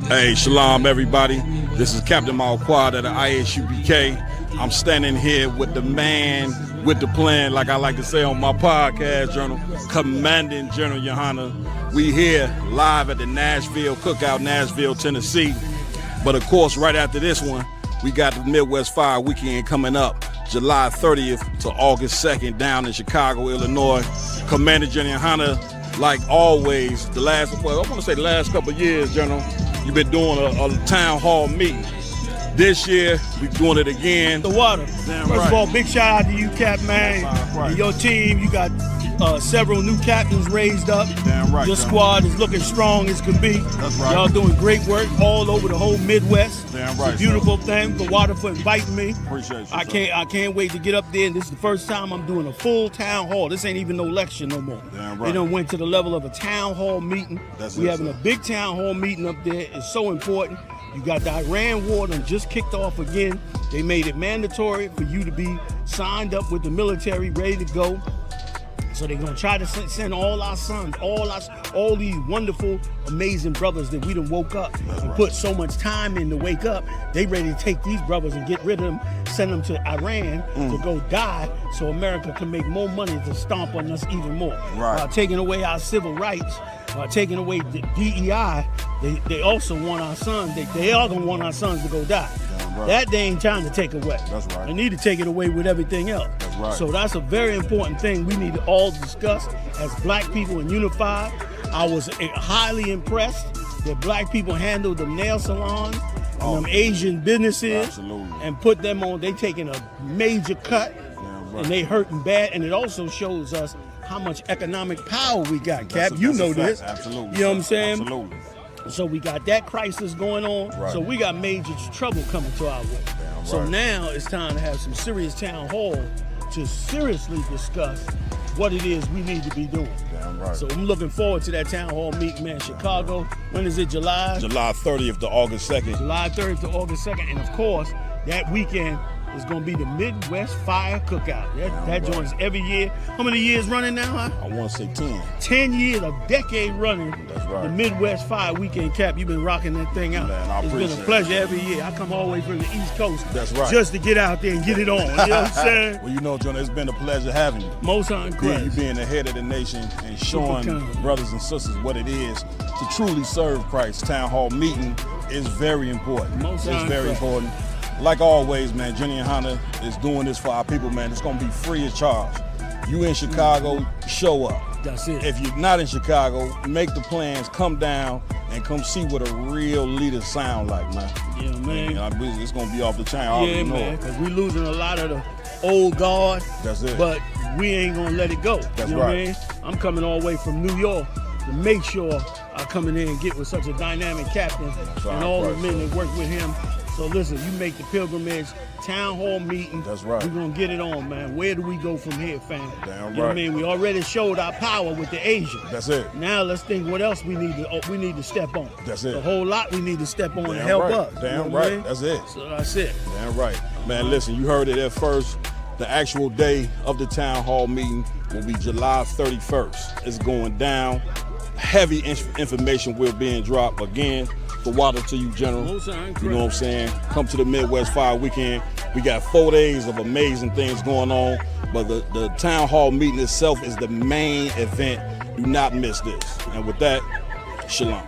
Hey, shalom everybody. This is Captain Malquad of the ISUPK. I'm standing here with the man with the plan, like I like to say on my podcast journal, Commanding General Yohana. We here live at the Nashville Cookout, Nashville, Tennessee. But of course, right after this one, we got the Midwest Fire Weekend coming up, July 30th to August 2nd down in Chicago, Illinois. Commanding General Yohana, like always, the last couple of years, General, you've been doing a town hall meeting. This year, we're doing it again. The water. Damn First right. of all, big shout out to you, Cap, man. Right. And your team, you got several new captains raised up. Damn right. Your squad is looking strong as can be. That's right. Y'all doing great work all over the whole Midwest. Damn right, It's a beautiful thing. The water for inviting me. Appreciate you. I can't wait to get up there. And this is the first time I'm doing a full town hall. This ain't even no lecture no more. Damn right. They done went to the level of a town hall meeting. We having a big town hall meeting up there. It's so important. You got the Iran war done just kicked off again. They made it mandatory for you to be signed up with the military, ready to go. So they're gonna try to send all our sons, all these wonderful, amazing brothers that we done woke up and put so much time in to wake up. They ready to take these brothers and get rid of them, send them to Iran to go die, so America can make more money to stomp on us even more. Right. Taking away our civil rights, taking away the DEI. They also want our sons. They are gonna want our sons to go die. Right. That they ain't trying to take away. That's right. They need to take it away with everything else. That's right. So that's a very important thing we need to all discuss as black people and unified. I was highly impressed that black people handled the nail salons and them Asian businesses. Absolutely. And put them on. They taking a major cut right. and they hurting bad. And it also shows us how much economic power we got, Cap. That's You a know fact. this. Absolutely. You know what I'm saying? Absolutely. So we got that crisis going on. Right. So we got major trouble coming to our way. Damn So right. now it's time to have some serious town hall to seriously discuss what it is we need to be doing. Damn right. So I'm looking forward to that town hall meeting, man. Chicago. When is it? July? July 30th to August 2nd. July 3rd to August 2nd. And of course, that weekend is going to be the Midwest Fire Cookout. That joins every year. How many years running now, huh? I want to say 10. 10 years, a decade running. That's right. The Midwest Fire Weekend, Cap. You've been rocking that thing out. Man, I it's been appreciate a it. pleasure every year. I come all the way from the East Coast. That's right. Just to get out there and get it on. You know what I'm saying? Well, you know, John, it's been a pleasure having you. Most You uncredited. being the head of the nation and showing kind. brothers and sisters what it is to truly serve Christ. Town hall meeting is very important. Most it's very uncredited. important. Like always, man, General Yohana is doing this for our people, man. It's gonna be free of charge. You in Chicago, show up. That's it. If you're not in Chicago, make the plans, come down and come see what a real leader sound like, man. Yeah, man. It's gonna be off the chain. I already Yeah, know man. it. Because we losing a lot of the old guard. That's it. But we ain't going to let it go. That's you know right. what I mean? I'm coming all the way from New York to make sure I come in there and get with such a dynamic captain and all the men that work with him. So listen, you make the pilgrimage, town hall meeting. That's right. We're going to get it on, man. Where do we go from here, fam? Damn You know right. what I mean? We already showed our power with the Asians. That's it. Now let's think what else we need to step on. That's it. A whole lot we need to step on to Damn help right. us. Damn you know what I right. mean? That's it. So that's it. Damn right. Man, listen, you heard it at first. The actual day of the town hall meeting will be July 31st. It's going down. Heavy information will be dropped. Again, the water to you, General. Most You uncredited. know what I'm saying? Come to the Midwest Fire Weekend. We got 4 days of amazing things going on, but the town hall meeting itself is the main event. Do not miss this. And with that, shalom.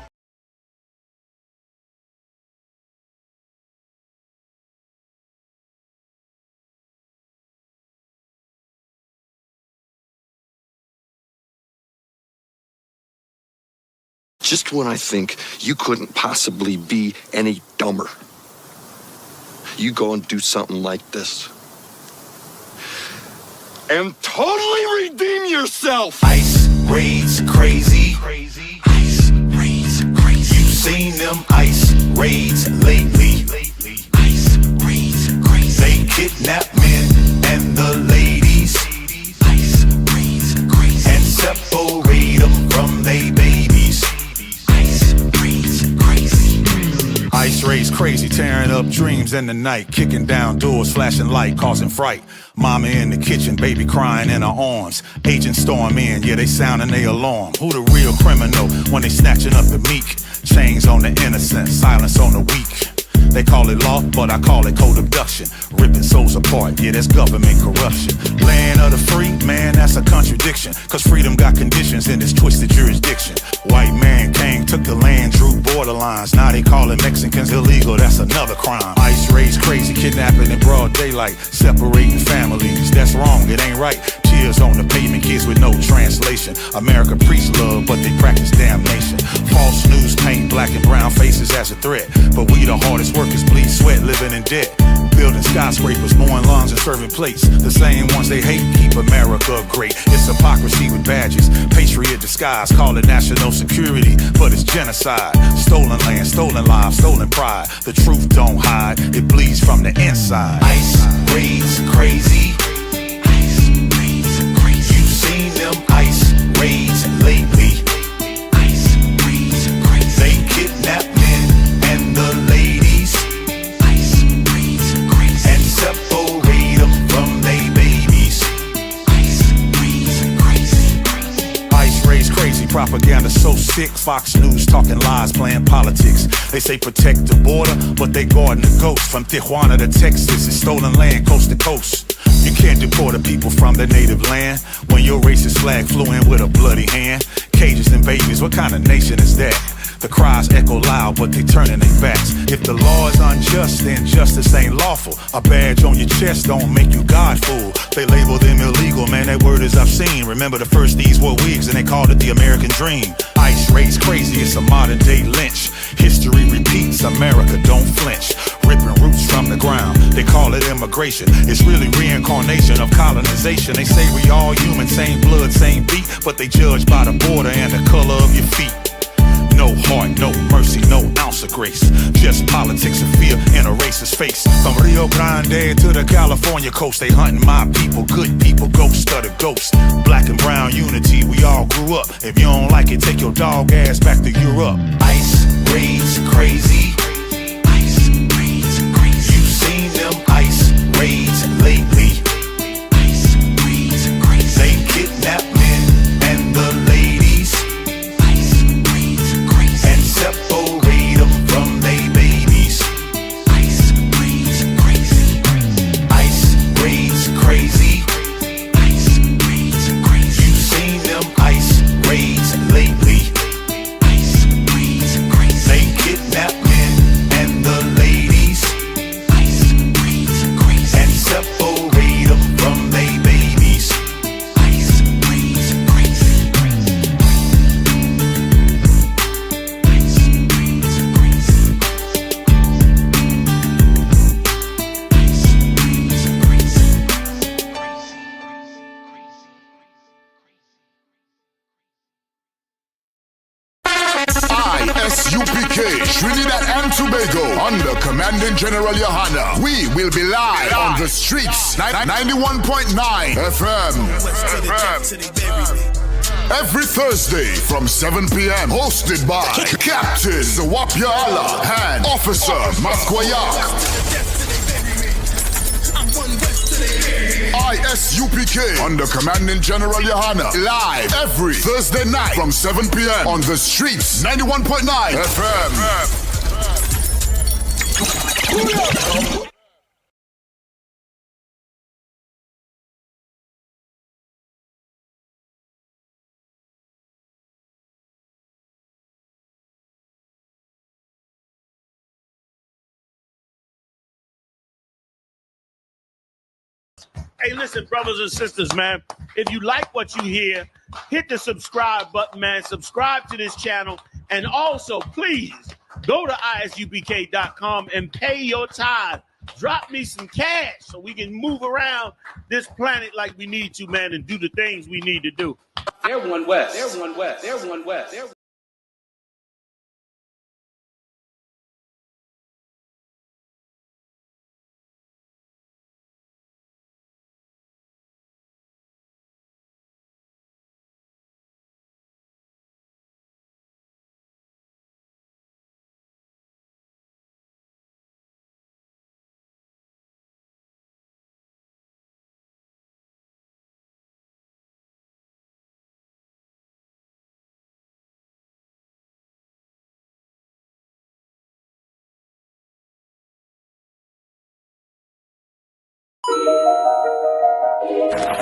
Just when I think you couldn't possibly be any dumber, you go and do something like this. And totally redeem yourself! Ice raids crazy. Ice raids crazy. You've seen them ice raids lately. Ice raids crazy. They kidnap men and the ladies. Ice raids crazy. And separate them from they babies. Ice raids crazy. Ice raids crazy, tearing up dreams in the night, kicking down doors, flashing light, causing fright. Mama in the kitchen, baby crying in her arms. Agents storm in, yeah, they sounding their alarm. Who the real criminal when they snatching up the meek? Chains on the innocent, silence on the weak. They call it law, but I call it code abduction. Ripping souls apart, yeah, that's government corruption. Land of the free, man, that's a contradiction. Cause freedom got conditions in this twisted jurisdiction. White man came, took the land, drew borderlines. Now they calling Mexicans illegal, that's another crime. ICE raids crazy, kidnapping in broad daylight. Separating families, that's wrong, it ain't right. Tears on the pavement, kids with no translation. America preach love, but they practice damnation. False news paint black and brown faces as a threat. But we the hardest workers, bleed sweat, living in debt. Building skyscrapers, mowing lawns and serving plates. The same ones they hate keep America great. It's hypocrisy with badges, patriot disguise. Call it national security, but it's genocide. Stolen land, stolen lives, stolen pride. The truth don't hide, it bleeds from the inside. ICE raids crazy. ICE raids crazy. You've seen them ICE raids lately. ICE raids crazy. They kidnap men and the ladies. ICE raids crazy. And separate them from they babies. ICE raids crazy. ICE raids crazy. Propaganda so sick. Fox News talking lies, playing politics. They say protect the border, but they guarding the ghost. From Tijuana to Texas, it's stolen land coast to coast. You can't deport the people from their native land when your racist flag flew in with a bloody hand. Cages and babies, what kind of nation is that? The cries echo loud, but they turning their backs. If the law is unjust, then justice ain't lawful. A badge on your chest don't make you Godful. They label them illegal, man, that word is obscene. Remember the first these were wigs and they called it the American dream. ICE raids crazy, it's a modern day lynch. History repeats, America don't flinch. Ripping roots from the ground, they call it immigration. It's really reincarnation of colonization. They say we all human, same blood, same beat, but they judge by the border and the color of your feet. No heart, no mercy, no ounce of grace. Just politics and fear in a racist face. From Rio Grande to the California coast, they hunting my people, good people, ghost of the ghost. Black and brown unity, we all grew up. If you don't like it, take your dog ass back to Europe. ICE raids crazy. ICE raids crazy. You've seen them ICE raids lately. ICE raids crazy. They kidnap men and the ladies. Separate them from they babies. ICE raids crazy. ICE raids crazy. ICE raids crazy. You've seen them ICE raids lately. ICE raids crazy. They kidnap men and the ladies. ICE raids crazy. And separate them from they babies. ICE raids crazy. ISUPK, Trinidad and Tobago, under Commanding General Yohana. We will be live on the streets, 91.9 FM. Every Thursday from 7 p.m. Hosted by Captain Sawapya Allah and Officer Maskwayak. ISUPK under Commanding General Yohana. Live every Thursday night from 7 p.m. on the streets, 91.9 FM. Hey, listen, brothers and sisters, man. If you like what you hear, hit the subscribe button, man. Subscribe to this channel. And also, please, go to isupk.com and pay your tithe. Drop me some cash so we can move around this planet like we need to, man, and do the things we need to do. They're one West. They're one West. They're one West. They're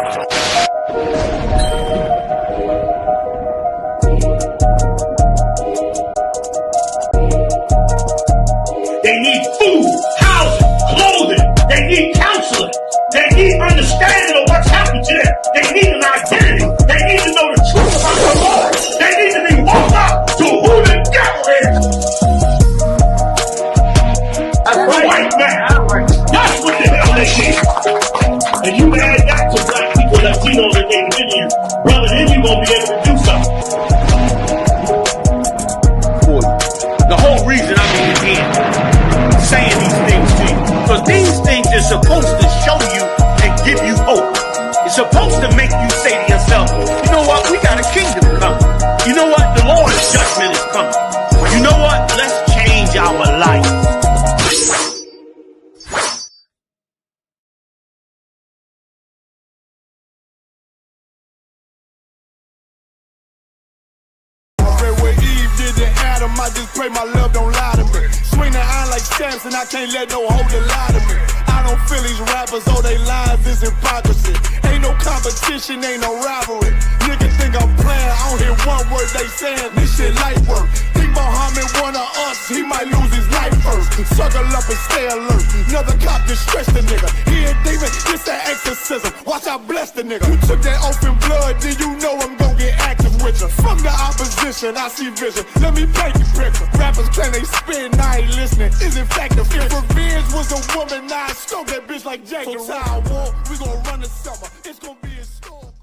They need food, housing, clothing. They need counseling. They need understanding of what's happened to them. They need an identity. They need to know the truth about the Lord. They need to be woke up to who the devil is. That's a white man. That's what the hell they need. And you add that to black people, Latinos, and Native Indians, brother, then you gonna be able to do something. The whole reason I'm in here saying these things to you, because these things are supposed to show you and give you hope. It's supposed to make you say to yourself, you know what, we got a kingdom coming. You know what, the Lord's judgment is coming. You know what, let's change our life. I just pray my love don't lie to me. Swing the iron like Samson, I can't let no holder lie to me. I don't feel these rappers, oh they lies is hypocrisy. Ain't no competition, ain't no rivalry. Niggas think I'm playing, I don't hear one word they saying, this shit light work. Think Muhammad one of us, he might lose his life first. Suckle up and stay alert, another cop just stress the nigga. He a demon, it's that exorcism, watch I bless the nigga. You took that open blood, then you know I'm gon' get active with you. From the opposition, I see vision, let me paint the picture. Rappers claim they spin, I ain't listening, is in fact the fear. If revenge was a woman, now I stroke that bitch like Jake. So time war, we gon' run the summer, it's gon' be historical.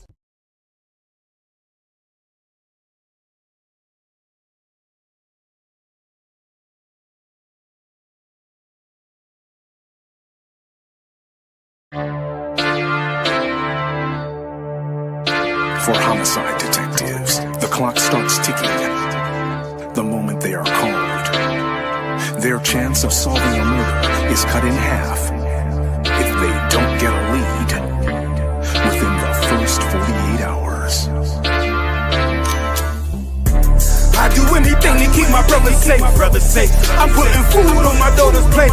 For homicide detectives, the clock starts ticking the moment they are called. Their chance of solving a murder is cut in half if they don't get a lead within the first 48 hours. I do anything to keep my brother safe. I'm putting food on my daughter's plate.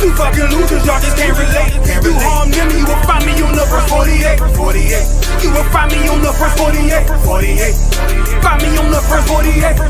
You fucking losers, y'all just can't relate. You harm them, you will find me on the first 48. You will find me on the first 48. Find me on the first 48.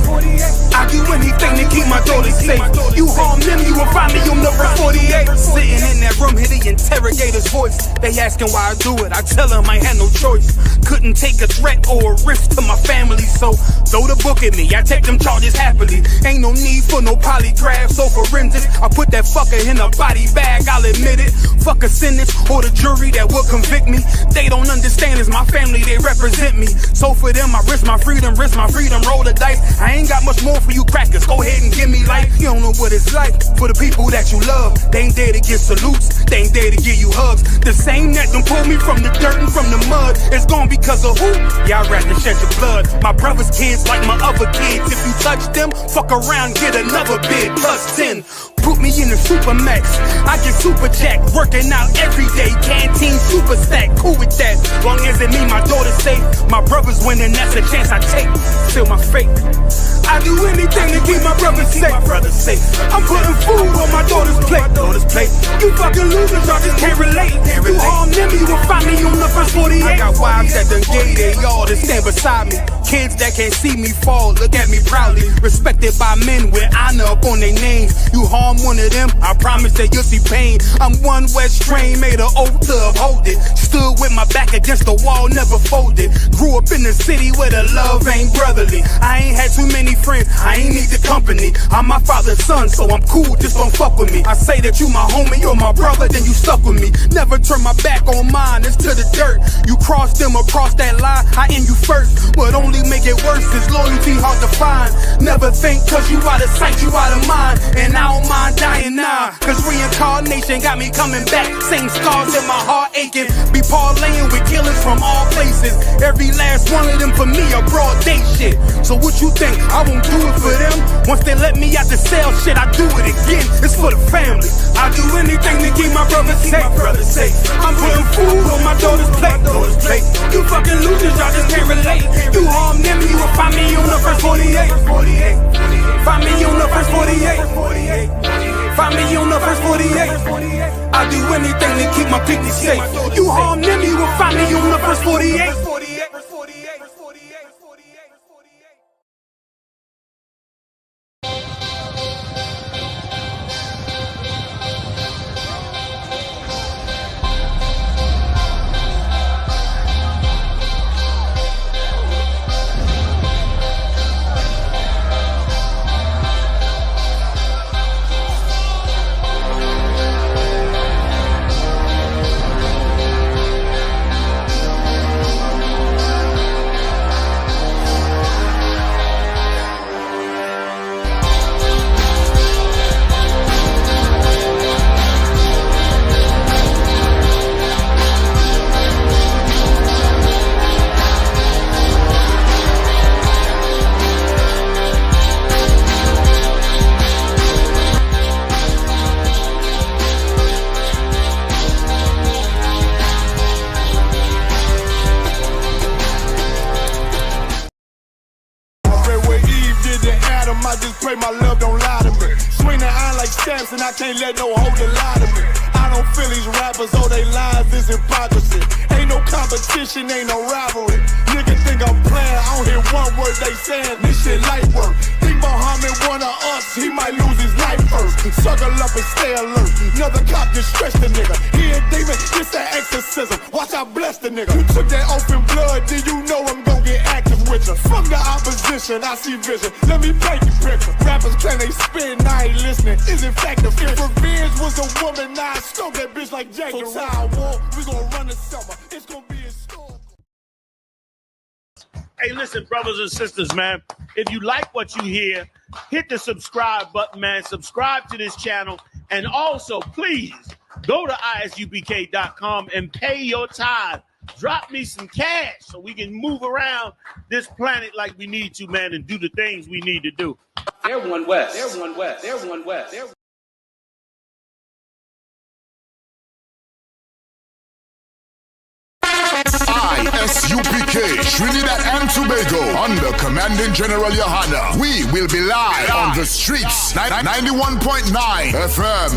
I do anything to keep my daughter safe. You harm them, you will find me on the first 48. Sitting in that room, hear the interrogator's voice. They asking why I do it, I tell them I had no choice. Couldn't take a threat or a risk to my family, so throw the book at me, I take them charges happily. Ain't no need for no polygraphs or forensics. I put that fucker in a body bag, I'll admit it. Fuck a sentence or the jury that will convict me. They don't understand, it's my family, they represent me. So for them, I risk my freedom, roll the dice. I ain't got much more for you crackers, go ahead and give me life. You don't know what it's like for the people that you love. They ain't there to give salutes, they ain't there to give you hugs. The same that done pulled me from the dirt and from the mud, it's gone because of who? Y'all rather shed your blood. My brother's kids like my other kids. If you touch them, fuck around, get another bid, plus 10. Put me in the Supermax, I get super jacked, working out every day, canteen super stack, cool with that. Long as it mean my daughter's safe, my brother's winning, that's a chance I take. Feel my fate. I do anything to keep my brother safe. I'm putting food on my daughter's plate. You fucking losers, y'all just can't relate. You harm them, you will find me on the first 48. I got wives that done gave they all to stand beside me. Kids that can't see me fall, look at me proudly. Respected by men with honor up on their names. You harm one of them, I promise that you'll see pain. I'm one West train, made an oath to uphold it. Stood with my back against the wall, never folded. Grew up in the city where the love ain't brotherly. I ain't had too many friends, I ain't need the company. I'm my father's son, so I'm cool, just don't fuck with me. I say that you my homie, you're my brother, then you stuck with me. Never turn my back on mine, it's to the dirt. You cross them across that line, I end you first. But only make it worse, cause loyalty hard to find. Never think cause you out of sight, you out of mind. And I don't mind dying now, cause reincarnation got me coming back. Same scars in my heart aching. Be parlaying with killers from all places. Every last one of them for me a broad day shit. So what you think, I won't do it for them? Once they let me out the cell, shit, I do it again. It's for the family. I do anything to keep my brother safe. I'm putting food on my daughter's plate. You fucking losers, y'all just can't relate. You harm them, you will find me on the first 48. Find me on the first 48. Find me on the first 48. I'll do anything to keep my people safe. You harm them, you will find me on the first 48. I just pray my love don't lie to me. Swing the iron like stamps and I can't let no holder lie to me. I don't feel these rappers, oh they lies is hypocrisy. Ain't no competition, ain't no rivalry. Niggas think I'm playing, I don't hear one word they saying. This shit light work. Think Muhammad one of us, he might lose his life first. Suckle up and stay alert. Another cop just stretched the nigga. He a demon, it's an exorcism. Watch I bless the nigga. You took that open blood, then you know I'm gon' get active with you. From the opposition, I see vision. Let me paint the picture. Rappers claim they spin, I ain't listening. Is in fact the fear. If revenge was a woman, now I stroke that bitch like Jake. So time war, we gon' run the summer. It's gon' be historical. Hey, listen, brothers and sisters, man. If you like what you hear, hit the subscribe button, man. Subscribe to this channel. And also, please, go to isupk.com and pay your tithe. Drop me some cash so we can move around this planet like we need to, man, and do the things we need to do. They're one West. They're one West. They're one West. They're ISUPK, Trinidad and Tobago, under Commanding General Yohana. We will be live on the streets, 91.9 FM.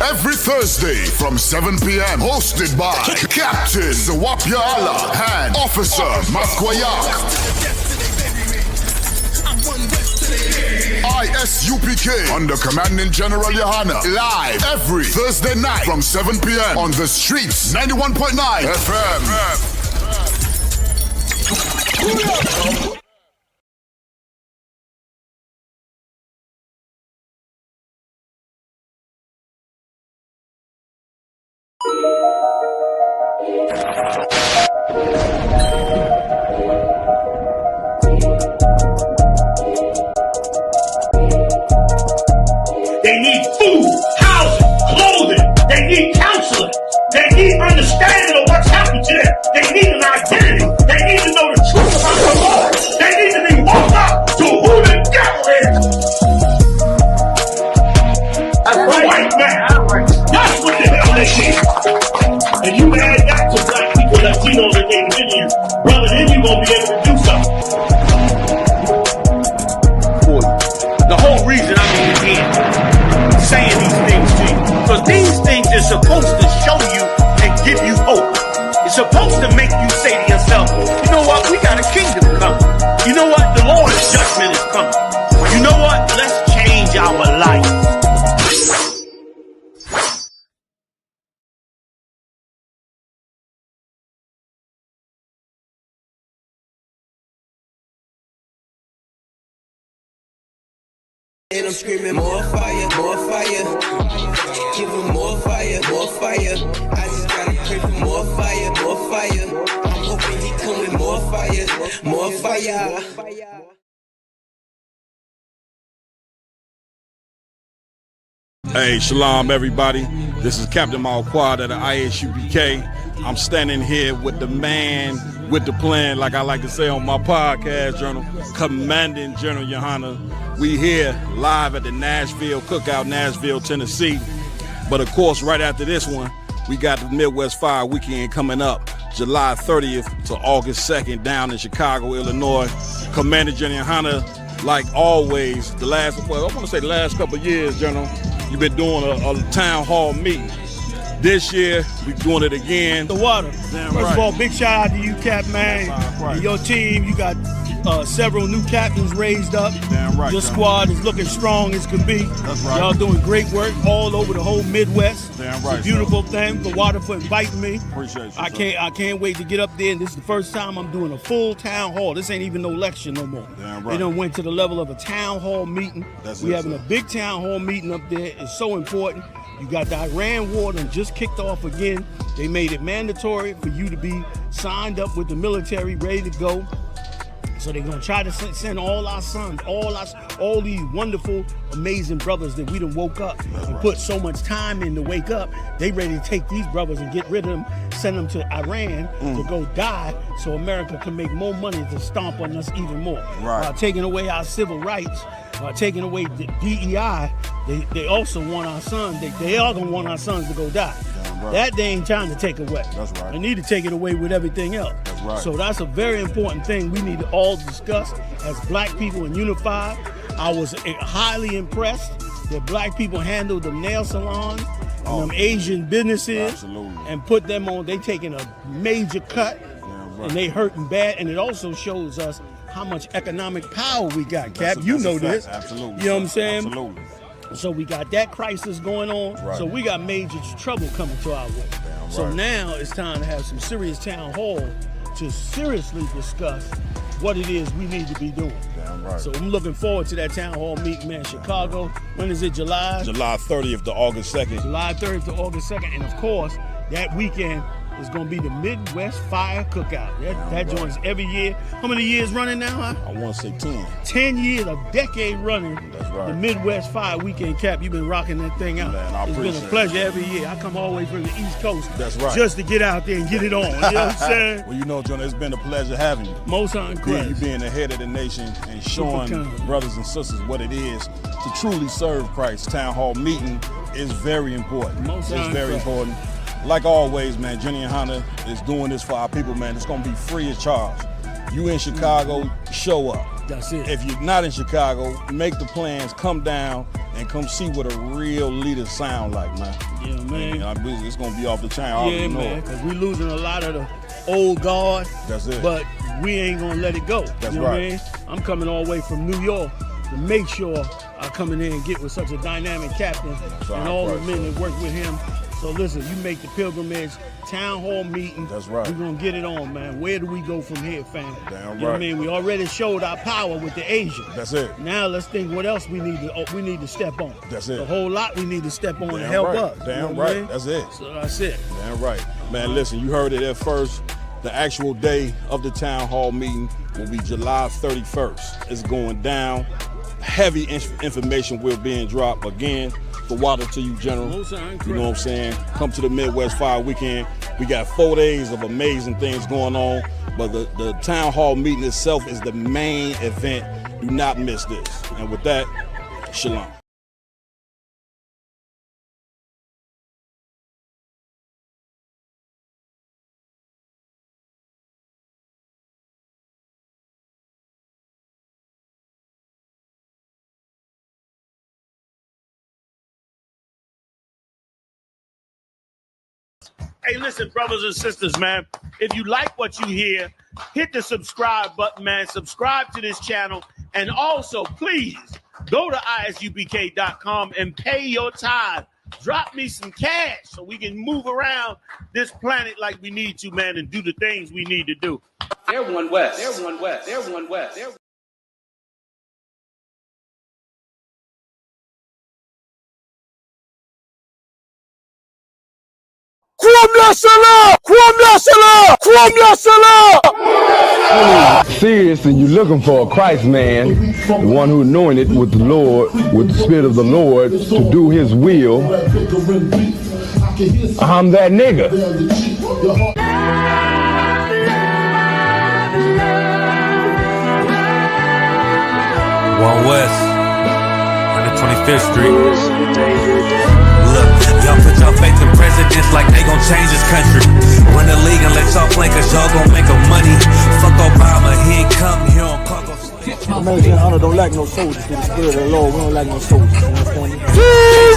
Every Thursday from 7 p.m. Hosted by Captain Zawapia Allah and Officer Maskwayak. ISUPK under Commanding General Yohana. Live every Thursday night from 7 p.m. on the streets, 91.9 FM. They need food, housing, clothing. They need counseling. They need understanding of what's happened to them. They need an identity. They need to know the truth about the Lord. They need to be woke up to who the devil is. That's a white man. That's what the hell they need. And you add that to black people, Latinos, and Native Indians, brother, then you're going to be able to do something. The whole reason I'm in here saying these things to you, because these things are supposed to show you and give you hope. It's supposed to make you say to yourself, you know what, we got a kingdom coming. You know what, the Lord's judgment is coming. You know what, let's change our life. And I'm screaming more fire, more fire. Give them more fire, more fire. I just gotta pray for more fire, more fire. I'm hoping he come with more fire, more fire. Hey, shalom, everybody. This is Captain Malquad at the ISUPK. I'm standing here with the man with the plan, like I like to say on my podcast journal, Commanding General Yohana. We here live at the Nashville Cookout, Nashville, Tennessee. But of course, right after this one, we got the Midwest Fire Weekend coming up, July 30th to August 2nd down in Chicago, Illinois. Commander General Yohana like always, I want to say the last couple of years, General, you've been doing a town hall meeting. This year, we're doing it again. The water. Damn First right. of all, big shout out to you, Cap, man. Right. And your team, you got several new captains raised up. Damn right. Your squad is looking strong as can be. That's right. Y'all doing great work all over the whole Midwest. Damn right. It's a beautiful thing. The water for inviting me. Appreciate you. I can't wait to get up there. And this is the first time I'm doing a full town hall. This ain't even no lecture no more. Damn right. They done went to the level of a town hall meeting. We having a big town hall meeting up there. It's so important. You got the Iran war that just kicked off again. They made it mandatory for you to be signed up with the military, ready to go. So they're gonna try to send all our sons, all these wonderful, amazing brothers that we done woke up and put so much time in to wake up. They ready to take these brothers and get rid of them, send them to Iran to go die, so America can make more money to stomp on us even more. Taking away our civil rights, taking away the DEI. They also want our sons. They are gonna want our sons to go die. That they ain't trying to take away. That's right. They need to take it away with everything else. That's right. So that's a very important thing we need to all discuss as black people and unify. I was highly impressed that black people handled the nail salons and them Asian businesses and put them on. They taking a major cut and they hurting bad. And it also shows us how much economic power we got, Cap. You know this. Absolutely. You know what I'm saying? Absolutely. So we got that crisis going on. So we got major trouble coming to our way. So now it's time to have some serious town hall to seriously discuss what it is we need to be doing. So I'm looking forward to that town hall meeting, man. Chicago. When is it? July 30th to August 2nd. July 30th to August 2nd. And of course, that weekend is going to be the Midwest Fire Cookout. That joins every year. How many years running now, huh? I want to say 10. 10 years, a decade running. That's right. The Midwest Fire Weekend, Cap. You've been rocking that thing out. Man, it's been a pleasure every year. I come all the way from the East Coast. That's right. Just to get out there and get it on. You know what I'm saying? Well, you know, Jonah, it's been a pleasure having you. Most incredible. You being the head of the nation and showing brothers and sisters what it is to truly serve Christ. Town hall meeting is very important. It's very important. Like always, man, Jenny and Honda is doing this for our people, man. It's going to be free of charge. You in Chicago, show up. That's it. If you're not in Chicago, make the plans, come down, and come see what a real leader sound like, man. Yeah, man. And it's going to be off the chain. Yeah, man, because we losing a lot of the old guard. That's it. But we ain't going to let it go. That's you know right. what I mean? I'm coming all the way from New York to make sure I come in here and get with such a dynamic captain and all the men that work with him. So listen, you make the pilgrimage, town hall meeting. That's right. We're going to get it on, man. Where do we go from here, fam? Damn You know what I right. mean? We already showed our power with the Asians. That's it. Now let's think what else we need to step on. That's it. A whole lot we need to step on to Damn help right. us. Damn You know what I right. mean? That's it. So that's it. Damn right. Man, listen, you heard it at first. The actual day of the town hall meeting will be July 31st. It's going down. Heavy information will be being dropped again. For water to you, General. You know what I'm saying? Come to the Midwest Fire Weekend. We got 4 days of amazing things going on, but the town hall meeting itself is the main event. Do not miss this. And with that, shalom. Hey, listen, brothers and sisters, man. If you like what you hear, hit the subscribe button, man. Subscribe to this channel. And also, please, go to isupk.com and pay your tithe. Drop me some cash so we can move around this planet like we need to, man, and do the things we need to do. They're one West. They're one West. They're one West. They're Serious and you're looking for a Christ man, the one who anointed with the Lord, with the Spirit of the Lord to do his will. I'm that nigga. One West, 125th Street. Look, y'all put your faith in presidents like they gon' change this country. Run the league and let y'all play cause y'all gon' make a money. Fuck Obama, he ain't come here on cargo. Amazing Yahana don't like no soldiers. Through the spirit of the Lord, we don't like no soldiers. You understand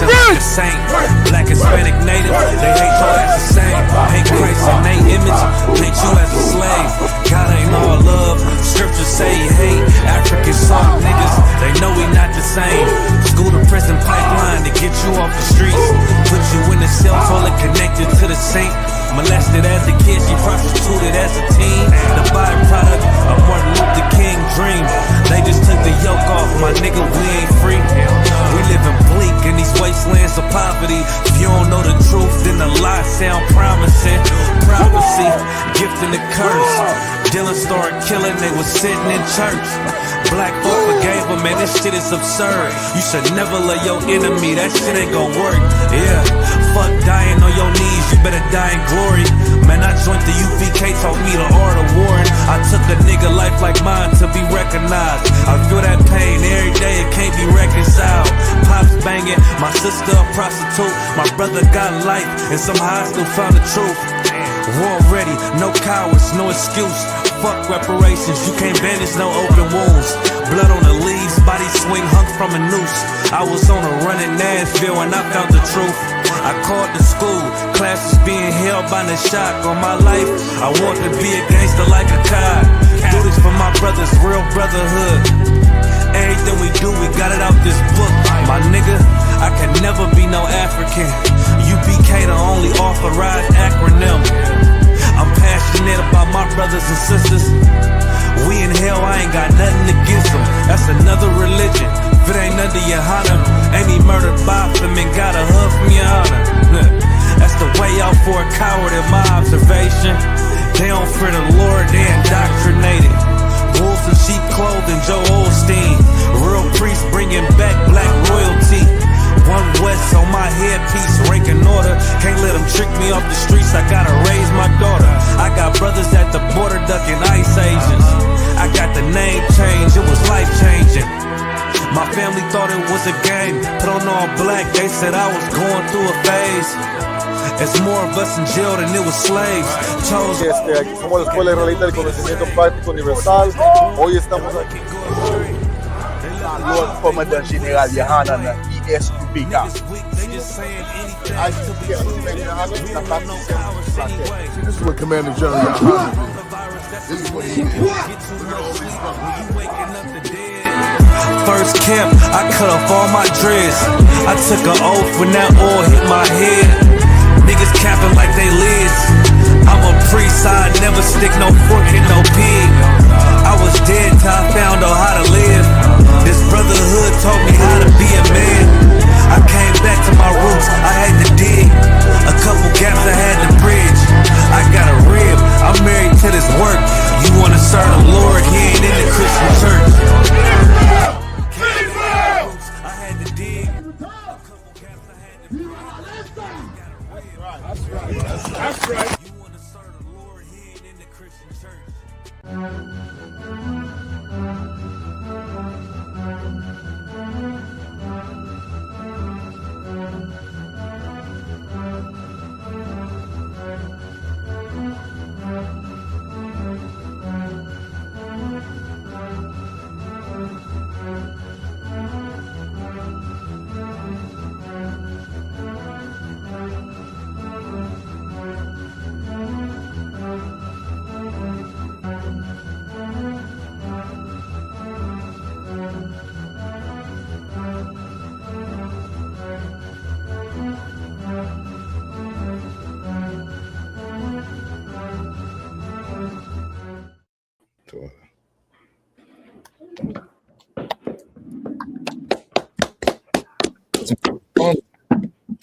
me? The saint, black, Hispanic, native, they hate your ass the same. Hate Christ in their image, hate you as a slave. God ain't all love, scriptures say he hate African soft niggas, they know we not the same. School to prison pipeline to get you off the streets. Put you in the cell, toilet connected to the saint. Molested as a kid, she prostituted as a teen. The byproduct of Martin Luther King dream. They just took the yoke off, my nigga, we ain't free. We living bleak in these wastelands of poverty. If you don't know the truth, then the lie sound promising. Prophecy, gift and the curse. Dylan started killing, they was sitting in church. Black folk forgave him, man, this shit is absurd. You should never love your enemy, that shit ain't gon' work. Yeah, fuck dying on your knees, you better die in glory. Man, I joined the UPK, taught me the art of warring. I took a nigga life like mine to be recognized. I feel that pain every day, it can't be reconciled. Pops banging, my sister a prostitute. My brother got life, and somehow I still found the truth. War ready, no cowards, no excuse. Fuck reparations, you can't bandage no open wounds. Blood on the leaves, body swing hung from a noose. I was on a run in Nashville and I found the truth. I called the school, classes being held by the shock on my life. I want to be a gangster like a cop. Do this for my brothers, real brotherhood. Everything we do, we got it out this book. My nigga, I can never be no African. UPK the only authorized acronym. I'm passionate about my brothers and sisters. We in hell, I ain't got nothing against them. That's another religion. If it ain't under Yahana, ain't he murdered by them and got a hug from Yahana. That's the way out for a coward in my observation. They don't fear the Lord, they indoctrinated. Wolves in sheep clothing, Joe Osteen. Real priest bringing back black royalty. One West on my headpiece, rank and order. Can't let them trick me off the streets, I gotta raise my daughter. I got brothers at the border ducking ICE agents. I got the name change, it was life changing. My family thought it was a game. Put on all black, they said I was going through a phase. It's more of us in jail than it was slaves. Aquí somos la Escuela Israelita del Conocimiento Práctico Universal. Hoy estamos aquí. Lord Commandant General Yahana ESUPK. This is what Commander General Yahana did. This is what he did. First camp, I cut off all my dreads. I took an oath when that oil hit my head. Niggas capping like they lids. I'm a priest, I never stick no fork in no pig. I was dead till I found out how to live. This brotherhood taught me how to be a man. I came back to my roots, I had to dig. A couple gaps I had to bridge. I got a rib, I'm married to this work. You wanna serve the Lord, he ain't in the Christian church. I had to dig. That's right. You wanna serve the Lord, he ain't in the Christian church.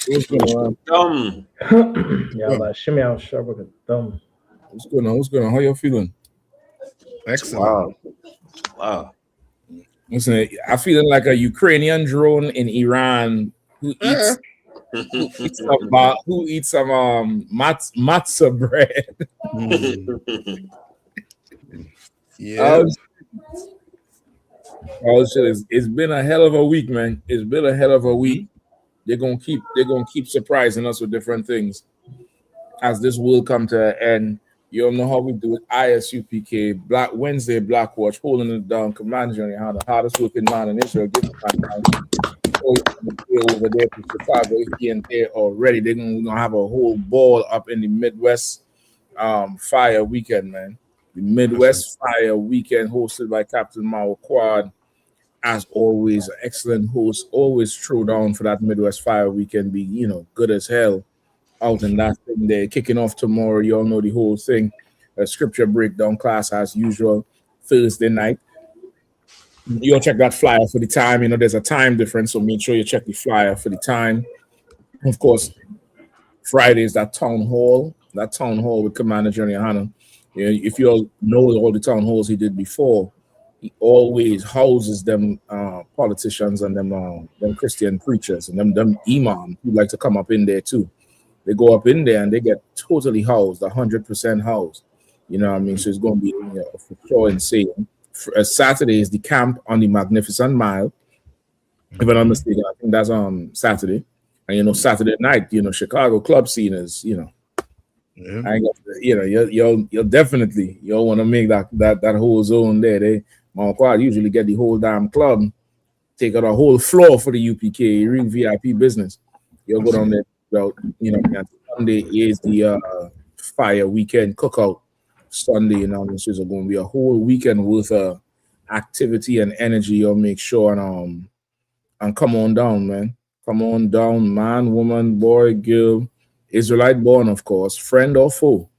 What's going on? Shimmy out sharp with a thumb. What's going on? What's going on? How y'all feeling? Excellent. Wow. Listen, I'm feeling like a Ukrainian drone in Iran who eats some matzah bread. Yeah. It's been a hell of a week, man. It's been a hell of a week. They're gonna keep surprising us with different things as this will come to an end. You don't know how we do it. ISUPK, Black Wednesday, Black Watch, holding it down. Command Journey, how the hardest working man in Israel. Give over there to Chicago. If he ain't there already, they're gonna have a whole ball up in the Midwest Fire Weekend, man. The Midwest Fire Weekend hosted by Captain Mao Quad. As always, excellent host. Always throw down for that Midwest Fire Weekend. Be good as hell out in that thing there. Kicking off tomorrow. You all know the whole thing. A scripture breakdown class as usual. Thursday night. You'll check that flyer for the time. There's a time difference, so make sure you check the flyer for the time. Of course, Friday is that town hall with Commander Journey Hanna. If you all know all the town halls he did before, he always houses them politicians and them Christian preachers and them imams who like to come up in there too. They go up in there and they get totally housed, 100% housed. You know what I mean? So it's going to be for sure insane. Saturday is the camp on the Magnificent Mile. If I'm not mistaken, I think that's on Saturday. And Saturday night, Chicago club scene is, Yeah. you'll definitely want to make that whole zone there. Mount Quad usually get the whole damn club, take out a whole floor for the UPK ring VIP business. You'll go down there. Sunday is the Fire Weekend cookout. Sunday, so it's going to be a whole weekend worth of activity and energy. You'll make sure and come on down, man. Come on down, man, woman, boy, girl, Israelite born, of course, friend or foe.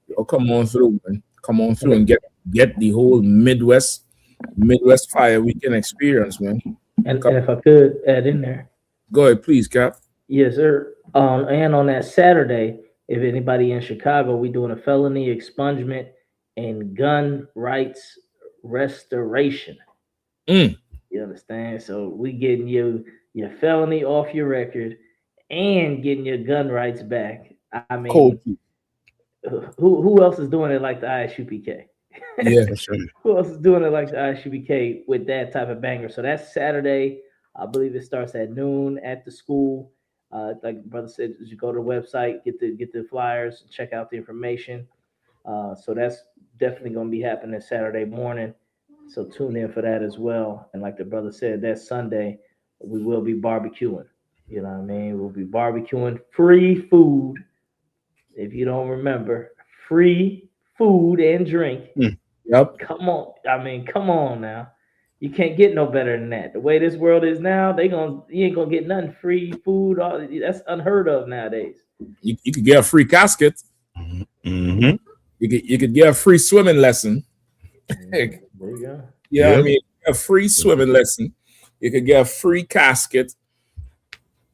You'll come on through, man. Come on through and get the whole Midwest Fire Weekend experience, man. And if I could add in there. Go ahead, please, Cap. Yes, sir. And on that Saturday, if anybody in Chicago, we doing a felony expungement and gun rights restoration. You understand? So we getting your felony off your record and getting your gun rights back. I mean, cool. Who else is doing it like the ISUPK? Yeah, that's right. Who else is doing it like the ISUPK with that type of banger? So that's Saturday. I believe it starts at noon at the school. Like brother said, you go to the website, get the flyers, check out the information. So that's definitely going to be happening Saturday morning. So tune in for that as well. And like the brother said, that Sunday we will be barbecuing. You know what I mean? We'll be barbecuing, free food. If you don't remember, free food and drink. Yep. Come on. I mean, come on now. You can't get no better than that. The way this world is now, you ain't gonna get nothing free food. That's unheard of nowadays. You could get a free casket. Mm-hmm. You could get a free swimming lesson. There you go. Yeah, I mean, a free swimming lesson. You could get a free casket.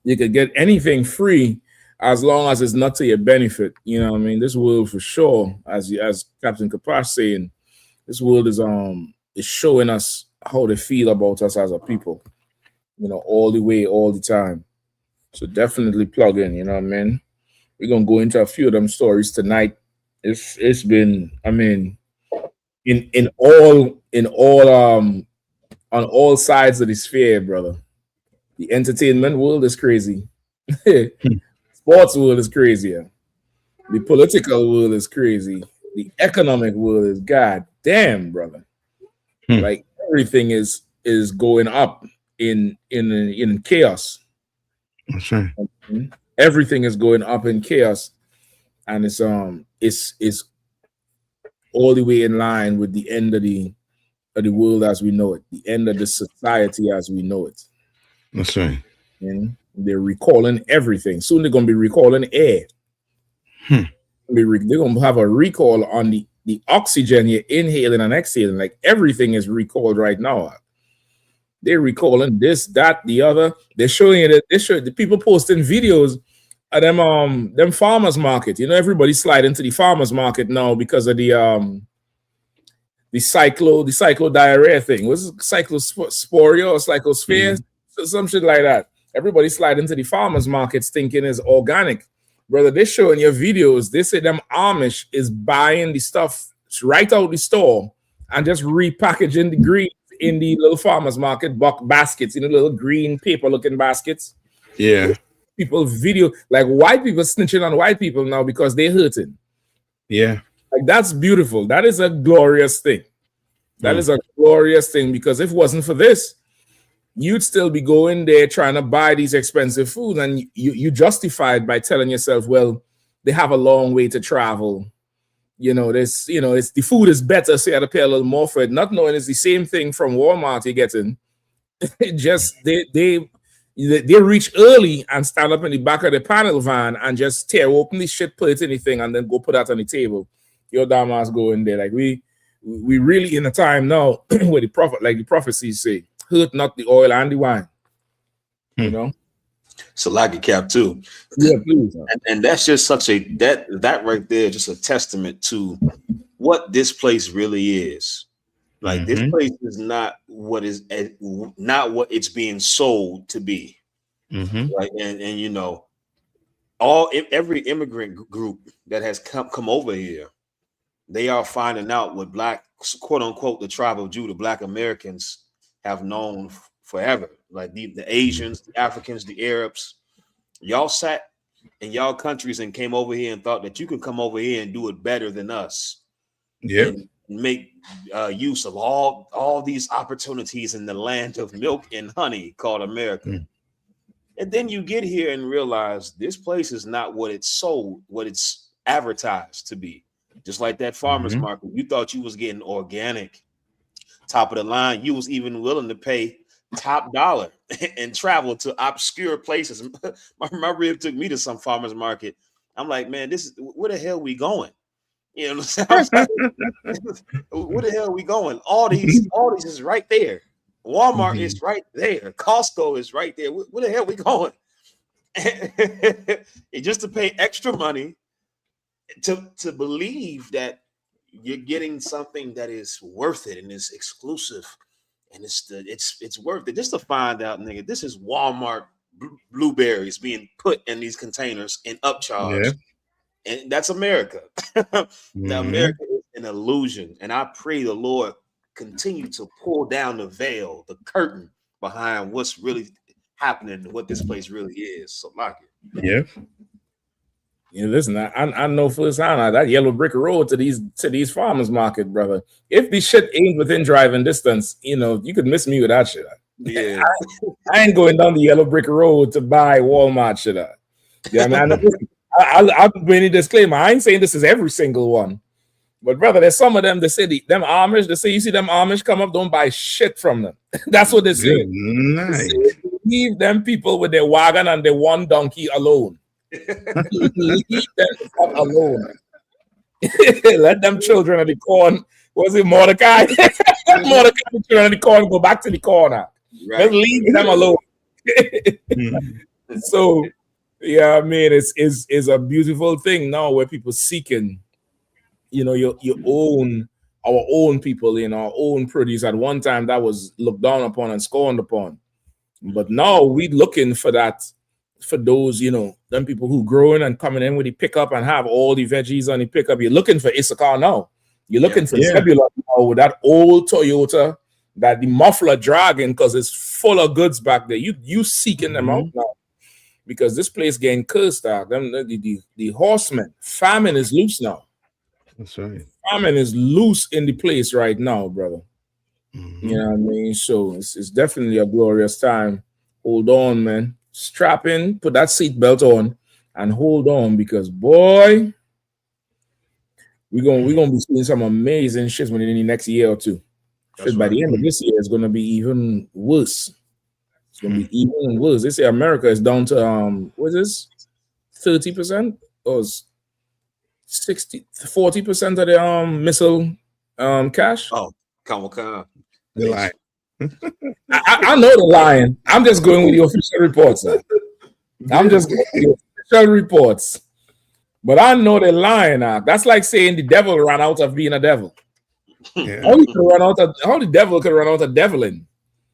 You could get anything free as long as it's not to your benefit. You know what I mean? This world for sure, as Captain Kapash saying, this world is showing us how they feel about us as a people, all the way, all the time. So definitely plug in, you know what I mean? We're gonna go into a few of them stories tonight. It's been, I mean, in all on all sides of the sphere, brother. The entertainment world is crazy. Sports world is crazier. The political world is crazy. The economic world is goddamn, brother. Like everything is going up in chaos. That's right. Everything is going up in chaos, and it's all the way in line with the end of the world as we know it, the end of the society as we know it. That's right. And they're recalling everything. Soon they're gonna be recalling air. They're gonna have a recall on the oxygen you're inhaling and exhaling. Like everything is recalled right now. They're recalling this, that, the other. They're showing it. They show the people posting videos of them farmers market. Everybody slide into the farmers market now because of the cyclo diarrhea thing. What's it, cyclosporia or cyclosphere? Some shit like that. Everybody slide into the farmers markets thinking it's organic. Brother, they're showing your videos. They say them Amish is buying the stuff right out the store and just repackaging the greens in the little farmers market baskets, little green paper looking baskets. Yeah. People video, like white people snitching on white people now because they're hurting. Yeah. Like that's beautiful. That is a glorious thing. That is a glorious thing, because if it wasn't for this, you'd still be going there trying to buy these expensive foods, and you justify it by telling yourself, well, they have a long way to travel. It's the food is better, so you had to pay a little more for it. Not knowing it's the same thing from Walmart you're getting. It just they reach early and stand up in the back of the panel van and just tear open the shit, put it in the thing, and then go put that on the table. Your damn ass go in there. Like we really in a time now where the prophecies say, hurt not the oil and the wine. Salaki Cap too. Yeah, please. And that's just such that right there, just a testament to what this place really is. Like this place is not what it's being sold to be. Right. And every immigrant group that has come over here, they are finding out what black, quote unquote, the tribe of Judah, Black Americans have known forever. Like the Asians, the Africans, the Arabs, y'all sat in y'all countries and came over here and thought that you could come over here and do it better than us. Yeah. And make use of all these opportunities in the land of milk and honey called America. And then you get here and realize this place is not what it's sold, what it's advertised to be. Just like that farmer's market, you thought you was getting organic, top of the line. You was even willing to pay top dollar and travel to obscure places. My rib took me to some farmer's market. I'm like, man, where the hell we going? You know what I'm saying? Where the hell are we going? All these is right there. Walmart is right there. Costco is right there. Where the hell are we going? And just to pay extra money to believe that you're getting something that is worth it and is exclusive and it's worth it. Just to find out, nigga, this is Walmart blueberries being put in these containers and upcharged. Yeah. And that's America. Now, America is an illusion. And I pray the Lord continue to pull down the veil, the curtain behind what's really happening and what this place really is. So, like it. Yeah. Yeah, listen, I know firsthand that yellow brick road to these farmers market, brother. If this shit ain't within driving distance, you could miss me with that shit. Yeah. I ain't going down the yellow brick road to buy Walmart shit. Yeah, man. I'll bring a disclaimer. I ain't saying this is every single one, but brother, there's some of them. They say them Amish. They say you see them Amish come up, don't buy shit from them. That's what they say. Nice. They say, leave them people with their wagon and their one donkey alone. Leave them alone. Let them children of the corn. Was it Mordecai? Mordecai, the children of the corn, go back to the corner. Right. Just leave them alone. So. Yeah, I mean, it's a beautiful thing now where people seeking, your own, our own people, our own produce. At one time that was looked down upon and scorned upon, but now we looking for that, for those, them people who growing and coming in with the pickup and have all the veggies on the pickup. You're looking for Issachar now. You're looking for Zebulon now with that old Toyota, that the muffler dragging because it's full of goods back there. You seeking them out now. Because this place getting cursed out. The horsemen, famine is loose now. That's right. Famine is loose in the place right now, brother. You know what I mean? So it's definitely a glorious time. Hold on, man. Strap in, put that seatbelt on, and hold on, because boy, we're gonna be seeing some amazing shit within the next year or two. Because by the end of this year, it's gonna be even worse. It's gonna be even worse. They say America is down to what is this? 30% or 40% of the missile cash. Oh, come on. The lie. I know the lying. I'm just going with the official reports. I'm just going with the official reports. But I know the lying. That's like saying the devil ran out of being a devil. Yeah. How the devil could run out of deviling?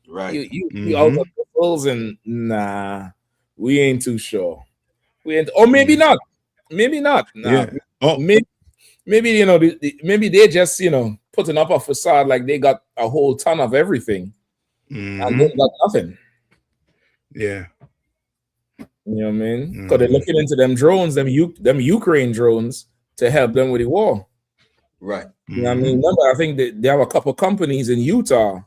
Right. You out of devils, and nah, we ain't too sure. We ain't, or maybe not. Maybe not. Nah. Yeah. Oh. Maybe maybe they just putting up a facade like they got a whole ton of everything, and they got nothing. Yeah. You know what I mean? Because they're looking into them drones, them Ukraine drones, to help them with the war. Right. You know what I mean? Remember, I think that there are a couple companies in Utah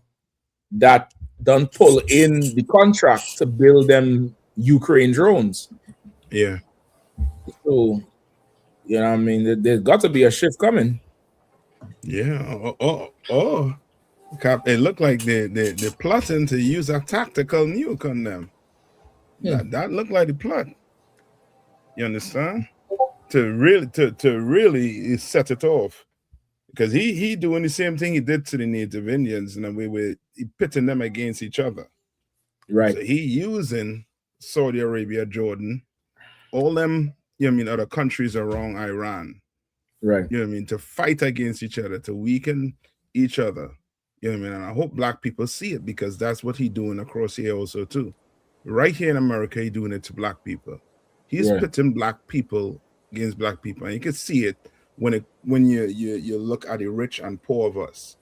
that done pull in the contract to build them Ukraine drones. Yeah. So, you know what I mean? There's got to be a shift coming. Yeah. Oh. It looked like they're plotting to use a tactical nuke on them. That looked like the plot. You understand? To really set it off. Because he doing the same thing he did to the Native Indians in a way where he pitting them against each other. Right. So he using Saudi Arabia, Jordan, all them, you know what I mean, other countries around Iran. Right. You know what I mean? To fight against each other, to weaken each other. You know what I mean? And I hope black people see it, because that's what he doing across here also too. Right here in America, he doing it to black people. He's pitting black people against black people. And you can see it when you look at the rich and poor of us.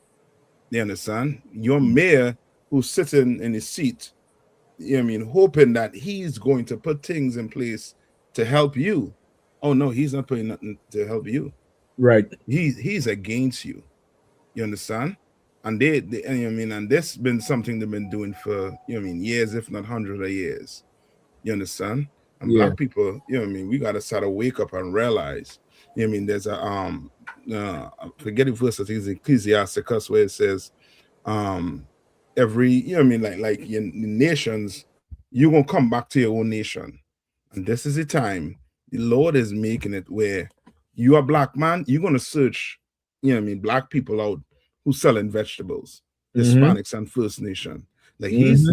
You understand? Your mayor who's sitting in his seat, you know what I mean, hoping that he's going to put things in place to help you. Oh no, he's not putting nothing to help you. Right. He's against you. You understand? And they you know what I mean, and this been something they've been doing for, you know what I mean, years, if not hundreds of years. You understand? And black people, you know what I mean, we gotta start to wake up and realize, you know what I mean, there's a I forget the verse, I think it's Ecclesiasticus, where it says, every, you know what I mean, like your nations, you're gonna come back to your own nation. And this is the time the Lord is making it where you are black man, you're gonna search, you know what I mean, black people out who selling vegetables, Hispanics and First Nation. Like he's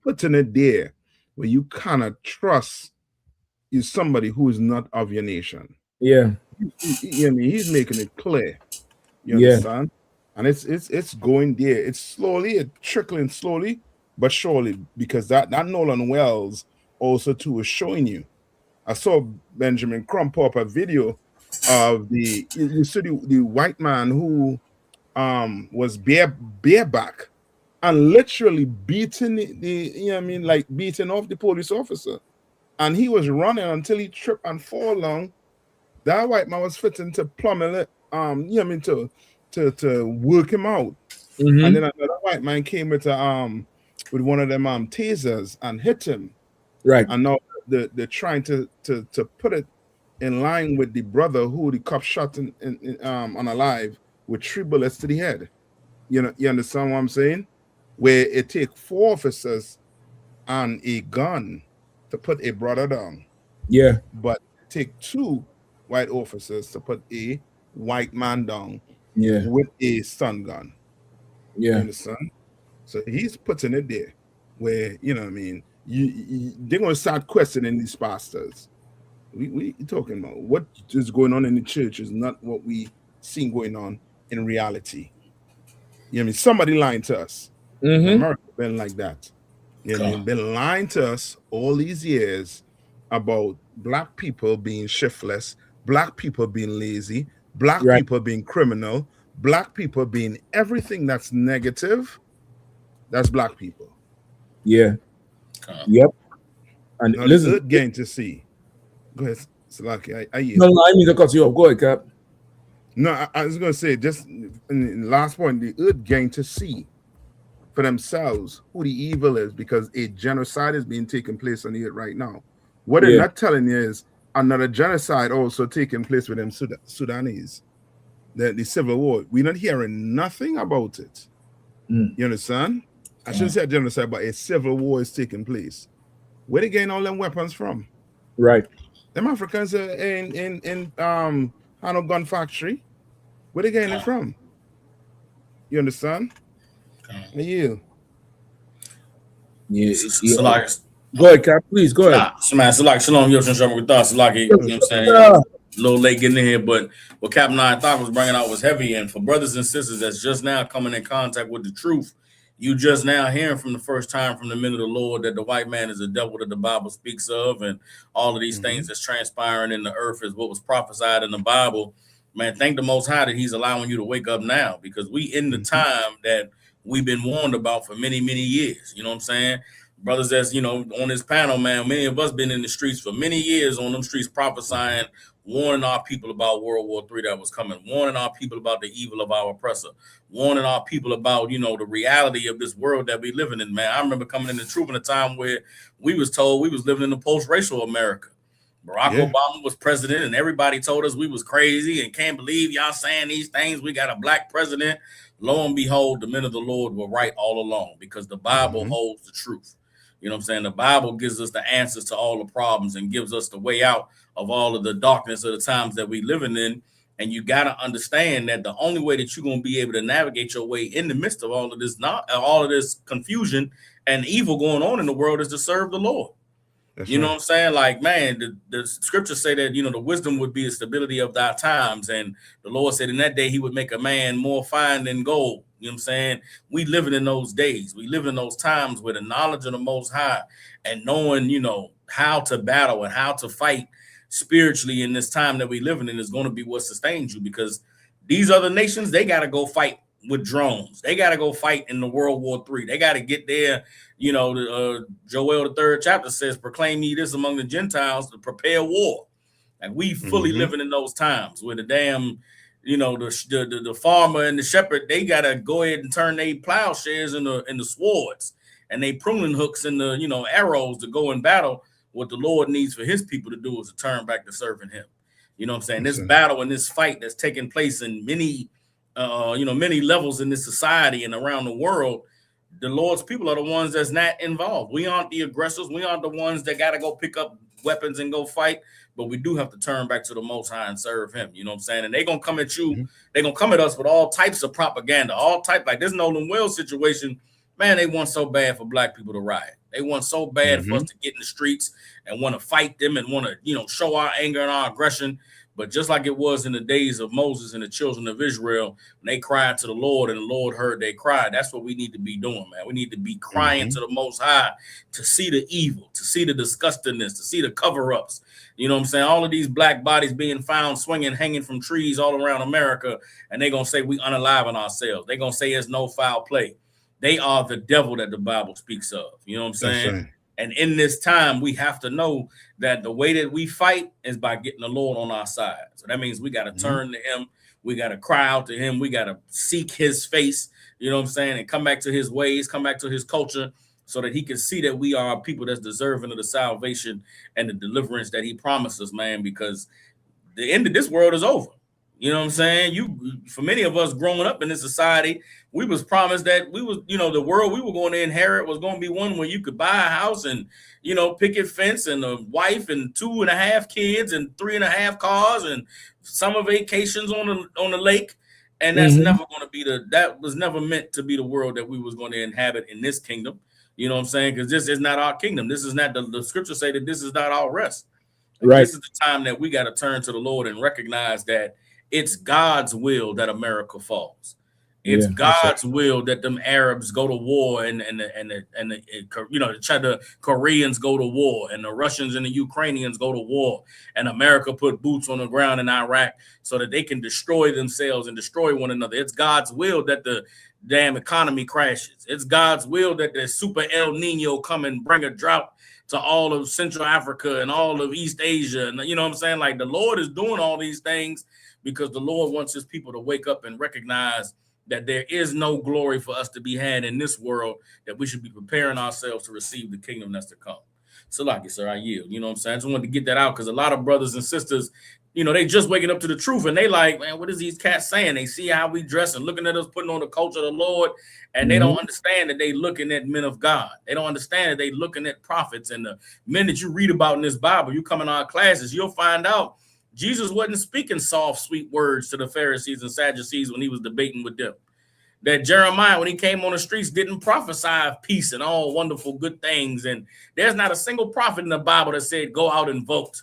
putting it there where you cannot trust is somebody who is not of your nation. Yeah. You know what I mean? He's making it clear. You understand? And it's going there. It's slowly, trickling slowly, but surely, because that Nolan Wells also too is showing you. I saw Benjamin Crump put up a video of you see the white man who was bareback and literally beating the you know what I mean, like beating off the police officer. And he was running until he tripped and fall down. That white man was fitting to plummet it, you know what I mean, to work him out. And then another white man came with one of them tasers and hit him. Right. And now they're trying to put it in line with the brother who the cop shot in unalive with 3 bullets to the head. You know, you understand what I'm saying? Where it take 4 officers and a gun to put a brother down. Yeah. But take 2 white officers to put a white man down. Yeah. With a stun gun. Yeah. You understand? So he's putting it there where, you know what I mean, they're going to start questioning these pastors. We talking about what is going on in the church is not what we seen going on in reality. You know what I mean? Somebody lying to us. America been like that. You know what I mean? Been lying to us all these years about black people being shiftless, black people being lazy, black people being criminal, black people being everything that's negative. That's black people. Yeah. Yep. And now, listen, it's getting to see. Go ahead, Salaki. I no, I mean to cut you off. Go ahead, Cap. No, I was going to say, just in the last point, the earth getting to see for themselves who the evil is, because a genocide is being taken place on the earth right now. What they're not telling you is another genocide also taking place with them Sudanese. The civil war. We're not hearing nothing about it. You understand? I shouldn't say a genocide, but a civil war is taking place. Where they getting all them weapons from? Right. Them Africans are in Hano gun factory. Where they getting it from? You understand? You. Yeah. So like, go ahead, Cap. Please go ahead. So like, Shalom, Yoshua, Shabbat, Salaki. You know what I'm saying? A little late getting in here, but what Captain I thought was bringing out was heavy. And for brothers and sisters that's just now coming in contact with the truth, you just now hearing from the first time from the men of the Lord that the white man is the devil that the Bible speaks of, and all of these things that's transpiring in the earth is what was prophesied in the Bible. Man, thank the Most High that He's allowing you to wake up now, because we in the time that we've been warned about for many, many years. You know what I'm saying? Brothers that's, you know, on this panel, man, many of us been in the streets for many years on them streets prophesying warning our people about World War III that was coming, warning our people about the evil of our oppressor, warning our people about, you know, the reality of this world that we living in, man. I remember coming in the troop in a time where we was told we was living in a post-racial America. Barack Obama was president, and everybody told us we was crazy and can't believe y'all saying these things. We got a black president. Lo and behold, the men of the Lord were right all along, because the Bible holds the truth. You know what I'm saying? The Bible gives us the answers to all the problems and gives us the way out of all of the darkness of the times that we living in. And you got to understand that the only way that you're going to be able to navigate your way in the midst of all of this confusion and evil going on in the world is to serve the Lord. You know what I'm saying? Like, man, the scriptures say that, you know, the wisdom would be the stability of thy times. And the Lord said in that day he would make a man more fine than gold. You know what I'm saying? We living in those days. We live in those times where the knowledge of the Most High and knowing, you know, how to battle and how to fight spiritually in this time that we living in is going to be what sustains you, because these other nations, they got to go fight with drones. They got to go fight in the World War III. They got to get there. You know, Joel, the 3rd chapter says, proclaim ye this among the Gentiles to prepare war. And we fully living in those times where the damn, you know, the farmer and the shepherd, they got to go ahead and turn their plowshares into swords and they pruning hooks and the, you know, arrows to go in battle. What the Lord needs for his people to do is to turn back to serving him. You know what I'm saying? This battle and this fight that's taking place in many, you know, many levels in this society and around the world, the Lord's people are the ones that's not involved. We aren't the aggressors. We aren't the ones that got to go pick up weapons and go fight, but we do have to turn back to the Most High and serve him. You know what I'm saying? And they're going to come at you. They're going to come at us with all types of propaganda, all type, like this Nolan Wells situation. Man, they want so bad for black people to riot. They want so bad for us to get in the streets and want to fight them and want to, you know, show our anger and our aggression. But just like it was in the days of Moses and the children of Israel, when they cried to the Lord and the Lord heard their cry, that's what we need to be doing, man. We need to be crying to the Most High to see the evil, to see the disgustingness, to see the cover-ups. You know what I'm saying? All of these black bodies being found swinging, hanging from trees all around America, and they're going to say we unaliving ourselves. They're going to say there's no foul play. They are the devil that the Bible speaks of. You know what I'm saying? Right. And in this time, we have to know that the way that we fight is by getting the Lord on our side. So that means we got to turn to him. We got to cry out to him. We got to seek his face, you know what I'm saying, and come back to his ways, come back to his culture, so that he can see that we are people that's deserving of the salvation and the deliverance that he promised us, man, because the end of this world is over. You know what I'm saying? For many of us growing up in this society, we was promised that we was, you know, the world we were going to inherit was going to be one where you could buy a house and, you know, picket fence and a wife and 2.5 kids and 3.5 cars and summer vacations on the lake. And that's never going to be that was never meant to be the world that we was going to inhabit in this kingdom. You know what I'm saying? Because this is not our kingdom. This is not the scriptures say that this is not our rest. Right. This is the time that we got to turn to the Lord and recognize that it's God's will that America falls. It's God's will that them Arabs go to war and you know, the Koreans go to war and the Russians and the Ukrainians go to war and America put boots on the ground in Iraq so that they can destroy themselves and destroy one another. It's God's will that the damn economy crashes. It's God's will that the super El Nino come and bring a drought to all of Central Africa and all of East Asia. And you know what I'm saying? Like the Lord is doing all these things because the Lord wants his people to wake up and recognize that there is no glory for us to be had in this world, that we should be preparing ourselves to receive the kingdom that's to come. So like it, sir, I yield. You know what I'm saying? I just wanted to get that out because a lot of brothers and sisters, you know, they just waking up to the truth and they like, man, what is these cats saying? They see how we dress and looking at us, putting on the culture of the Lord, and they don't understand that they looking at men of God. They don't understand that they looking at prophets and the men that you read about in this Bible. You come in our classes, you'll find out Jesus wasn't speaking soft, sweet words to the Pharisees and Sadducees when he was debating with them. That Jeremiah, when he came on the streets, didn't prophesy of peace and all wonderful good things. And there's not a single prophet in the Bible that said, go out and vote.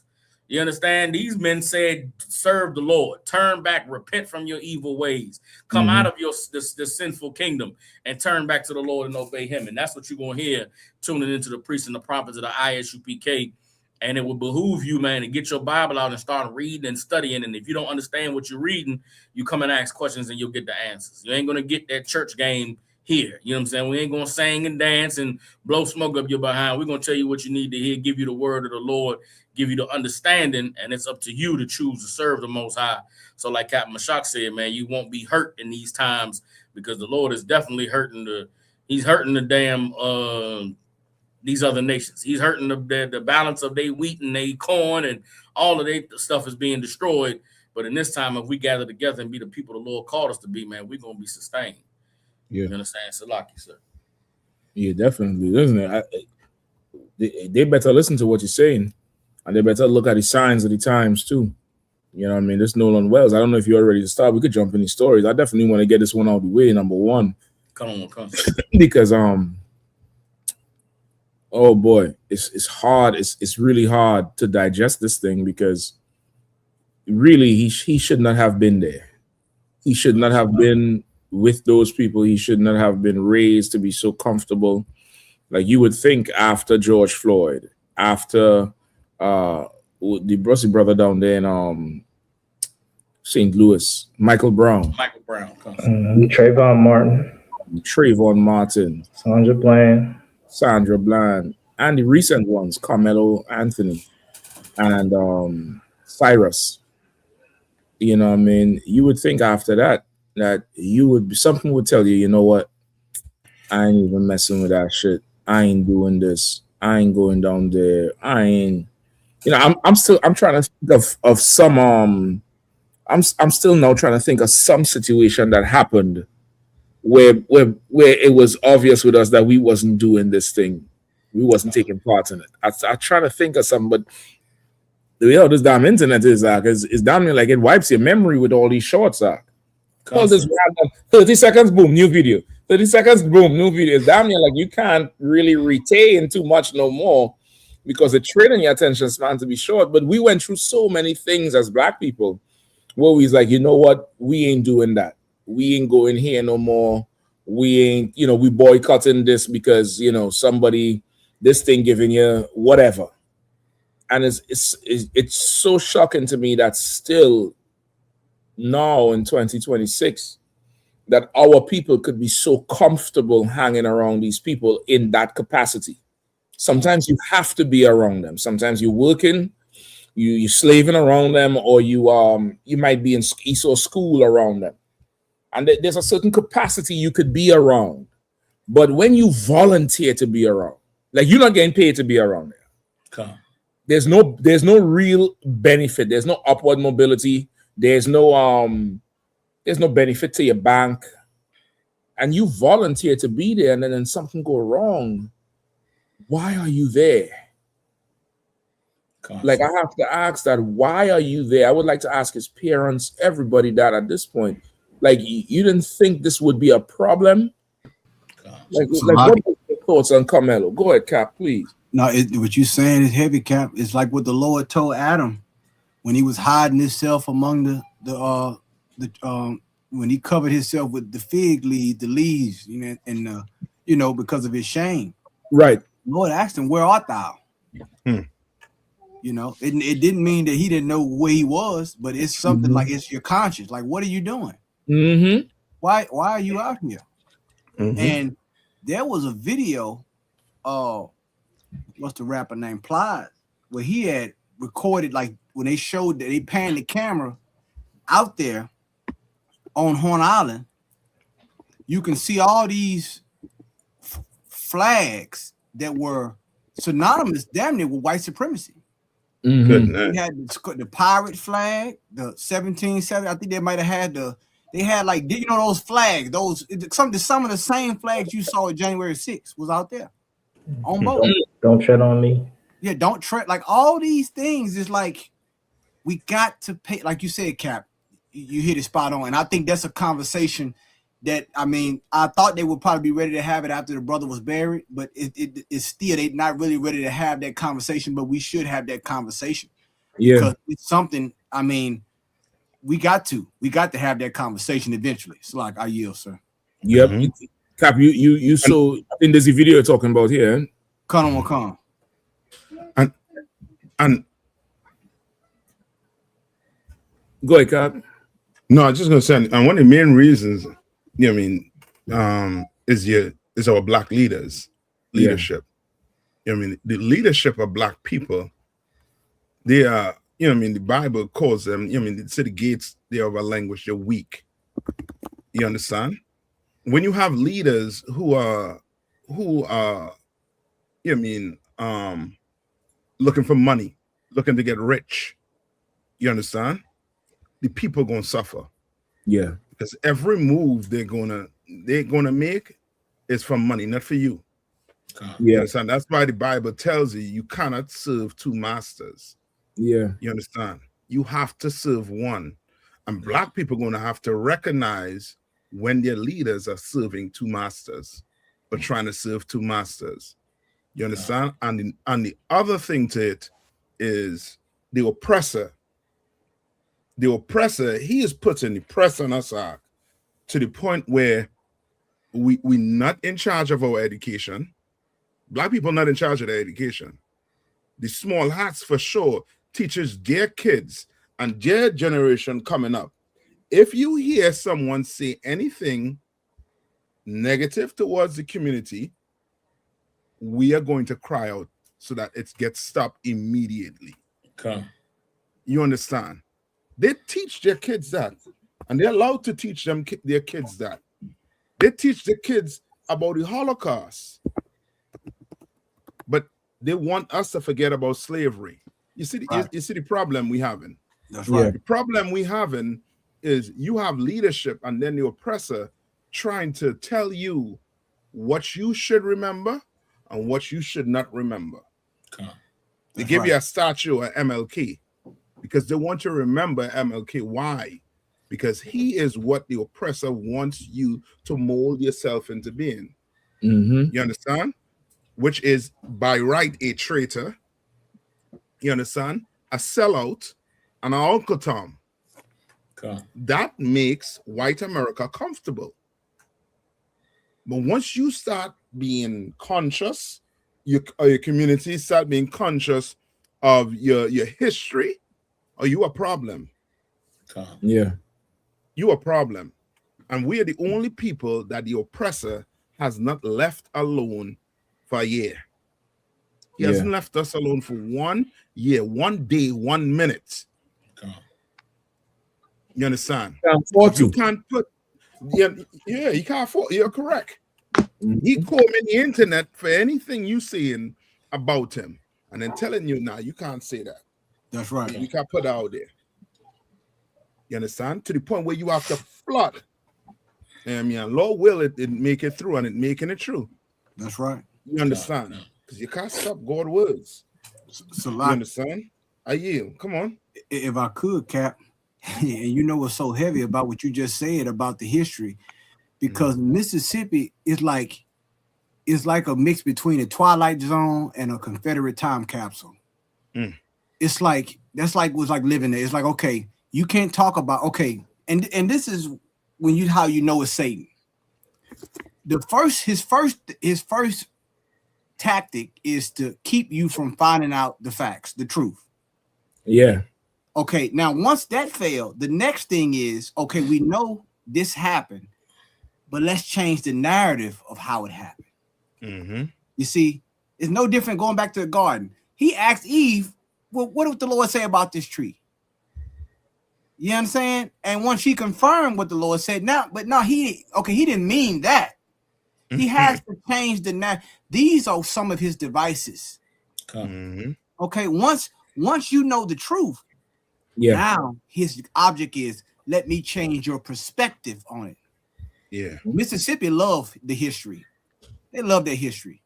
You understand? These men said, serve the Lord, turn back, repent from your evil ways, come out of the sinful kingdom and turn back to the Lord and obey him. And that's what you're going to hear tuning into the priests and the prophets of the ISUPK. And it will behoove you, man, to get your Bible out and start reading and studying. And if you don't understand what you're reading, you come and ask questions and you'll get the answers. You ain't going to get that church game here. You know what I'm saying? We ain't gonna sing and dance and blow smoke up your behind. We're gonna tell you what you need to hear, give you the word of the Lord, give you the understanding, and it's up to you to choose to serve the Most High. So, like Captain Mashak said, man, you won't be hurt in these times because the Lord is definitely hurting the damn these other nations. He's hurting the balance of their wheat and their corn, and all of their stuff is being destroyed. But in this time, if we gather together and be the people the Lord called us to be, man, we're gonna be sustained. Yeah. You understand? Salaki, sir. Yeah, definitely, isn't it? They better listen to what you're saying, and they better look at the signs of the times too. You know what I mean? This Nolan Wells. I don't know if you're ready to start. We could jump in these stories. I definitely want to get this one out of the way, number one. Come on. Because oh boy, it's hard. It's really hard to digest this thing because really he should not have been there. He should not have been with those people. He should not have been raised to be so comfortable. Like you would think after George Floyd, after the Brussy brother down there in St. Louis, Michael Brown. Trayvon Martin. Sandra Bland. And the recent ones, Carmelo Anthony and Cyrus. You know what I mean? You would think after that something would tell you, you know what? I ain't even messing with that shit. I ain't doing this. I ain't going down there. I ain't, you know, I'm trying to think of some I'm still now trying to think of some situation that happened where it was obvious with us that we wasn't doing this thing. We wasn't taking part in it. I try to think of something, but this damn internet is damn near like it wipes your memory with all these shorts. All this random 30 seconds, boom, new video. 30 seconds, boom, new video. It's damn near like you can't really retain too much no more because it's training your attention span to be short. But we went through so many things as Black people where we was like, you know what? We ain't doing that. We ain't going here no more. We ain't, we boycotting this because, somebody, this thing giving you whatever. And it's so shocking to me that still now in 2026 that our people could be so comfortable hanging around these people in that capacity. Sometimes you have to be around them. Sometimes you're working, you're slaving around them, or you might be in ESOL school around them. And there's a certain capacity you could be around. But when you volunteer to be around, like you're not getting paid to be around there. Okay. There's no real benefit. There's no upward mobility. There's no benefit to your bank. And you volunteer to be there, and then something go wrong. Why are you there? Like I have to ask that. Why are you there? I would like to ask his parents, everybody that at this point, like you didn't think this would be a problem. Like what are your thoughts on Carmelo? Go ahead, Cap, please. No, what you're saying is heavy, Cap. It's like what the Lord told Adam when he was hiding himself among when he covered himself with the fig leaves, the leaves, and because of his shame. Right. The Lord asked him, "Where art thou?" It didn't mean that he didn't know where he was, but it's something like it's your conscience. Like, what are you doing? Mm-hmm. Why are you out here? Mm-hmm. And there was a video what's the rapper named Plies, where he had recorded, like when they showed that they panned the camera out there on Horn Island, you can see all these flags that were synonymous damn near with white supremacy. Mm-hmm. They had the pirate flag, the 1770. I think they might have had they had like, those flags, some of the same flags you saw at January 6th was out there on both. Don't tread on me. Yeah, don't tread. Like all these things is like, we got to pay, like you said, Cap, you hit it spot on. And I think that's a conversation that, I thought they would probably be ready to have it after the brother was buried, but it's still, they're not really ready to have that conversation, but we should have that conversation. Yeah. Because it's something, we got to have that conversation eventually. It's like, I yield, sir. Yep. Mm-hmm. Cap, you saw, I think there's a video you're talking about here. Come on. And go ahead, Cap. No, I'm just gonna say, and one of the main reasons, is is our black leadership. You know what I mean? The leadership of black people, they are, you know what I mean, the Bible calls them, you know what I mean, the city gates, they have a language, they're weak. You understand? When you have leaders who are, you know what I mean, looking for money, looking to get rich, you understand? The people gonna suffer. Yeah. Because every move they're gonna make is for money, not for you. You understand? That's why the Bible tells you cannot serve two masters. Yeah. You understand? You have to serve one. And black people are going to have to recognize when their leaders are serving two masters or trying to serve two masters. You understand? And the other thing to it is the oppressor. The oppressor, he is putting the press on us to the point where we're not in charge of our education. Black people are not in charge of their education. The small hats for sure teaches their kids and their generation coming up. If you hear someone say anything negative towards the community, we are going to cry out so that it gets stopped immediately. You understand? They teach their kids that, and they're allowed to teach their kids that. They teach the kids about the Holocaust, but they want us to forget about slavery. You see, you see the problem we having. That's right. The problem we having is you have leadership, and then the oppressor trying to tell you what you should remember and what you should not remember. They give you a statue of MLK because they want you to remember MLK. Why? Because he is what the oppressor wants you to mold yourself into being. You understand? Which is by right a traitor. You understand? A sellout and an Uncle Tom. That makes white America comfortable. But once you start being conscious, your community start being conscious of your history, or you a problem. Yeah. You a problem. And we are the only people that the oppressor has not left alone for a year. He hasn't left us alone for 1 year, 1 day, 1 minute. You understand? You can't put, you can't afford, you're correct. He called me the internet for anything you saying about him, and then telling you now you can't say that. That's right. You can't put it out there. You understand? To the point where you have to flood. And Lord will it make it through, and it making it true. That's right. You understand? Because you can't stop God's words. So you understand? I yield. Come on. If I could, Cap, and you know what's so heavy about what you just said about the history, because Mississippi is like a mix between a Twilight Zone and a Confederate time capsule. It's like was like living there. It's like, okay, you can't talk about and this is when how you know it's Satan. His first tactic is to keep you from finding out the facts, the truth. Yeah. Okay, now once that failed, the next thing is, okay, we know this happened, but let's change the narrative of how it happened. You see, it's no different going back to the garden. He asked Eve, well, what did the Lord say about this tree? You understand? And once she confirmed what the Lord said, he didn't mean that. He has to change the narrative. These are some of his devices. Okay, once you know the truth, now his object is, let me change your perspective on it. Yeah. Mississippi love the history. They love their history.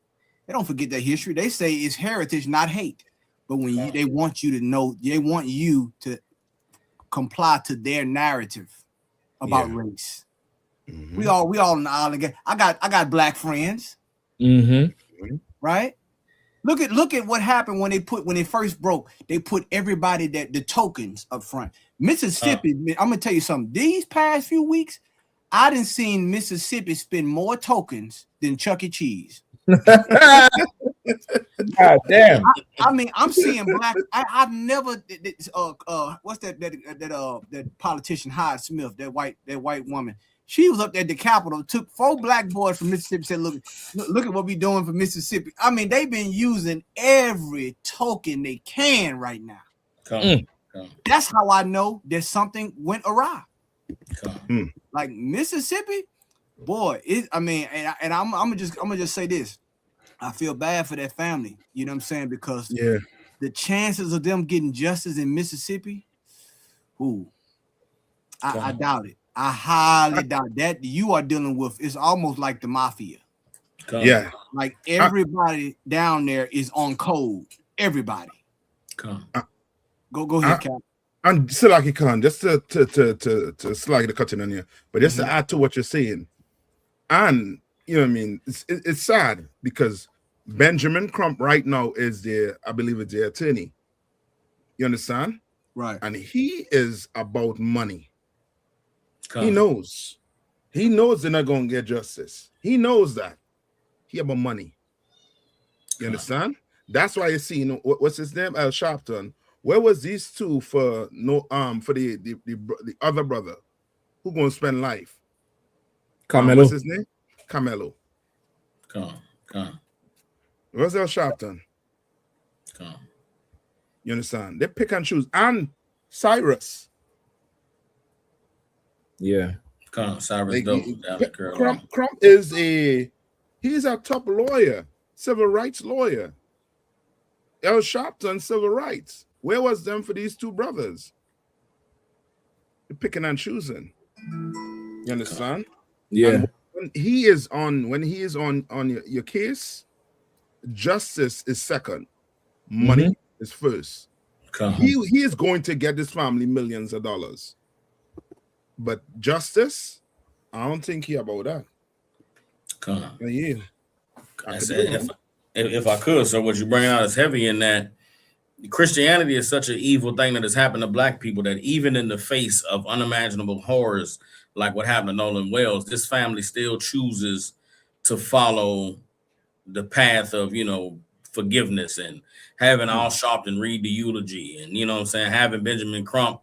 They don't forget their history. They say it's heritage, not hate. But when they want you to know, they want you to comply to their narrative about race. We all in the island. I got black friends. Right? Look at what happened when they first broke. They put everybody the tokens up front. Mississippi, I'm gonna tell you something. These past few weeks, I done seen Mississippi spend more tokens than Chuck E. Cheese. God damn. I mean, I'm seeing black. I've never. What's that politician Hyde Smith? That white woman. She was up there at the Capitol, took 4 black boys from Mississippi, said, look at what we doing for Mississippi. I mean, they've been using every token they can right now. Come. That's how I know that something went awry. Like Mississippi, boy, I'm gonna just say this. I feel bad for that family, you know what I'm saying? Because the chances of them getting justice in Mississippi, I doubt it. I highly doubt that. You are dealing with, it's almost like the mafia. Yeah. Like everybody down there is on code. Everybody. Go ahead, Cap. And Silaki Khan, just to slag the cutting on you, but just to add to what you're saying, and you know what I mean, it's sad because Benjamin Crump right now is I believe it's their attorney. You understand? Right. And he is about money. He knows they're not gonna get justice. He knows that. He about money. You understand? That's why you see, what's his name? Al Sharpton. Where was these two for the other brother who gonna spend life? Carmelo. What's his name? Carmelo. Where's Al Sharpton? You understand? They pick and choose. And Cyrus. Yeah. Cyrus Crump is he's a top lawyer, civil rights lawyer. Al Sharpton, civil rights. Where was them for these two brothers? They're picking and choosing. You understand? Yeah. And when he is on your case, justice is second. Money is first. He is going to get this family millions of dollars. But justice, I don't think he about that. Yeah. If I could, so what you bring out is heavy in that Christianity is such an evil thing that has happened to black people that even in the face of unimaginable horrors like what happened to Nolan Wells, this family still chooses to follow the path of, forgiveness and having Al Sharpton read the eulogy and, you know what I'm saying, having Benjamin Crump,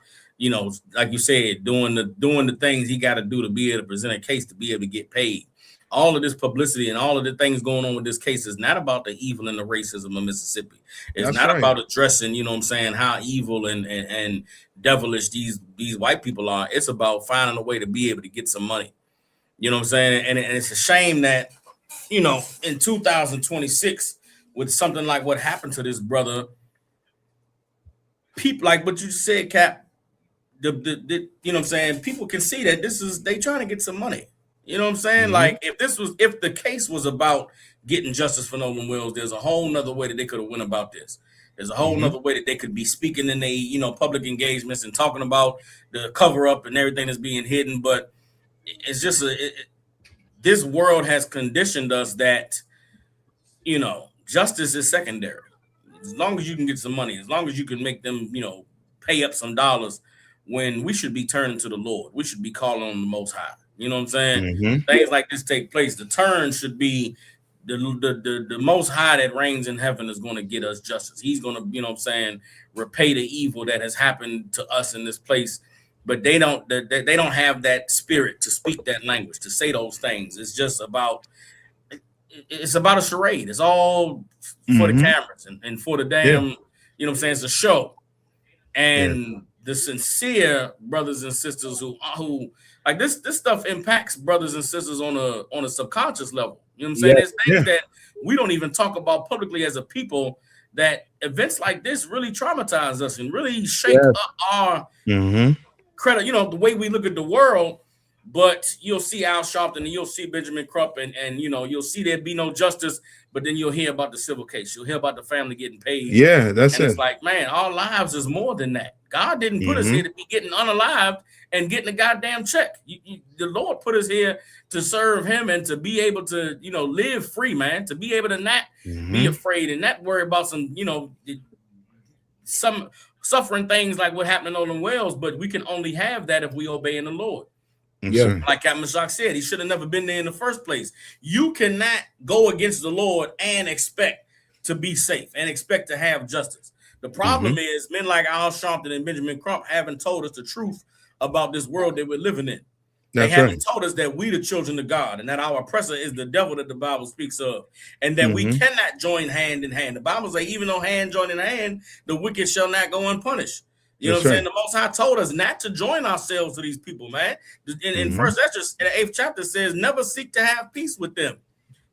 like you said, doing the things he got to do to be able to present a case to be able to get paid. All of this publicity and all of the things going on with this case is not about the evil and the racism of Mississippi. It's not about addressing, you know what I'm saying, how evil and devilish these white people are. It's about finding a way to be able to get some money. You know what I'm saying? And it's a shame that, in 2026, with something like what happened to this brother, people like what you said, Cap, you know what I'm saying? People can see that they trying to get some money. You know what I'm saying? Like if the case was about getting justice for Nolan Wells, there's a whole nother way that they could have went about this. There's a whole nother way that they could be speaking in their, public engagements and talking about the cover up and everything that's being hidden. But it's just this world has conditioned us that, justice is secondary. As long as you can get some money, as long as you can make them, pay up some dollars, when we should be turning to the Lord. We should be calling on the Most High. You know what I'm saying? Things like this take place. The turn should be the Most High that reigns in heaven is going to get us justice. He's going to, you know what I'm saying, repay the evil that has happened to us in this place. But they don't have that spirit to speak that language, to say those things. It's just about a charade. It's all for the cameras and for the damn, you know what I'm saying? It's a show. And the sincere brothers and sisters who like this stuff impacts brothers and sisters on a subconscious level. You know what I'm saying? There's things that we don't even talk about publicly as a people, that events like this really traumatize us and really shake up our credit, the way we look at the world. But you'll see Al Sharpton and you'll see Benjamin Crump and you'll see there be no justice, but then you'll hear about the civil case. You'll hear about the family getting paid. Yeah, that's and it's like, man, our lives is more than that. God didn't put us here to be getting unalived and getting a goddamn check. The Lord put us here to serve him and to be able to, live free, man, to be able to not be afraid and not worry about some suffering things like what happened to Nolan Wells. But we can only have that if we obey in the Lord. Yeah. Like Captain Mashak said, he should have never been there in the first place. You cannot go against the Lord and expect to be safe and expect to have justice. The problem is men like Al Sharpton and Benjamin Crump haven't told us the truth about this world that we're living in. They That's haven't right. told us that we the children of God and that our oppressor is the devil that the Bible speaks of, and that we cannot join hand in hand. The Bible says, even though hand join in hand, the wicked shall not go unpunished. You know what I'm saying? The Most High told us not to join ourselves to these people, man. In First Ezra, in the 8th chapter, says, never seek to have peace with them.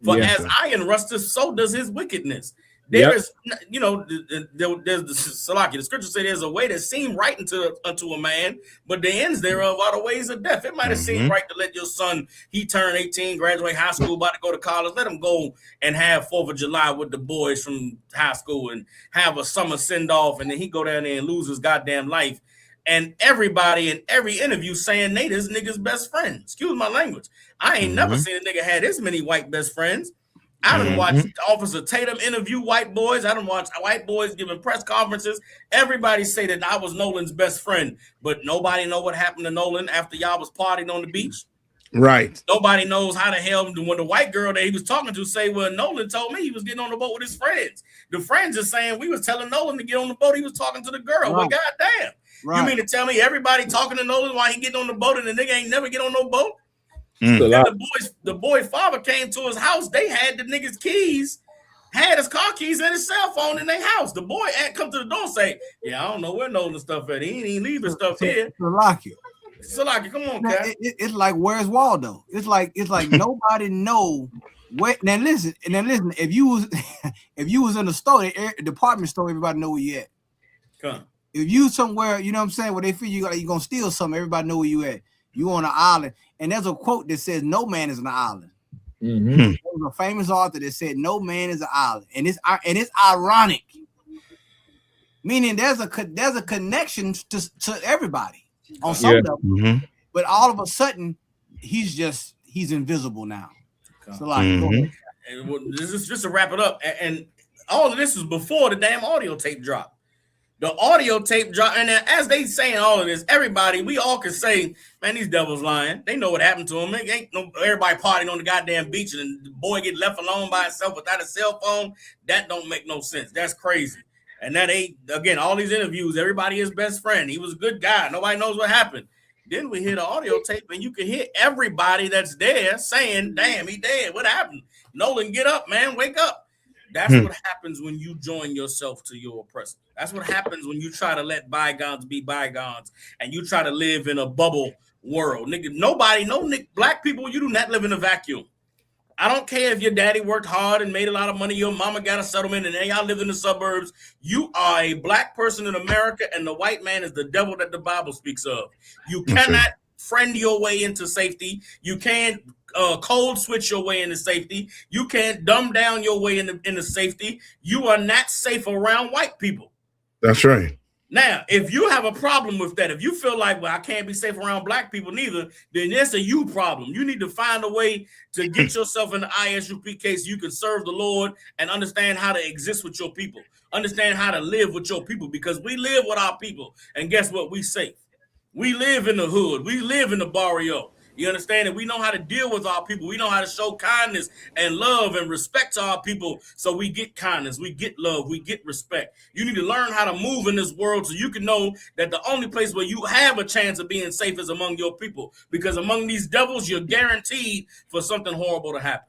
For as iron rusteth, so does his wickedness. There is, you know, there's the Salaki. The scripture says there's a way that seems right unto a man, but the ends thereof are the ways of death. It might have seemed right to let your son, he turned 18, graduate high school, about to go to college, let him go and have 4th of July with the boys from high school and have a summer send off, and then he go down there and lose his goddamn life. And everybody in every interview saying Nate is nigga's best friend. Excuse my language. I ain't never seen a nigga had this many white best friends. I done watched Officer Tatum interview white boys. I done watched white boys giving press conferences. Everybody say that I was Nolan's best friend, but nobody know what happened to Nolan after y'all was partying on the beach. Right. Nobody knows how the hell when the white girl that he was talking to say, well, Nolan told me he was getting on the boat with his friends. The friends are saying we was telling Nolan to get on the boat. He was talking to the girl. Well, goddamn. You mean to tell me everybody talking to Nolan while he getting on the boat and the nigga ain't never get on no boat? The boy father came to his house. They had the nigga's keys, had his car keys and his cell phone in their house. The boy come to the door and say, yeah, I don't know where Nolan's stuff at. He ain't even leave his stuff here. Salaki, come on, Cap. It's like, where's Waldo? It's like nobody know where. Now listen. If you was in the store, the department store, everybody know where you at. Come. If you somewhere, you know what I'm saying, where they feel you're gonna steal something, everybody know where you at. You on an island, and there's a quote that says, "No man is an island." There's a famous author that said, "No man is an island," and it's ironic, meaning there's a connection to everybody on some level, but all of a sudden he's invisible now. So like, this is just to wrap it up, and all of this was before the damn audio tape dropped. The audio tape dropped, and as they saying all of this, everybody, we all can say, man, these devils lying. They know what happened to him. It ain't no everybody partying on the goddamn beach, and the boy get left alone by himself without a cell phone. That don't make no sense. That's crazy. And that ain't, again, all these interviews, everybody is best friend. He was a good guy. Nobody knows what happened. Then we hear the audio tape, and you can hear everybody that's there saying, damn, he dead. What happened? Nolan, get up, man. Wake up. That's what happens when you join yourself to your oppressor. That's what happens when you try to let bygones be bygones and you try to live in a bubble world. Nigga, black people, you do not live in a vacuum. I don't care if your daddy worked hard and made a lot of money, your mama got a settlement, and then y'all live in the suburbs. You are a black person in America, and the white man is the devil that the Bible speaks of. You cannot friend your way into safety. You can't cold switch your way into safety. You can't dumb down your way into safety. You are not safe around white people. That's right. Now, if you have a problem with that, if you feel like, well, I can't be safe around black people neither, then that's a you problem. You need to find a way to get yourself in the ISUP case. You can serve the Lord and understand how to exist with your people. Understand how to live with your people, because we live with our people. And guess what? We safe. We live in the hood. We live in the barrio. You understand that we know how to deal with our people. We know how to show kindness and love and respect to our people. So we get kindness, we get love, we get respect. You need to learn how to move in this world so you can know that the only place where you have a chance of being safe is among your people. Because among these devils, you're guaranteed for something horrible to happen.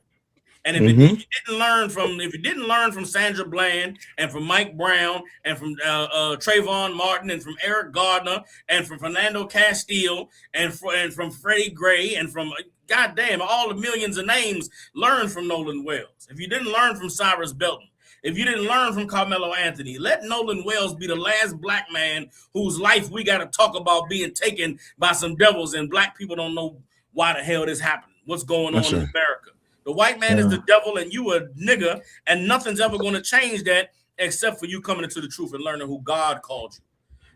And if you didn't learn from Sandra Bland and from Mike Brown and from Trayvon Martin and from Eric Gardner and from Fernando Castile and from Freddie Gray and from goddamn all the millions of names, learn from Nolan Wells. If you didn't learn from Cyrus Belton, if you didn't learn from Carmelo Anthony, let Nolan Wells be the last black man whose life we got to talk about being taken by some devils, and black people don't know why the hell this happened. What's going on in America? The white man is the devil and you a nigga, and nothing's ever going to change that except for you coming into the truth and learning who God called you.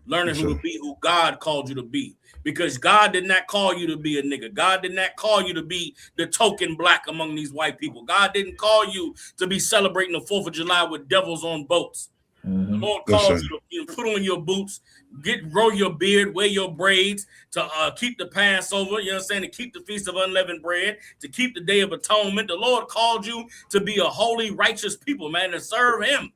Learning who to be who God called you to be. Because God did not call you to be a nigga. God did not call you to be the token black among these white people. God didn't call you to be celebrating the 4th of July with devils on boats. The Lord calls you to put on your boots, grow your beard, wear your braids, to keep the Passover, you know what I'm saying, to keep the Feast of Unleavened Bread, to keep the Day of Atonement. The Lord called you to be a holy, righteous people, man, to serve him.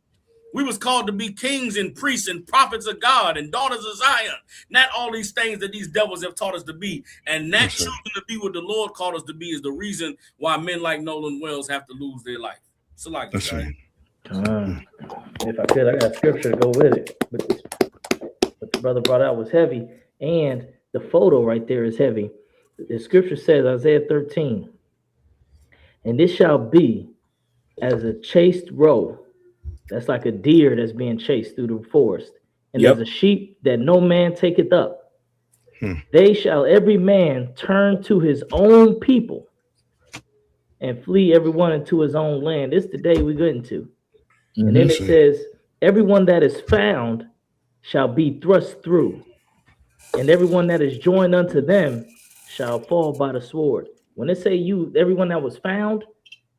We was called to be kings and priests and prophets of God and daughters of Zion. Not all these things that these devils have taught us to be. And not choosing to be what the Lord called us to be is the reason why men like Nolan Wells have to lose their life. So like that's right. If I could, I got scripture to go with it. But what the brother brought out was heavy, and the photo right there is heavy. The scripture says, Isaiah 13, and this shall be as a chased roe. That's like a deer that's being chased through the forest. And there's a sheep that no man taketh up. They shall every man turn to his own people and flee everyone into his own land. This is the day we get into. And then it says, everyone that is found shall be thrust through, and everyone that is joined unto them shall fall by the sword. When they say you, everyone that was found,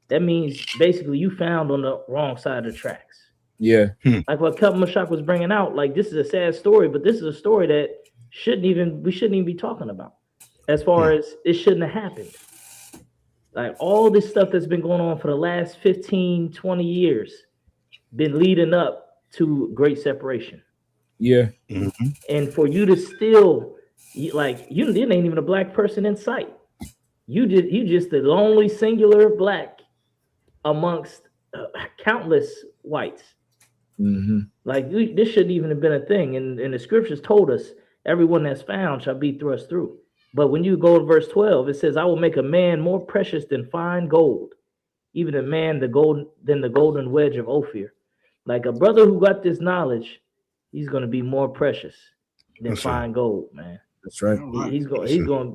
that means basically you found on the wrong side of the tracks. Yeah. Like what Kelvin Mashak was bringing out, like this is a sad story, but this is a story that we shouldn't even be talking about as far as it shouldn't have happened. Like all this stuff that's been going on for the last 15, 20 years been leading up to great separation. Yeah. And for you to still, like, you ain't even a black person in sight. You just the lonely singular black amongst countless whites. Like this shouldn't even have been a thing. And the scriptures told us everyone that's found shall be thrust through. But when you go to verse 12, it says, I will make a man more precious than fine gold, even a man than the golden wedge of Ophir. Like a brother who got this knowledge, he's going to be more precious than fine gold, man. That's right.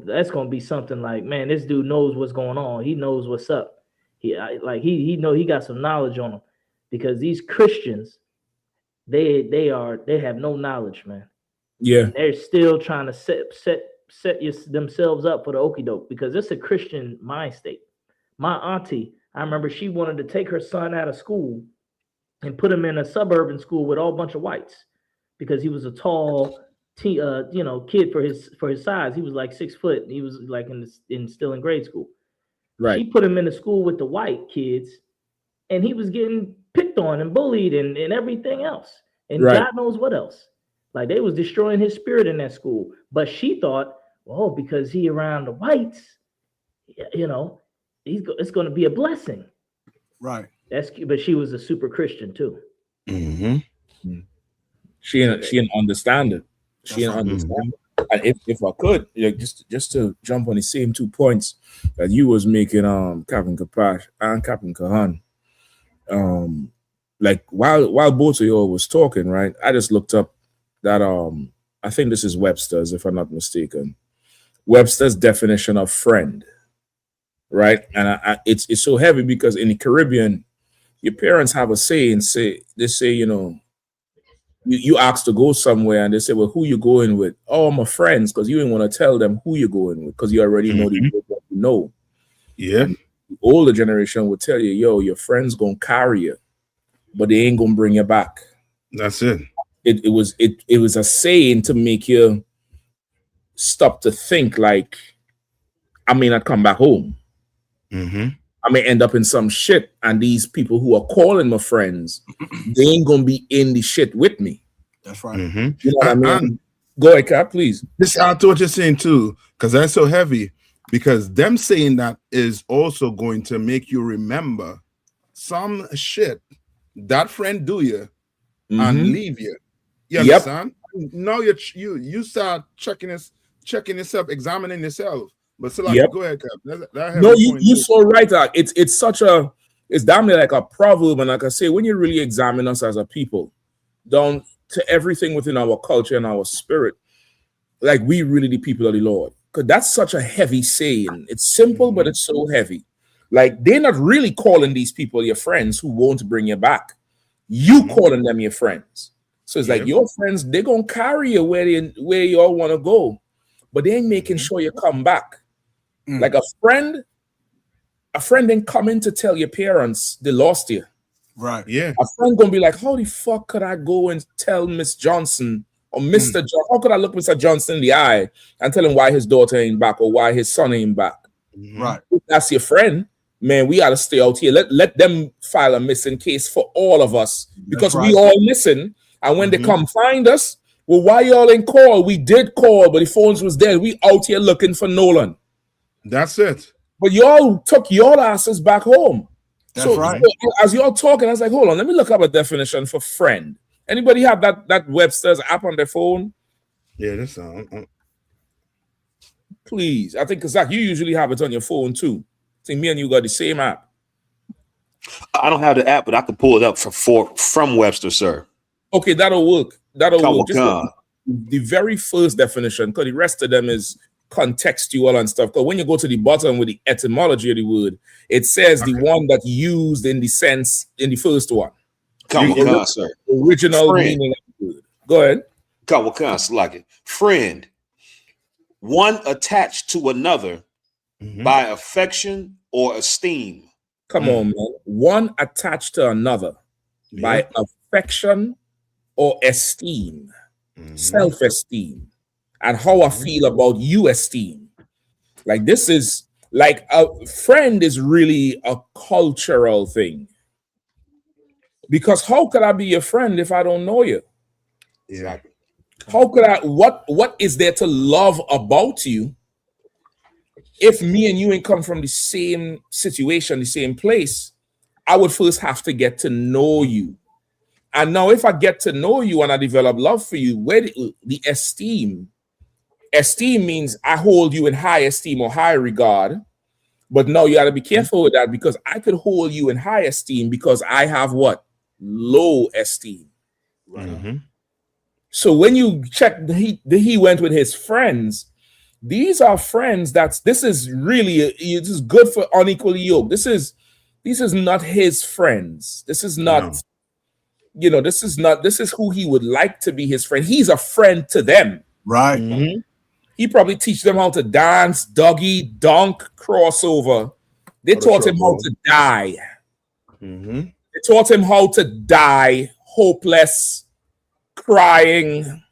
That's going to be something like, man, this dude knows what's going on. He knows what's up. He got some knowledge on him, because these Christians, they have no knowledge, man. Yeah. And they're still trying to set themselves up for the okie doke, because it's a Christian mind state. My auntie, I remember she wanted to take her son out of school and put him in a suburban school with all bunch of whites, because he was a tall, kid for his size. He was like 6 foot. And he was like still in grade school. Right. She put him in the school with the white kids, and he was getting picked on and bullied and everything else, and God knows what else. Like they was destroying his spirit in that school. But she thought, well, because he around the whites, it's going to be a blessing. Right. But she was a super Christian too. She didn't understand it. She didn't understand it. And if I could, just to jump on the same 2 points that you was making, Captain Kapash and Captain Kahan. Like while both of y'all was talking, right? I just looked up that I think this is Webster's, if I'm not mistaken. Webster's definition of friend, right? And it's so heavy because in the Caribbean, your parents have a say and they say, you ask to go somewhere and they say, well, who you going with? Oh, my friends, because you didn't want to tell them who you're going with, because you already know what you know. Yeah. And the older generation would tell you, yo, your friends gonna carry you, but they ain't gonna bring you back. That's it. It was a saying to make you stop to think, like, I may not come back home. I may end up in some shit, and these people who are calling my friends, they ain't gonna be in the shit with me. That's right. You know what I mean? Go ahead, Cap, please. This add to what you're saying too, because that's so heavy. Because them saying that is also going to make you remember some shit that friend do you and leave you. You understand? Now you start checking yourself, examining yourself. But so go ahead, Cap. No, you're so right. It's damn near like a proverb, and like I say, when you really examine us as a people, down to everything within our culture and our spirit, like we really the people of the Lord. Because that's such a heavy saying. It's simple, but it's so heavy. Like they're not really calling these people your friends who won't bring you back. You calling them your friends. So it's like your friends, they're gonna carry you where you all want to go, but they ain't making sure you come back. Like a friend didn't come in to tell your parents they lost you. Right. Yeah. A friend gonna be like, how the fuck could I go and tell Miss Johnson or Mr. Johnson? How could I look Mr. Johnson in the eye and tell him why his daughter ain't back or why his son ain't back? Right. That's your friend. man, we got to stay out here. Let them file a missing case for all of us because we all listen. And when they come find us, well, why y'all ain't call? We did call, but the phones was dead. We out here looking for Nolan. That's it. But y'all took your asses back home. That's right. So as y'all talking, I was like, hold on, let me look up a definition for friend. Anybody have that Webster's app on their phone? Yeah, that's Please. I think, Zach, you usually have it on your phone too. See, me and you got the same app. I don't have the app, but I can pull it up from Webster, sir. Okay, that'll work. That'll work. Just the very first definition, because the rest of them is contextual and stuff. Because when you go to the bottom with the etymology of the word, it says the one that used in the sense in the first one. Sir. Original Friend. meaning of the word. Go ahead. Like it. Friend. One attached to another by affection or esteem. Come on, man. One attached to another by affection or esteem, self-esteem, and how I feel about you esteem. Like this is like a friend is really a cultural thing. Because how could I be your friend if I don't know you? Exactly. How could I? What is there to love about you if me and you ain't come from the same situation, the same place? I would first have to get to know you. And now if I get to know you and I develop love for you, where the esteem means I hold you in high esteem or high regard. But now you got to be careful with that because I could hold you in high esteem because I have what? Low esteem. So when you check, he went with his friends. These are friends. This is good for unequally yoked. This is not his friends. This is not, this is who he would like to be his friend. He's a friend to them. Right. He probably teach them how to dance, doggy, dunk, crossover. They taught him how to die. They taught him how to die, hopeless, crying,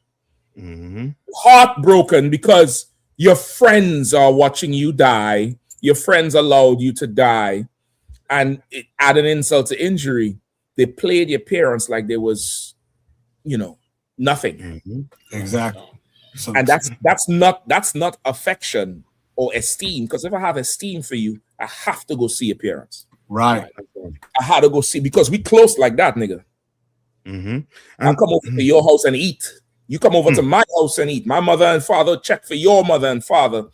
heartbroken because your friends are watching you die. Your friends allowed you to die. And add an insult to injury. They played your parents like there was, nothing. Exactly. So, and that's not affection or esteem. Because if I have esteem for you, I have to go see your parents. Right. I had to go see because we close like that, nigga. I come over to your house and eat. You come over to my house and eat. My mother and father check for your mother and father.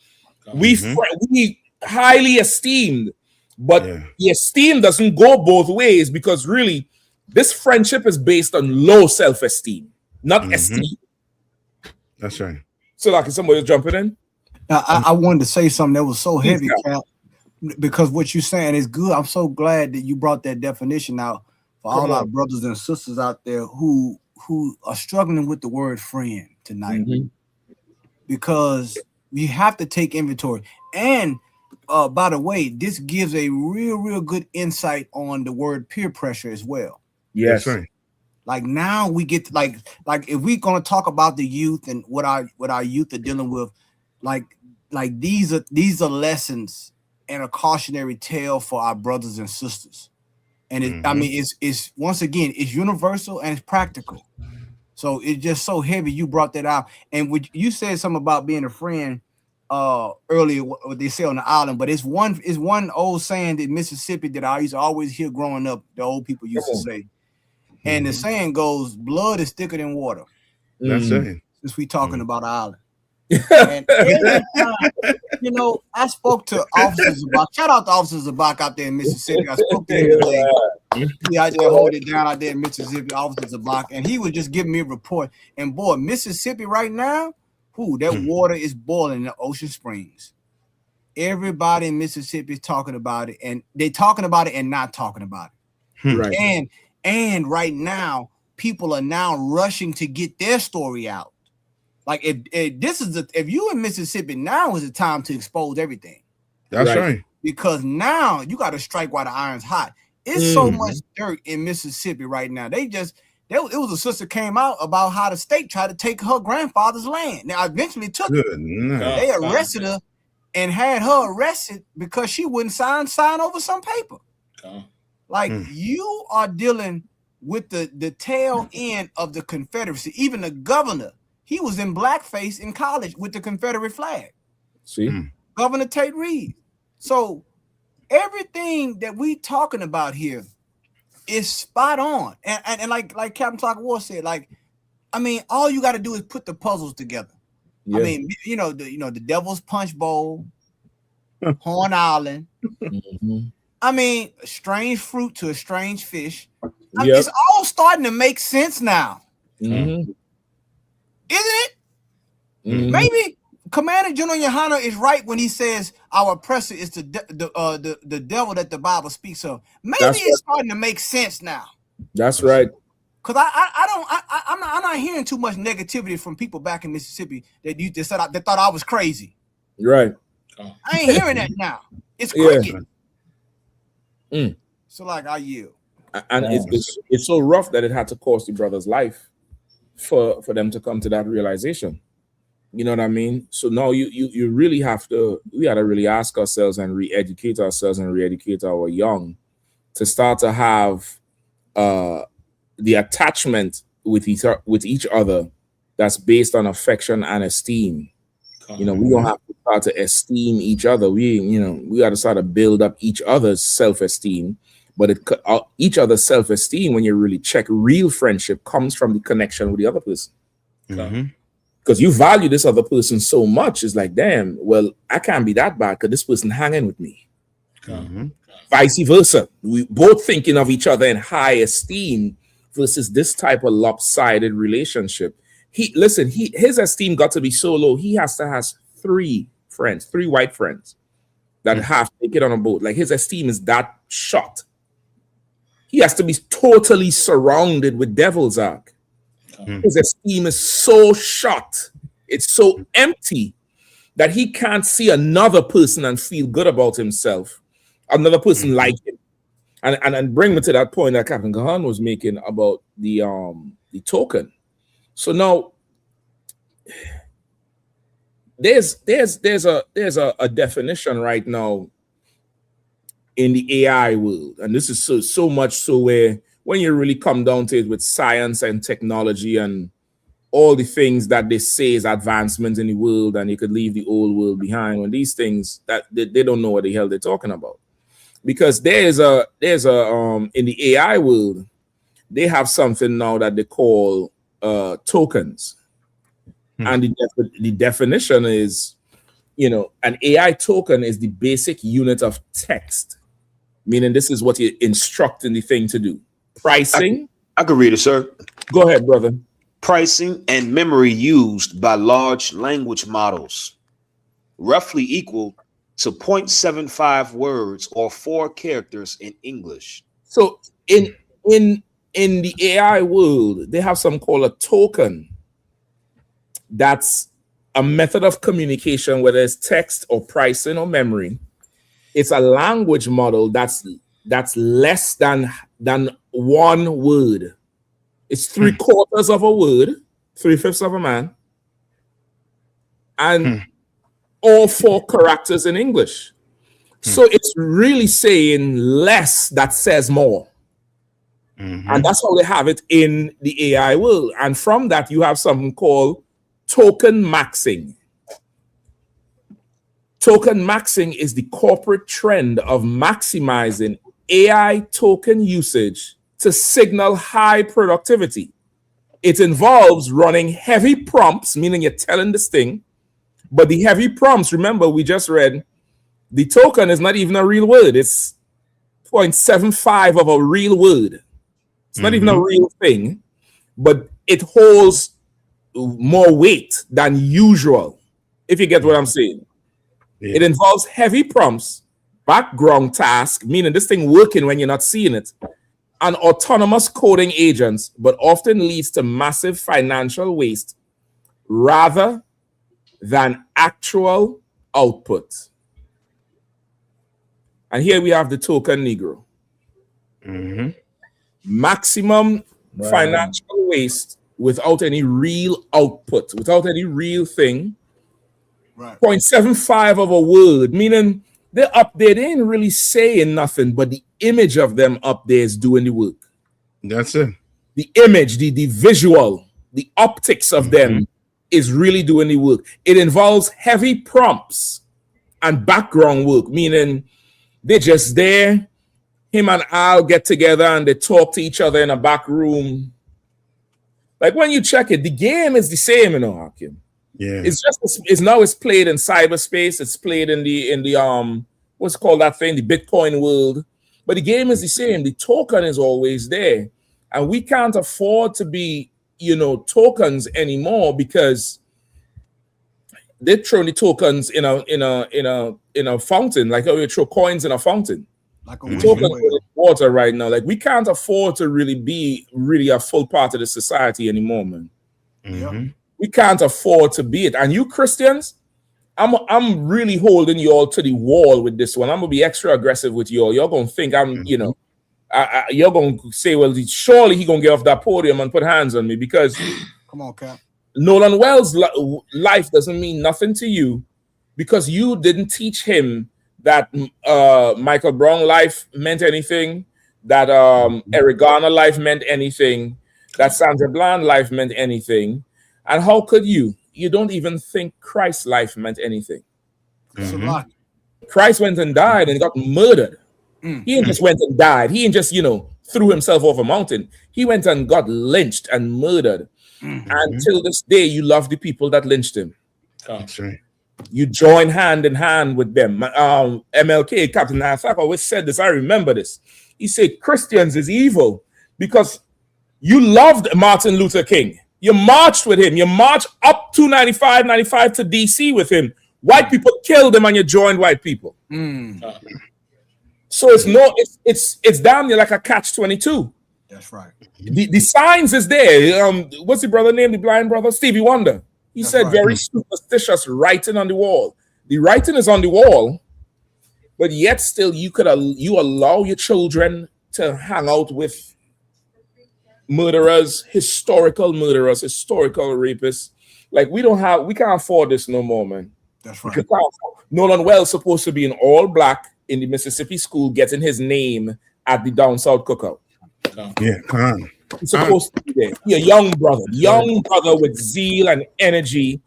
We highly esteemed, but the esteem doesn't go both ways because really, this friendship is based on low self-esteem, not esteem. That's right. So, like, somebody was jumping in. Now, I wanted to say something that was so heavy, Cap, because what you're saying is good. I'm so glad that you brought that definition out for all our brothers and sisters out there who are struggling with the word friend tonight, because you have to take inventory. And by the way, this gives a real good insight on the word peer pressure as well. Yes. That's right. Like now we get to, like if we're gonna talk about the youth and what our youth are dealing with, like these are lessons and a cautionary tale for our brothers and sisters. And I mean, it's once again, it's universal and it's practical. So it's just so heavy. You brought that out, and you said something about being a friend earlier. What they say on the island, but it's one old saying that Mississippi that I used to always hear growing up. The old people used to say, and the saying goes, "Blood is thicker than water." That's it. Since we talking about the island. And every time, I spoke to officers about, shout out to officers about out there in Mississippi. I spoke to him today. He out there hold it down out there in Mississippi, officers about, and he was just giving me a report. And boy, Mississippi right now, that water is boiling in the Ocean Springs. Everybody in Mississippi is talking about it, and they talking about it and not talking about it. Right. And right now, people are now rushing to get their story out. Like if you in Mississippi, now is the time to expose everything. That's right. Because now you got to strike while the iron's hot. It's so much dirt in Mississippi right now. It was a sister came out about how the state tried to take her grandfather's land. Now eventually took it. They arrested her and had her arrested because she wouldn't sign over some paper. Like you are dealing with the tail end of the Confederacy. Even the governor, he was in blackface in college with the Confederate flag. See, Governor Tate Reed. So everything that we talking about here is spot on. And like Captain Talk War said, like, I mean, all you got to do is put the puzzles together. I mean, the Devil's Punch Bowl, Horn Island. I mean, a strange fruit to a strange fish. I mean, it's all starting to make sense now. Isn't it? Maybe Commander General Yohana is right when he says our oppressor is the devil that the Bible speaks of. Maybe it's starting to make sense now. That's right. Because I'm not hearing too much negativity from people back in Mississippi that thought I was crazy. Right. I ain't hearing that now. It's cricket. So like I yield. And it's so rough that it had to cost the brother's life for them to come to that realization. You know what I mean? So now you really we gotta really ask ourselves and re-educate ourselves and re-educate our young to start to have the attachment with each other that's based on affection and esteem. We don't have to start to esteem each other. We got to start to build up each other's self-esteem. But each other's self-esteem, when you really check real friendship, comes from the connection with the other person. Because you value this other person so much, it's like, damn, well, I can't be that bad because this person hanging with me. Vice versa. We both thinking of each other in high esteem versus this type of lopsided relationship. His esteem got to be so low. He has to have three white friends that have to take it on a boat. Like his esteem is that shot. He has to be totally surrounded with devil's arc. His esteem is so shot. It's so empty that he can't see another person and feel good about himself. Another person like him. And bring me to that point that Captain Gahan was making about the token. So now there's a definition right now in the AI world, and this is so much so where when you really come down to it with science and technology and all the things that they say is advancements in the world, and you could leave the old world behind, when these things that they don't know what the hell they're talking about. Because there's a in the AI world, they have something now that they call tokens. And the definition is, an AI token is the basic unit of text, meaning this is what you're instructing the thing to do. Pricing. I could read it, sir. Go ahead, brother. Pricing and memory used by large language models, roughly equal to 0.75 words or 4 characters in English. So in the AI world, they have something called a token. That's a method of communication, whether it's text or pricing or memory. It's a language model that's less than 1 word. It's 3/4 of a word, 3/5 of a man, and all 4 characters in English. So it's really saying less that says more. And that's how they have it in the AI world. And from that, you have something called token maxing. Token maxing is the corporate trend of maximizing AI token usage to signal high productivity. It involves running heavy prompts, meaning you're telling this thing, but the heavy prompts, remember, we just read, the token is not even a real word. It's 0.75 of a real word. It's not even a real thing, but it holds more weight than usual, if you get what I'm saying. It involves heavy prompts, background task, meaning this thing working when you're not seeing it, and autonomous coding agents, but often leads to massive financial waste rather than actual output. And here we have the token Negro. Maximum financial waste without any real output, without any real thing. Right. 0.75 of a word, meaning they're up there, they ain't really saying nothing, but the image of them up there is doing the work. That's it. The image, the visual, the optics of them is really doing the work. It involves heavy prompts and background work, meaning they're just there. Him and Al get together and they talk to each other in a back room. Like when you check it, the game is the same, you know, Hakim. Yeah. It's played in cyberspace. It's played in the what's called that thing, the Bitcoin world. But the game is the same. The token is always there, and we can't afford to be, tokens anymore because they're throwing the tokens in a fountain, like how you throw coins in a fountain. Like the tokens are in water right now. Like we can't afford to really be a full part of the society anymore, man. Mm-hmm. We can't afford to be it. And you Christians, I'm really holding you all to the wall with this one. I'm gonna be extra aggressive with you all. You're gonna think you're gonna say, well, surely he gonna get off that podium and put hands on me because come on, Cap. Nolan Wells' life doesn't mean nothing to you because you didn't teach him that Michael Brown life meant anything, that Eric Garner life meant anything, that Sandra Bland life meant anything. And how could you? You don't even think Christ's life meant anything. Mm-hmm. Christ went and died and got murdered. He ain't just went and died. He ain't just, threw himself off a mountain. He went and got lynched and murdered. And till this day, you love the people that lynched him. That's right. You join hand in hand with them. MLK, Captain Hassan always said this. I remember this. He said Christians is evil because you loved Martin Luther King. You marched with him. You marched up 295 to DC with him. White people killed him and you joined white people. So it's damn near like a catch-22. That's right. The signs is there. What's the brother name? The blind brother? Stevie Wonder. He said very superstitious writing on the wall. The writing is on the wall, but yet still you allow your children to hang out with murderers, historical rapists. Like we can't afford this no more, man. That's right. Nolan Wells supposed to be in all black in the Mississippi school getting his name at the Down South cookout. Yeah, come on. He's supposed to be there. He's a young brother with zeal and energy.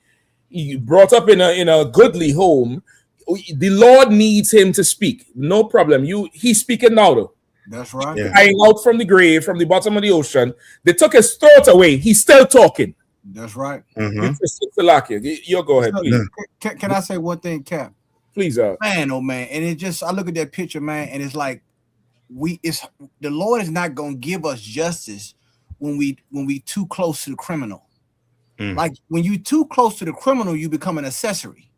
He brought up in a goodly home. The Lord needs him to speak. No problem. He's speaking now though. That's right. Crying out from the grave, from the bottom of the ocean. They took his throat away. He's still talking. That's right. You go ahead, please. Can I say one thing, Cap? Please, man, oh man, and I look at that picture, man, and it's like the Lord is not gonna give us justice when we too close to the criminal. Like when you too close to the criminal, you become an accessory.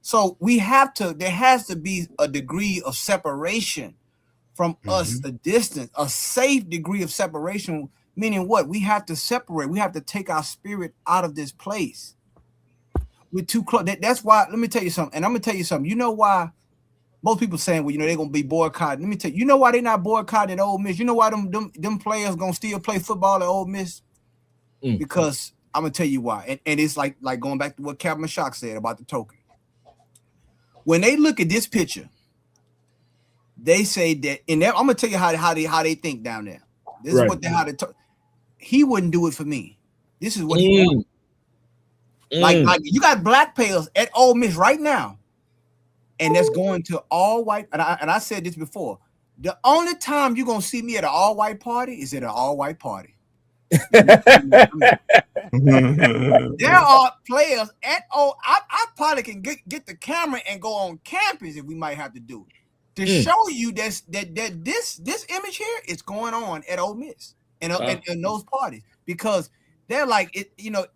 So there has to be a degree of separation from us, a distance, a safe degree of separation. Meaning what? We have to separate. We have to take our spirit out of this place. We're too close. That's why. Let me tell you something. And I'm gonna tell you something. You know why? Most people saying, well, they're gonna be boycotted. Let me tell you. You know why they're not boycotted at Ole Miss? You know why them players gonna still play football at Ole Miss? Because I'm gonna tell you why. And it's like going back to what Captain Mashak said about the token. When they look at this picture, they say that. I'm gonna tell you how they think down there. This is what how they talk. He wouldn't do it for me. This is what he wants. Like you got black players at Ole Miss right now, and that's going to all white. And I said this before. The only time you're gonna see me at an all white party is at an all white party. There are players at all. I probably can get the camera and go on campus if we might have to do it to show you that this image here is going on at Ole Miss and those parties because they're like it.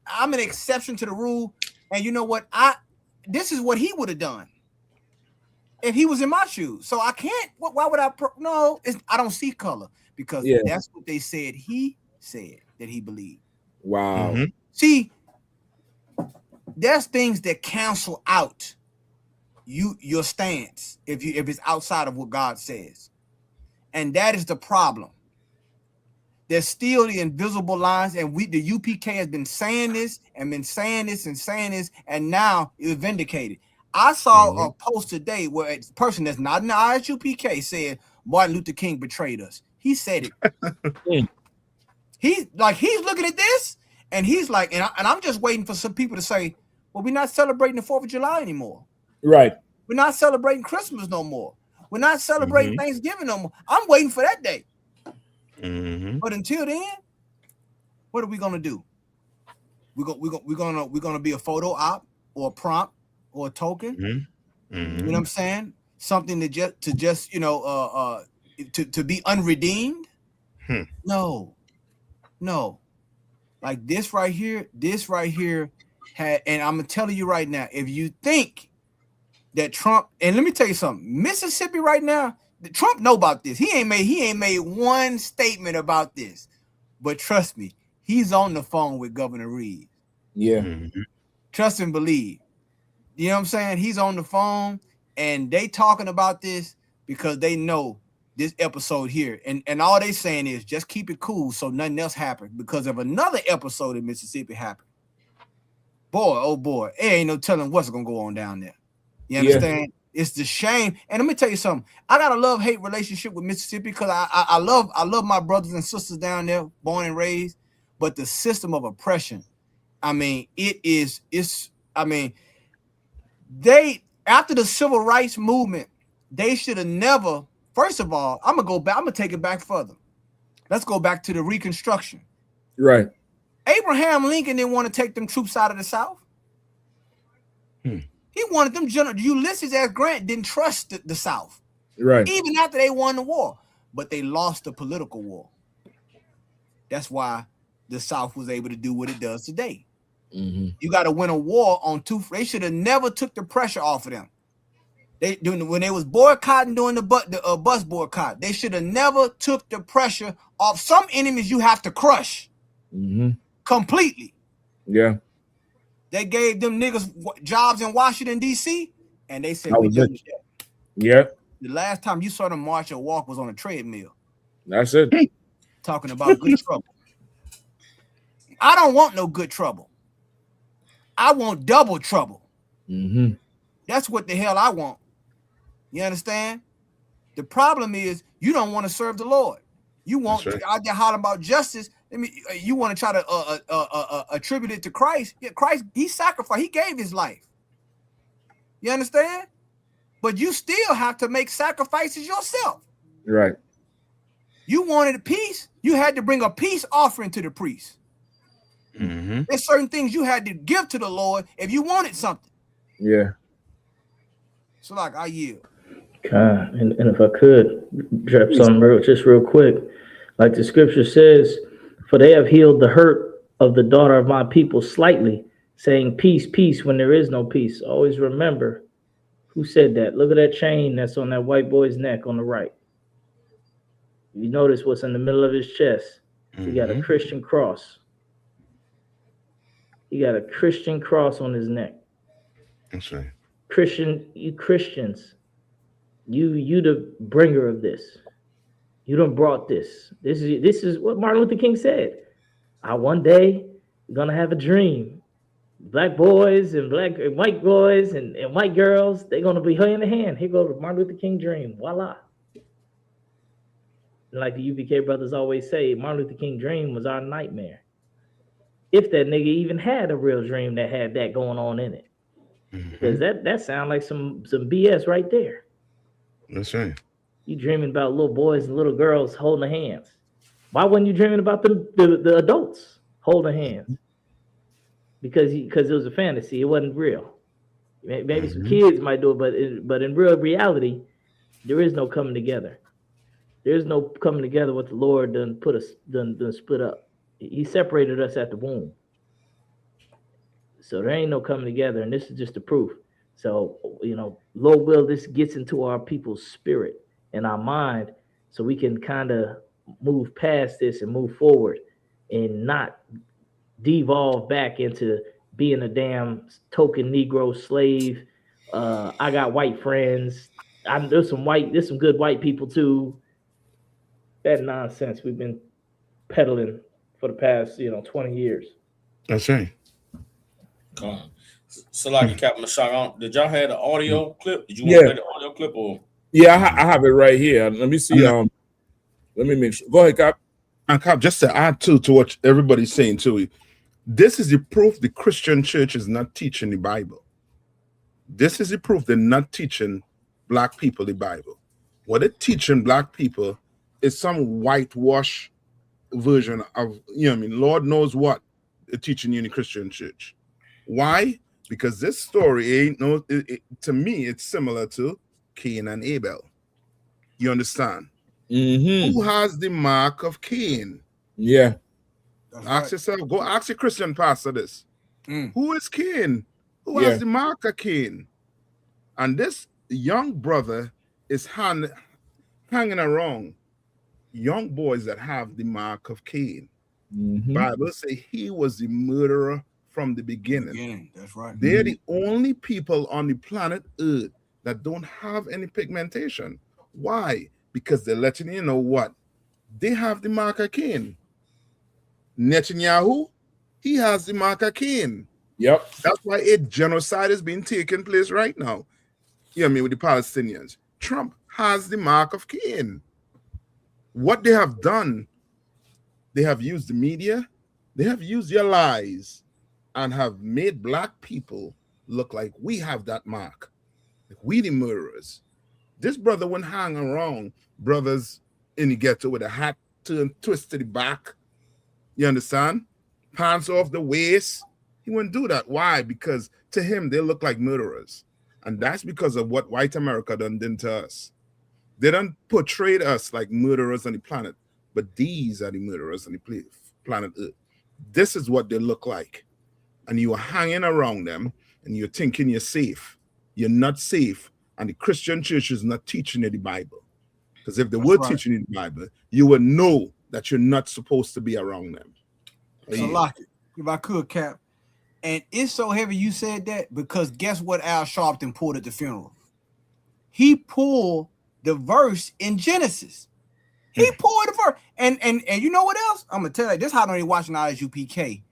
I'm an exception to the rule, and you know what? This is what he would have done if he was in my shoes. So I can't. Why would I? I don't see color because that's what they said. He said that he believed. Wow. See, there's things that cancel out your stance if it's outside of what God says, and that is the problem. there's still the invisible lines, and the UPK has been saying this and been saying this and saying this, and now it's vindicated. I saw a post today where a person that's not in the ISUPK said Martin Luther King betrayed us. He said it. He's looking at this, and he's like, and I'm just waiting for some people to say, well, we're not celebrating the 4th of July anymore. Right. We're not celebrating Christmas no more. We're not celebrating Thanksgiving no more. I'm waiting for that day. But until then, what are we gonna do? We're gonna be a photo op or a prompt or a token. You know what I'm saying? Something to just to be unredeemed. No. Like this right here had, and I'm gonna tell you right now, if you think that Trump, and let me tell you something, Mississippi right now, Trump know about this. He ain't made one statement about this, but trust me, he's on the phone with Governor Reed. Yeah. Trust and believe. You know what I'm saying? He's on the phone, and they talking about this because they know this episode here, and all they saying is just keep it cool so nothing else happens, because of another episode in Mississippi happened. Boy, oh boy, it ain't no telling what's gonna go on down there. You understand? It's the shame. And let me tell you something. I got a love-hate relationship with Mississippi because I love my brothers and sisters down there, born and raised. But the system of oppression, I mean, they, after the civil rights movement, they should have never, first of all, I'm gonna take it back further. Let's go back to the Reconstruction. Right. Abraham Lincoln didn't want to take them troops out of the South. He wanted them. Ulysses S. Grant didn't trust the South, right? Even after they won the war, but they lost the political war. That's why the South was able to do what it does today. You got to win a war on two. They should have never took the pressure off of them. When they was boycotting during the bus boycott, they should have never took the pressure off. Some enemies you have to crush completely. Yeah. They gave them niggas jobs in Washington, D.C., and they said, we done with that. Yeah. The last time you saw them march or walk was on a treadmill. That's it. Talking about good trouble. I don't want no good trouble. I want double trouble. That's what the hell I want. You understand? The problem is you don't want to serve the Lord. You want I get hollering about justice. You want to try to attribute it to Christ. Yeah, Christ, he sacrificed, he gave his life. You understand? But you still have to make sacrifices yourself. Right. You wanted peace, you had to bring a peace offering to the priest. There's certain things you had to give to the Lord if you wanted something. Yeah. So like I yield. And if I could drop something real quick, like the scripture says, for they have healed the hurt of the daughter of my people slightly, saying peace, peace, when there is no peace. Always remember who said that. Look at that chain that's on that white boy's neck on the right. You notice what's in the middle of his chest. He got a Christian cross. He got a Christian cross on his neck. That's right. You Christians, you the bringer of this. You done brought this. This is what Martin Luther King said. One day gonna have a dream. Black boys and white boys and white girls, they're gonna be hand in hand. Here goes Martin Luther King dream. Voila. And like the UPK brothers always say, Martin Luther King dream was our nightmare. If that nigga even had a real dream that had that going on in it. Because that sounds like some BS right there. That's right. You dreaming about little boys and little girls holding hands. Why wasn't you dreaming about the adults holding hands? Because it was a fantasy. It wasn't real. Maybe some kids might do it, but in real reality, there is no coming together. There is no coming together what the Lord done split up. He separated us at the womb. So there ain't no coming together, and this is just the proof. So, Lord will, this gets into our people's spirit and our mind so we can kind of move past this and move forward and not devolve back into being a damn token Negro slave. I got white friends. There's some good white people too. That nonsense. We've been peddling for the past 20 years. That's right. So like Captain Mashak, did y'all have the audio clip? Did you want to play the audio clip or? Yeah, I have it right here. Let me see. Let me make sure. Go ahead, Cap. And Cap, just to add to what everybody's saying too, this is the proof the Christian church is not teaching the Bible. This is the proof they're not teaching black people the Bible. What they're teaching black people is some whitewash version of, Lord knows what they're teaching you in the Christian church. Why? Because this story to me, it's similar to Cain and Abel. You understand? Mm-hmm. Who has the mark of Cain? Yeah. Ask yourself, go ask your Christian pastor this. Who is Cain? Who has the mark of Cain? And this young brother is hanging around young boys that have the mark of Cain. Mm-hmm. Bible say he was the murderer from the beginning. That's right. They're the only people on the planet Earth that don't have any pigmentation. Why? Because they're letting you know what? They have the mark of Cain. Netanyahu, he has the mark of Cain. Yep. That's why a genocide is being taken place right now. With the Palestinians. Trump has the mark of Cain. What they have done, they have used the media, they have used your lies, and have made black people look like we have that mark. Like we the murderers. This brother wouldn't hang around brothers in the ghetto with a hat twist to the back. You understand? Pants off the waist. He wouldn't do that. Why? Because to him, they look like murderers. And that's because of what white America done to us. They done portrayed us like murderers on the planet, but these are the murderers on the planet Earth. This is what they look like. And you are hanging around them and you're thinking you're safe. You're not safe. And the Christian church is not teaching you the Bible. Because if they were teaching you the Bible, you would know that you're not supposed to be around them. So, Lockett, if I could, Cap, and it's so heavy you said that because guess what Al Sharpton pulled at the funeral? He pulled the verse in Genesis. He pulled the verse. And you know what else? I'm going to tell you, this is how I know you're watching ISUPK.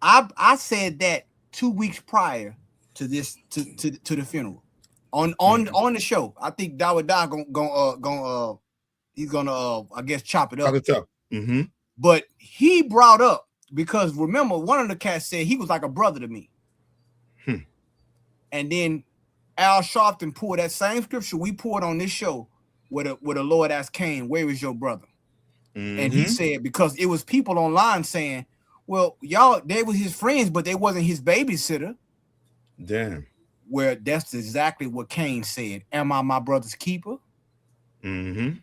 I said that 2 weeks prior to this, to the funeral. On the show. I think Dawah he's gonna I guess chop it up. Mm-hmm. But he brought up, because remember, one of the cats said he was like a brother to me. And then Al Sharpton pulled that same scripture we poured on this show where the Lord asked Cain, where is your brother? And he said, because it was people online saying, well, y'all, they were his friends, but they wasn't his babysitter. Damn. Where that's exactly what Cain said. Am I my brother's keeper? Mm-hmm.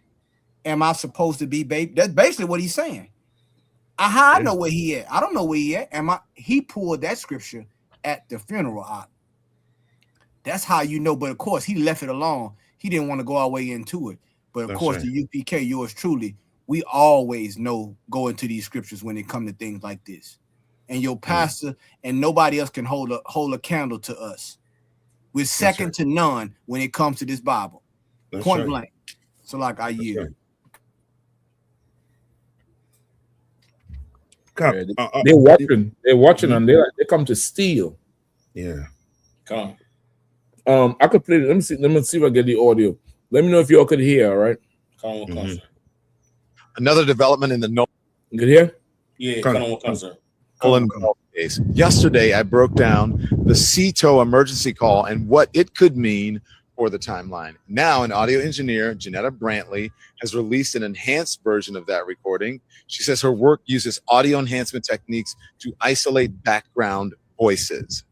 Am I supposed to be baby? That's basically what he's saying. I know where he at. I don't know where he at. He pulled that scripture at the funeral. That's how you know. But of course, he left it alone. He didn't want to go all the way into it. But of course, the UPK, yours truly, we always know go into these scriptures when it come to things like this. And your pastor and nobody else can hold a candle to us. We're second to none when it comes to this Bible. Point blank. So like I yield. They're watching. They're watching, and they come to steal. Yeah. Come on. I could play it. Let me see if I get the audio. Let me know if y'all could hear. All right. Come on, Another development in the north. You could hear? Yeah. Come on, sir. Case. Yesterday, I broke down the CETO emergency call and what it could mean for the timeline. Now, an audio engineer, Janetta Brantley, has released an enhanced version of that recording. She says her work uses audio enhancement techniques to isolate background voices.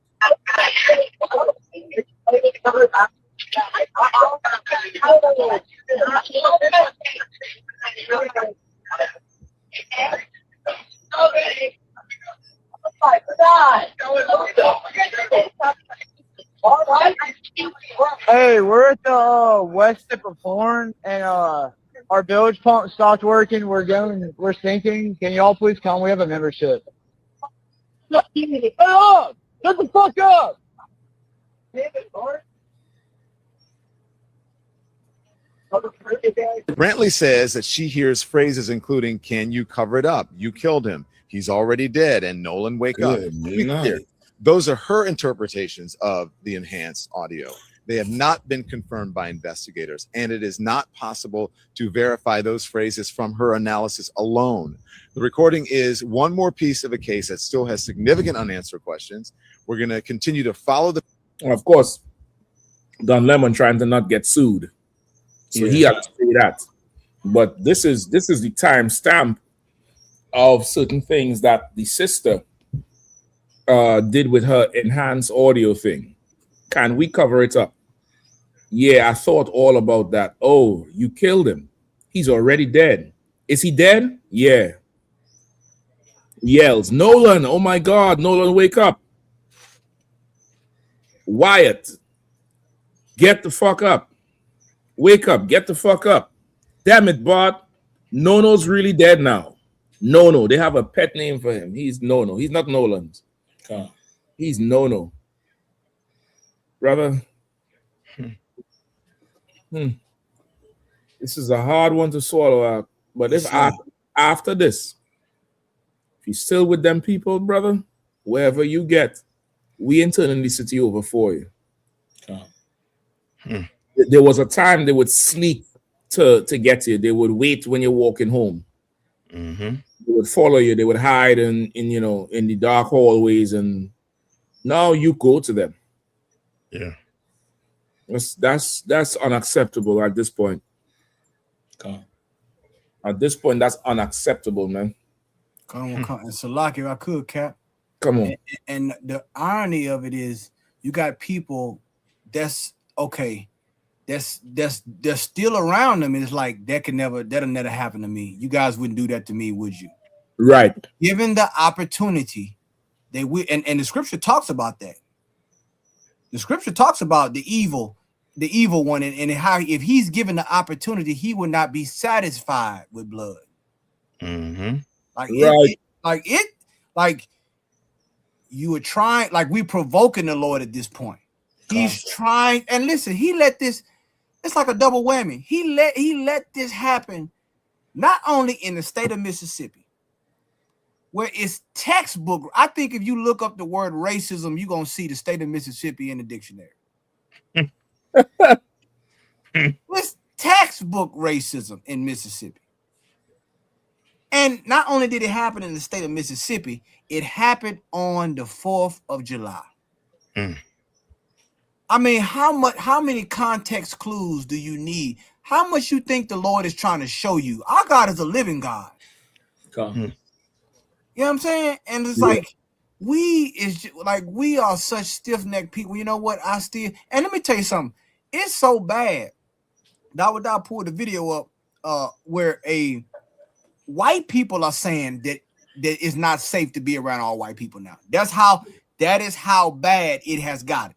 Hey, we're at the west tip of Horn, and our bilge pump stopped working. We're sinking. Can y'all please come? We have a membership. Shut up! Shut the fuck up! Brantley says that she hears phrases including, "Can you cover it up? You killed him. He's already dead." And Nolan, wake up. Good To be night. clear, those are her interpretations of the enhanced audio. They have not been confirmed by investigators, and it is not possible to verify those phrases from her analysis alone. The recording is one more piece of a case that still has significant unanswered questions. We're going to continue to follow the. And of course, Don Lemon trying to not get sued, so he had to say that. But this is the timestamp of certain things that the sister did with her enhanced audio thing. Can we cover it up? Yeah, I thought all about that. Oh, you killed him. He's already dead. Is he dead? Yeah. Yells, Nolan, oh my God, Nolan, wake up. Wyatt, get the fuck up. Wake up, get the fuck up. Damn it, Bart. Nono's really dead now. Nono, they have a pet name for him. He's Nono. He's not Nolan's. He's Nono. Brother. This is a hard one to swallow out. But if after this, if you're still with them people, brother, wherever you get, we ain't turning the city over for you. There was a time they would sneak to get you. They would wait when you're walking home. They would follow you. They would hide in the dark hallways, and now you go to them. Yeah. That's unacceptable at this point. At this point, that's unacceptable, man. Come on. And Salaki, if I could, Cap. Come on. And the irony of it is, you got people that's okay. They're still around them, and it's like that'll never happen to me. You guys wouldn't do that to me, would you? Right. Given the opportunity, they would, and the scripture talks about that. The scripture talks about the evil one, and how if he's given the opportunity, he would not be satisfied with blood. Like you were trying, like we provoking the Lord at this point. He's trying, and listen, he let this. It's like a double whammy. He let this happen, not only in the state of Mississippi, where it's textbook. I think if you look up the word racism, you're gonna see the state of Mississippi in the dictionary. It's textbook racism in Mississippi. And not only did it happen in the state of Mississippi, it happened on the 4th of July. I mean, how many context clues do you need? How much you think the Lord is trying to show you? Our God is a living God. You know what I'm saying? And it's like we are such stiff-necked people. You know what? And let me tell you something. It's so bad. Dawada pulled the video up where white people are saying that it's not safe to be around all white people now. That is how bad it has gotten.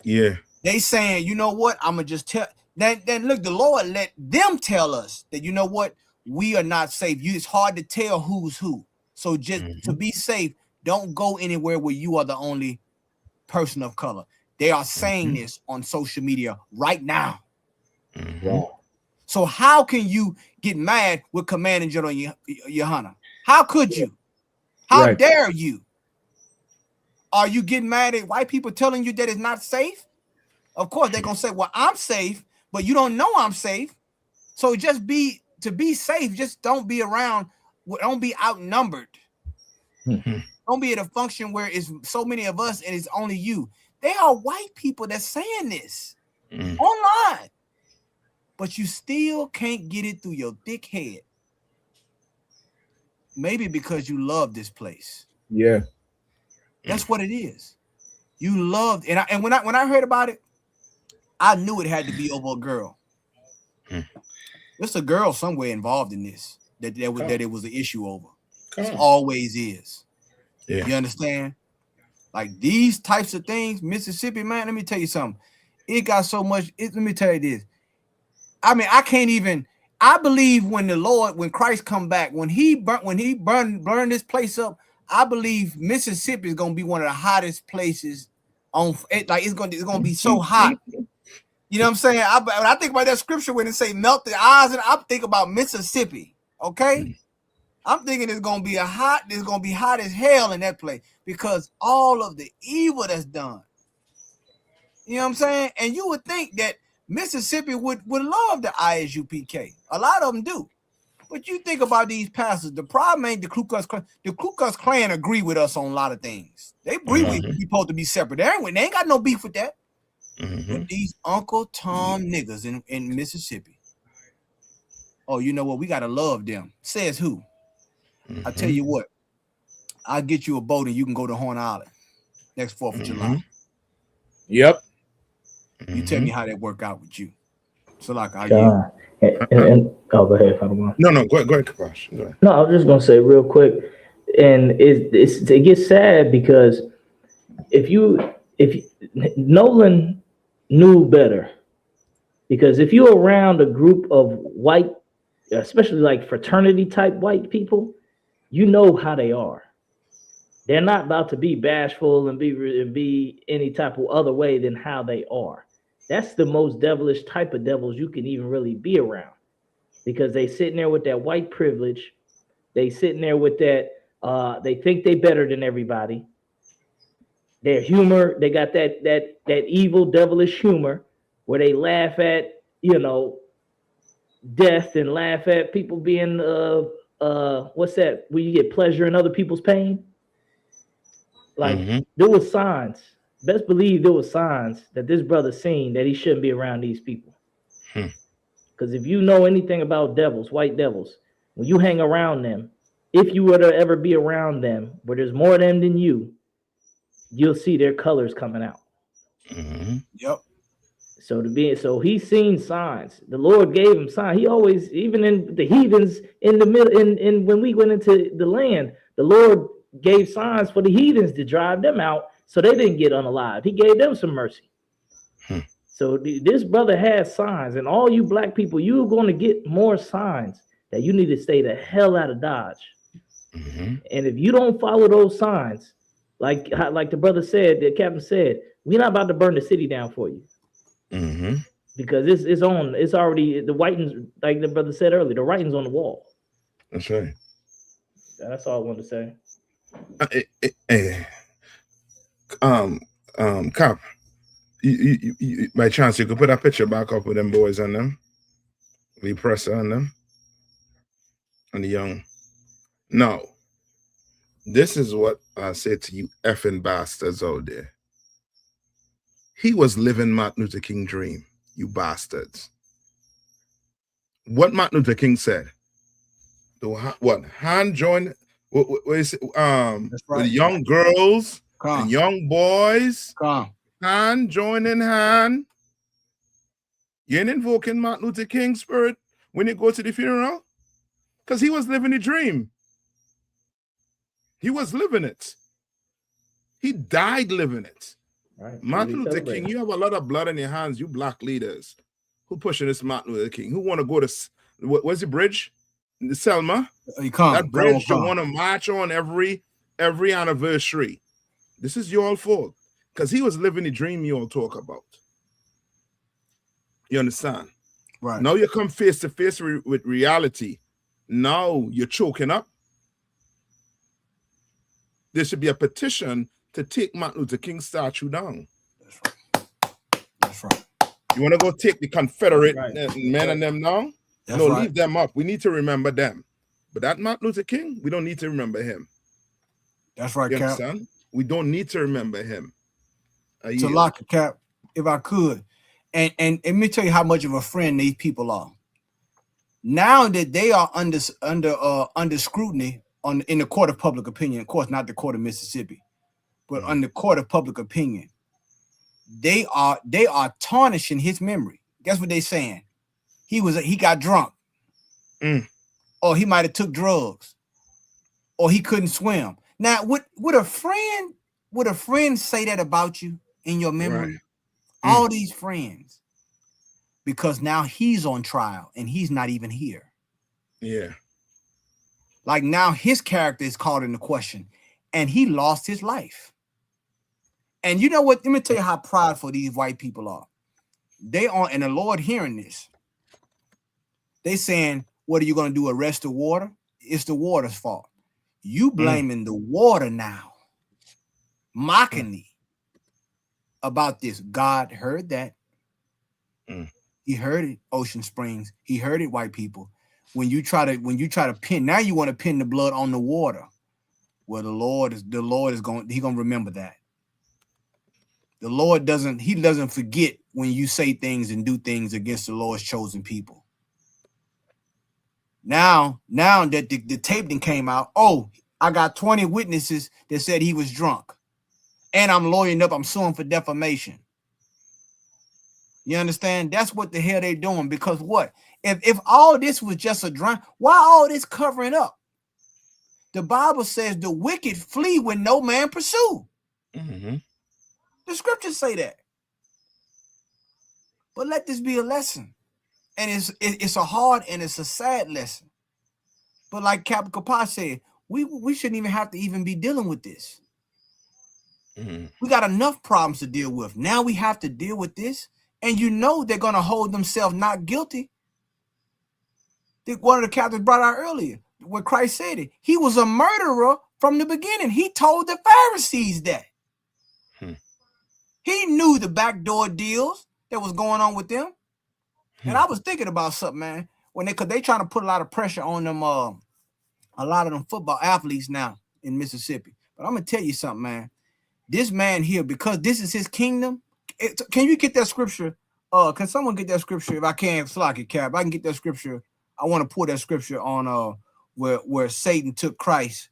Yeah. They saying, you know what? I'm gonna just tell. Then look, the Lord let them tell us that, you know what, we are not safe. It's hard to tell who's who. So just to be safe, don't go anywhere where you are the only person of color. They are saying this on social media right now. So how can you get mad with Commanding General Yohana? How could you? How dare you? Are you getting mad at white people telling you that it's not safe? Of course, they're going to say, well, I'm safe, but you don't know I'm safe. So to be safe, just don't be around, don't be outnumbered. Don't be at a function where it's so many of us and it's only you. They are white people that's saying this online, but you still can't get it through your thick head. Maybe because you love this place. Yeah. That's what it is. You loved, and when I heard about it, I knew it had to be over a girl. There's a girl somewhere involved in this that it was an issue over. It always is. Yeah. You understand? Like these types of things, Mississippi, man. Let me tell you something. It got so much. Let me tell you this. I mean, I can't even. I believe when Christ come back, when he burn this place up, I believe Mississippi is gonna be one of the hottest places on it. Like it's gonna be so hot. You You know what I'm saying? When I think about that scripture when it say melt the eyes, and I think about Mississippi. Okay, I'm thinking there's gonna be hot as hell in that place because all of the evil that's done. You know what I'm saying? And you would think that Mississippi would love the ISUPK. A lot of them do. But you think about these pastors. The problem ain't the Ku Klux Klan. The Ku Klux Klan agree with us on a lot of things. They agree we're supposed to be separate. They ain't got no beef with that. But these Uncle Tom niggas in Mississippi. Oh, you know what? We gotta love them. Says who? I tell you what. I'll get you a boat and you can go to Horn Island next 4th of July. Yep. You tell me how that work out with you. So like I go ahead, Father. No, go ahead, Kapash. Go ahead. No, I was just gonna say real quick, and it gets sad because if Nolan knew better, because if you're around a group of white, especially like fraternity type white people, you know how they are. They're not about to be bashful and be any type of other way than how they are. That's the most devilish type of devils you can even really be around, because they sitting there with that white privilege. They sitting there with that. They think they better than everybody. Their humor, they got that evil devilish humor where they laugh at death and laugh at people being what's that? Where you get pleasure in other people's pain. Like there was signs. Best believe there was signs that this brother seen that he shouldn't be around these people. Because if you know anything about devils, white devils, when you hang around them, if you were to ever be around them, where there's more of them than you, you'll see their colors coming out. Yep. So he's seen signs. The Lord gave him signs. He always, even in the heathens in the middle, in when we went into the land, the Lord gave signs for the heathens to drive them out so they didn't get unalived. He gave them some mercy. So this brother has signs, and all you black people, you're going to get more signs that you need to stay the hell out of Dodge. And if you don't follow those signs, like the brother said, the captain said, we're not about to burn the city down for you. Because it's already the writings, like the brother said earlier, the writing's on the wall. That's right. That's all I wanted to say. Cop, you by chance you could put that picture back up with them boys on them, we press on them, and the young. No, this is what I say to you effing bastards out there. He was living Martin Luther King dream, you bastards. What Martin Luther King said, what hand join, what is it, with young girls and young boys, hand join in hand. You ain't invoking Martin Luther King's spirit when you go to the funeral, because he was living the dream. He was living it. He died living it. Right. Martin Luther King, you have a lot of blood in your hands, you black leaders who pushing this Martin Luther King, who want to go to, where's the bridge? The Selma? That bridge you want to march on every anniversary. This is your fault, because he was living the dream you all talk about. You understand? Right. Now you come face to face with reality. Now you're choking up. There should be a petition to take Martin Luther King statue down. That's right. You want to go take the Confederate men and them down? That's no, right. leave them up. We need to remember them. But that Martin Luther King, we don't need to remember him. That's right, You Cap. understand? We don't need to remember him. To lock it, Cap, if I could. And let me tell you how much of a friend these people are. Now that they are under scrutiny in the court of public opinion, of course, not the court of Mississippi, but on the court of public opinion, they are tarnishing his memory. Guess what they saying? He got drunk, or he might have took drugs, or he couldn't swim. Now, would a friend say that about you in your memory? Right. All these friends, because now he's on trial and he's not even here. Yeah. Like now his character is called into question and he lost his life. And you know what? Let me tell you how prideful these white people are. They on, and the Lord hearing this. They saying, what are you going to do? Arrest the water? It's the water's fault. You blaming the water now, mocking me about this. God heard that. He heard it, Ocean Springs. He heard it, white people. When you try to pin, now you want to pin the blood on the water. Well, the Lord is going, He gonna remember that. The Lord doesn't forget when you say things and do things against the Lord's chosen people. Now that the tape then came out, oh, I got 20 witnesses that said he was drunk. And I'm lawyering up, I'm suing for defamation. You understand? That's what the hell they doing. Because what? If all this was just a drunk, why all this covering up? The Bible says the wicked flee when no man pursue. The scriptures say that. But let this be a lesson. And it's a hard and it's a sad lesson. But like Captain Kappa said, we shouldn't even have to even be dealing with this. We got enough problems to deal with. Now we have to deal with this. And you know they're going to hold themselves not guilty. One of the captains brought out earlier, when Christ said it. He was a murderer from the beginning. He told the Pharisees that. He knew the backdoor deals that was going on with them. And I was thinking about something, man. Because they trying to put a lot of pressure on them, a lot of them football athletes now in Mississippi. But I'm going to tell you something, man. This man here, because this is his kingdom. Can you get that scripture? Can someone get that scripture? If I can, slack it, Cap. I can get that scripture. I want to pull that scripture on where Satan took Christ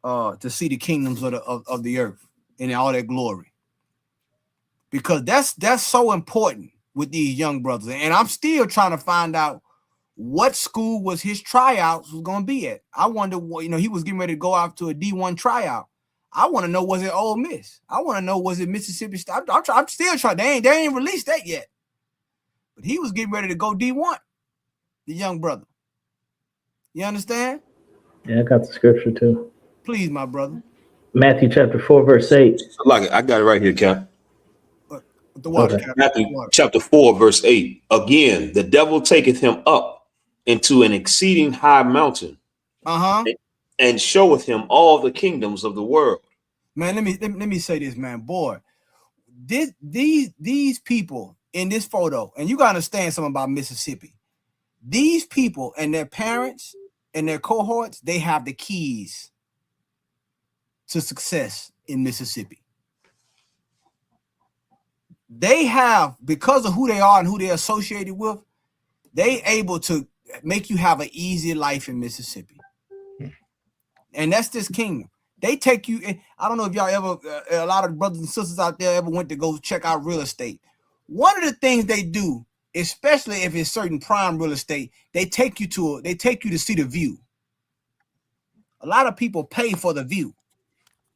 to see the kingdoms of the earth and all that glory. Because that's so important with these young brothers. And I'm still trying to find out what school was his tryouts was going to be at. I wonder what, he was getting ready to go out to a D1 tryout. I want to know, was it Ole Miss? I want to know, was it Mississippi State? I'm still trying. They ain't released that yet. But he was getting ready to go D1, the young brother. You understand? Yeah, I got the scripture too. Please, my brother. Matthew chapter 4, verse 8. I got it right here, Cap. The water, okay. Matthew chapter 4, verse 8. Again, the devil taketh him up into an exceeding high mountain. And showeth him all the kingdoms of the world. Man, let me say this, man. Boy, these people in this photo, and you gotta understand something about Mississippi. These people and their parents and their cohorts, they have the keys to success in Mississippi. They have, because of who they are and who they're associated with, they able to make you have an easy life in Mississippi. And that's this kingdom. They take you. I don't know if y'all ever, a lot of brothers and sisters out there ever went to go check out real estate. One of the things they do, especially if it's certain prime real estate, they take you to see the view. A lot of people pay for the view.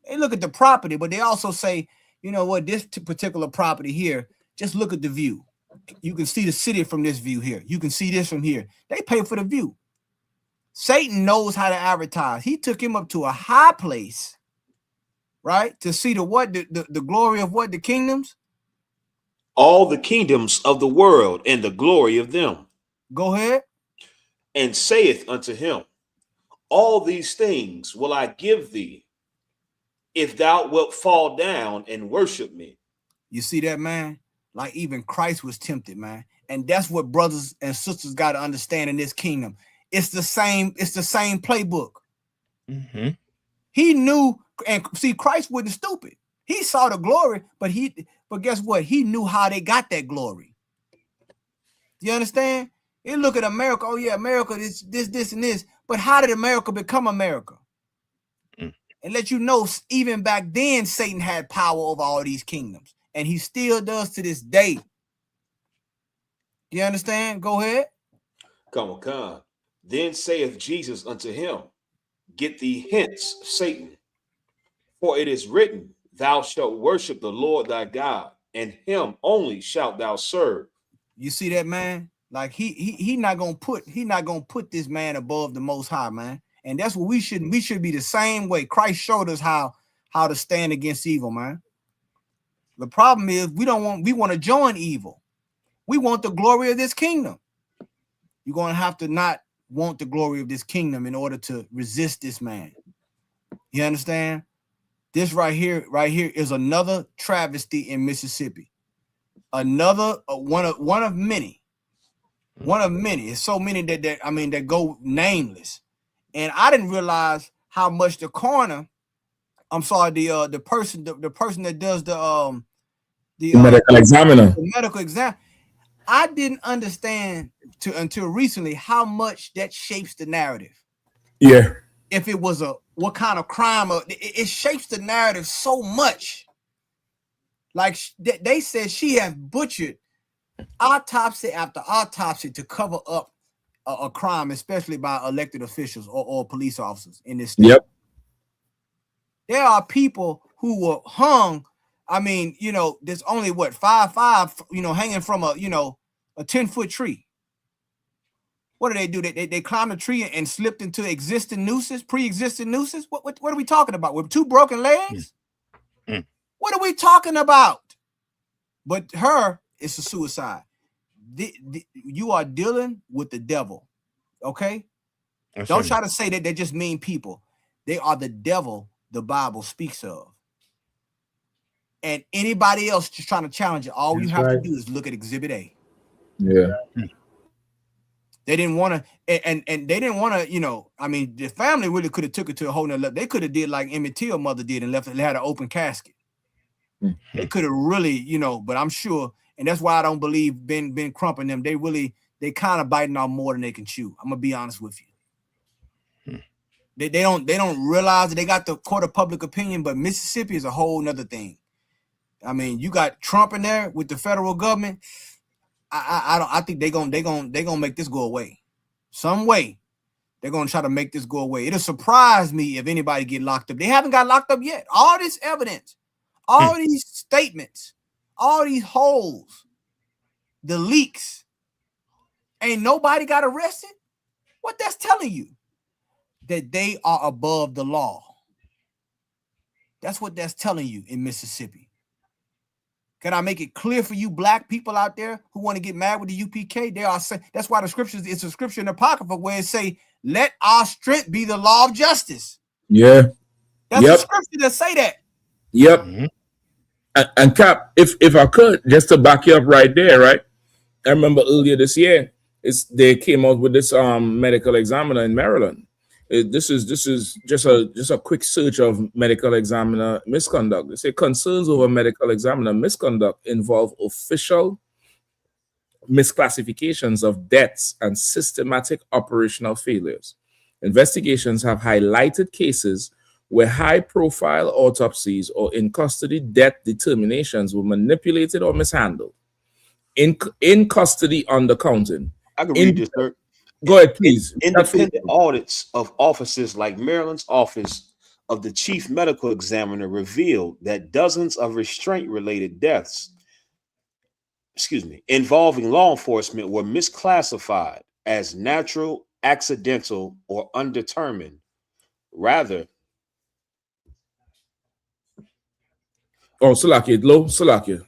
They look at the property, but they also say, you know what, this particular property here, just look at the view. You can see the city from this view here. You can see this from here. They pay for the view. Satan knows how to advertise. He took him up to a high place, right? To see the glory of what? The kingdoms? All the kingdoms of the world and the glory of them. Go ahead. And saith unto him, all these things will I give thee, if thou wilt fall down and worship me. You see that, man? Like even Christ was tempted, man. And that's what brothers and sisters got to understand in this kingdom. It's the same playbook. He knew, and see, Christ wasn't stupid. He saw the glory, but guess what? He knew how they got that glory. You understand? You look at America, oh yeah, America is this, and this. But how did America become America? And let you know, even back then, Satan had power over all these kingdoms. And he still does to this day. You understand? Go ahead. Come on. Then saith Jesus unto him, get thee hence, Satan. For it is written, thou shalt worship the Lord thy God, and him only shalt thou serve. You see that, man? Like he not gonna put this man above the Most High, man. And that's what we should be the same way. Christ showed us how to stand against evil, man. The problem is we want to join evil. We want the glory of this kingdom. You're going to have to not want the glory of this kingdom in order to resist this man. You understand? This right here is another travesty in Mississippi. Another one of many. One of many. It's so many that go nameless. And I didn't realize how much the coroner, the person that does the medical examiner. The medical exam. I didn't understand until recently how much that shapes the narrative. Yeah. If it was what kind of crime, it shapes the narrative so much. Like they said, she has butchered autopsy after autopsy to cover up a crime, especially by elected officials or police officers in this state. Yep. There are people who were hung. I mean, there's only 5'5", hanging from a 10-foot tree. What do? They climbed the tree and slipped into pre-existing nooses. What are we talking about? With 2 broken legs? What are we talking about? But it's a suicide. You are dealing with the devil, okay? Don't try to say that they just mean people. They are the devil the Bible speaks of. And anybody else just trying to challenge it, all you have to do is look at Exhibit A. Yeah. They didn't want to, and they didn't want to, the family really could have took it to a whole nother level. They could have did like Emmett Till mother did and left it, had an open casket. They could have really, but I'm sure, and that's why I don't believe Ben Crump and them. They kind of biting off more than they can chew. I'm gonna be honest with you. They don't realize that they got the court of public opinion, but Mississippi is a whole nother thing. I mean, you got Trump in there with the federal government. I think they're gonna make this go away. Some way they're gonna try to make this go away. It'll surprise me if anybody get locked up. They haven't got locked up yet. All this evidence, all these statements, all these holes, the leaks, ain't nobody got arrested. What that's telling you? That they are above the law. That's what that's telling you in Mississippi. Can I make it clear for you black people out there who want to get mad with the UPK? They are saying that's why it's a scripture in the Apocrypha where it say, "Let our strength be the law of justice." Yeah, that's a scripture that say that. Yep. And Cap, if I could, just to back you up right there, right? I remember earlier this year, they came out with this medical examiner in Maryland. This is just a quick search of medical examiner misconduct. They say concerns over medical examiner misconduct involve official misclassifications of deaths and systematic operational failures. Investigations have highlighted cases where high-profile autopsies or in-custody death determinations were manipulated or mishandled. In custody undercounting. I can read this, sir. Go ahead, please. Independent audits of offices like Maryland's office of the chief medical examiner revealed that dozens of restraint-related deaths, involving law enforcement were misclassified as natural, accidental, or undetermined, rather. Salakia.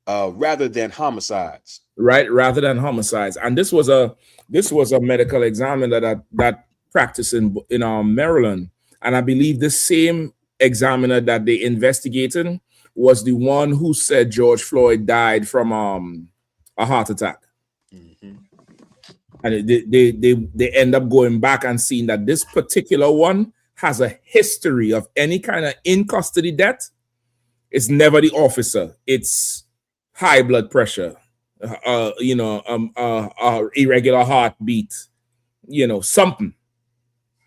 Rather than homicides. Right, rather than homicides. And this was a medical examiner that practiced in Maryland. And I believe the same examiner that they investigated was the one who said George Floyd died from a heart attack. And they end up going back and seeing that this particular one has a history of any kind of in custody death. It's never the officer. It's high blood pressure, irregular heartbeat, something.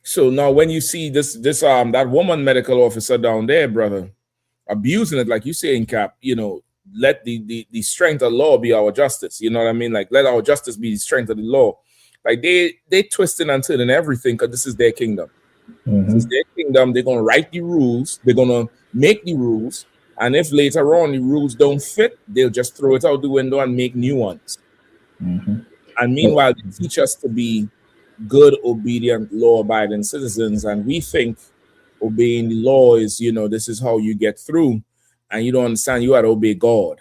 So now when you see that woman medical officer down there, brother, abusing it, like you say in Cap, let the strength of law be our justice. You know what I mean? Like, let our justice be the strength of the law. Like they twisting and turning everything because this is their kingdom. This is their kingdom. They're gonna write the rules. They're gonna make the rules. And if later on the rules don't fit, they'll just throw it out the window and make new ones. And meanwhile, they teach us to be good, obedient, law-abiding citizens. And we think obeying the law is, this is how you get through. And you don't understand, you got to obey God.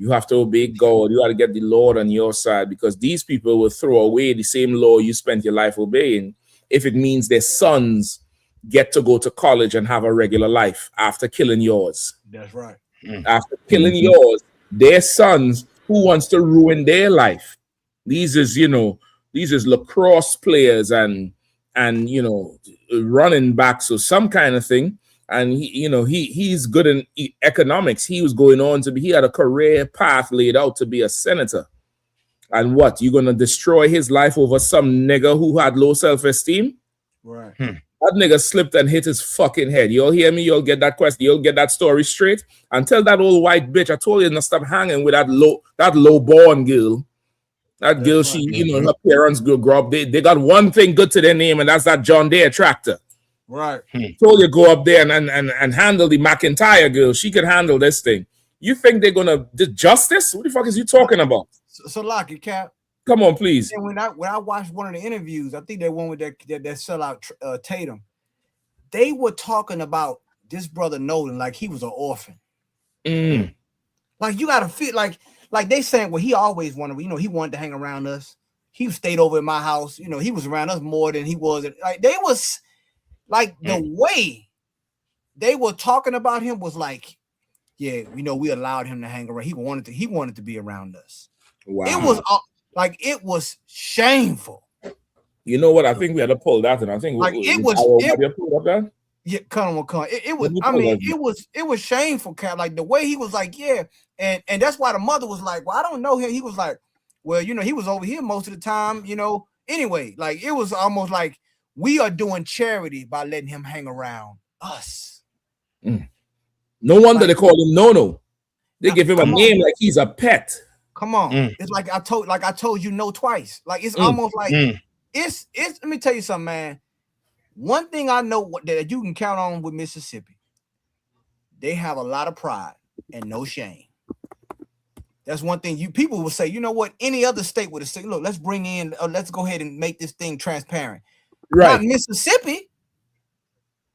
You have to obey God. You got to get the Lord on your side, because these people will throw away the same law you spent your life obeying if it means their sons get to go to college and have a regular life after killing yours. That's right. After killing yours, their sons, who wants to ruin their life? These is lacrosse players and running backs or some kind of thing. And he's good in economics. He was going on to be, he had a career path laid out to be a senator. And what, you gonna destroy his life over some nigga who had low self-esteem? Right. That nigga slipped and hit his fucking head. You'll hear me? You'll get that question. You'll get that story straight. And tell that old white bitch, I told you to stop hanging with that low born girl. That girl, her parents grow up. They got one thing good to their name, and that's that John Deere tractor. Right. Told you go up there and handle the McIntyre girl. She could handle this thing. You think they're gonna do justice? What the fuck is you talking about? So lock it, Cap. Come on, please. And when I watched one of the interviews, I think that one with that sellout Tatum, they were talking about this brother Nolan like he was an orphan. Like you gotta feel like they saying, well, he always wanted, he wanted to hang around us. He stayed over at my house. He was around us more than he was. Like they was like the way they were talking about him was like, yeah, we allowed him to hang around. He wanted to be around us. Wow. It was it was shameful. You know what? I think we had to pull that, and I think it was shameful, Cap. Like the way he was like, yeah, and that's why the mother was like, well, I don't know him. He was like, well, he was over here most of the time, Anyway, like it was almost like we are doing charity by letting him hang around us. No wonder they call him Nono. They give him a name like he's a pet. Come on. It's like I told you no twice. Like it's almost like it's let me tell you something, man. One thing I know that you can count on with Mississippi, they have a lot of pride and no shame. That's one thing people will say, you know what? Any other state would have said, look, let's bring in, let's go ahead and make this thing transparent. Right. Not Mississippi.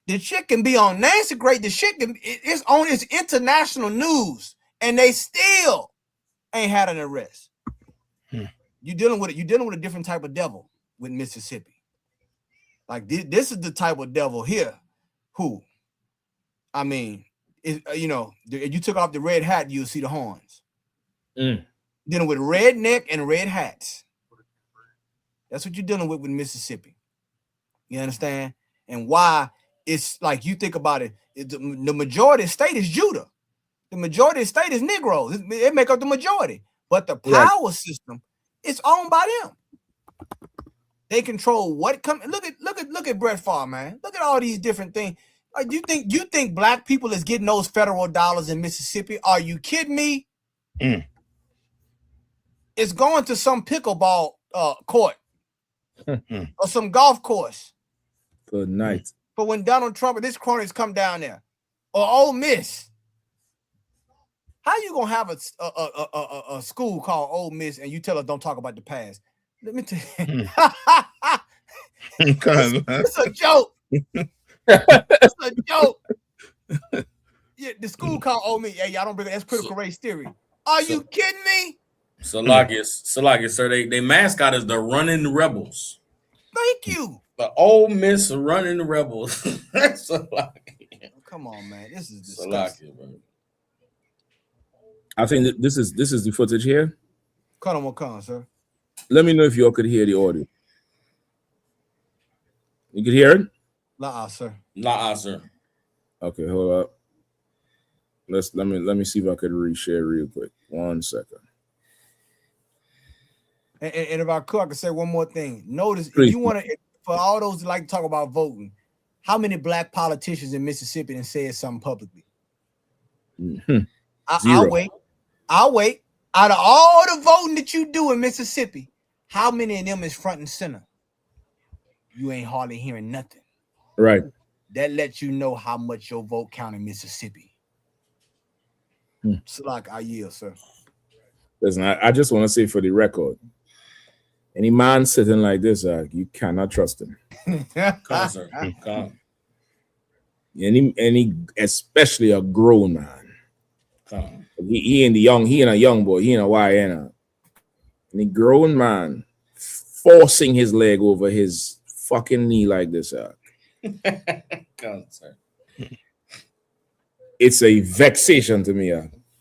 The shit can be on Nancy Great. The shit it's on its international news, and they still ain't had an arrest. You're dealing with a different type of devil with Mississippi. Like this is the type of devil here who, I mean, you took off the red hat, you'll see the horns. Dealing with red neck and red hats. That's what you're dealing with Mississippi. You understand? And why it's like you think about it, the majority of the state is Judah. The majority of the state is Negroes. They make up the majority. But the power system is owned by them. They control what comes. Look at Brett Favre, man. Look at all these different things. Like you think black people is getting those federal dollars in Mississippi? Are you kidding me? It's going to some pickleball court or some golf course. Good night. But when Donald Trump and his cronies come down there, or Ole Miss, how you gonna have a school called Ole Miss and you tell us don't talk about the past? Let me tell you, it's a joke. It's a joke. Yeah, the school called Ole Miss. Yeah, y'all don't bring that's critical race theory. Are you kidding me? Salakia, sir. They mascot is the Running Rebels. Thank you. The Ole Miss Running Rebels. Come on, man. This is disgusting. Salakia, bro. I think that this is the footage here. Come on, sir. Let me know if y'all could hear the audio. You could hear it? Nah, sir. Okay, hold up. Let me see if I could reshare real quick. 1 second. And if I could say one more thing. Notice Please. If you want to, for all those that like to talk about voting, how many black politicians in Mississippi and said something publicly? I'll wait. Out of all the voting that you do in Mississippi, how many of them is front and center? You ain't hardly hearing nothing. Right. That lets you know how much your vote count in Mississippi. So like I yield, sir. Listen, I just want to say for the record, any man sitting like this, you cannot trust him. Come, sir. Come. Any, especially a grown man. Come. A He ain't a young boy. He ain't a YN. And a grown man forcing his leg over his fucking knee like this. It's a vexation to me.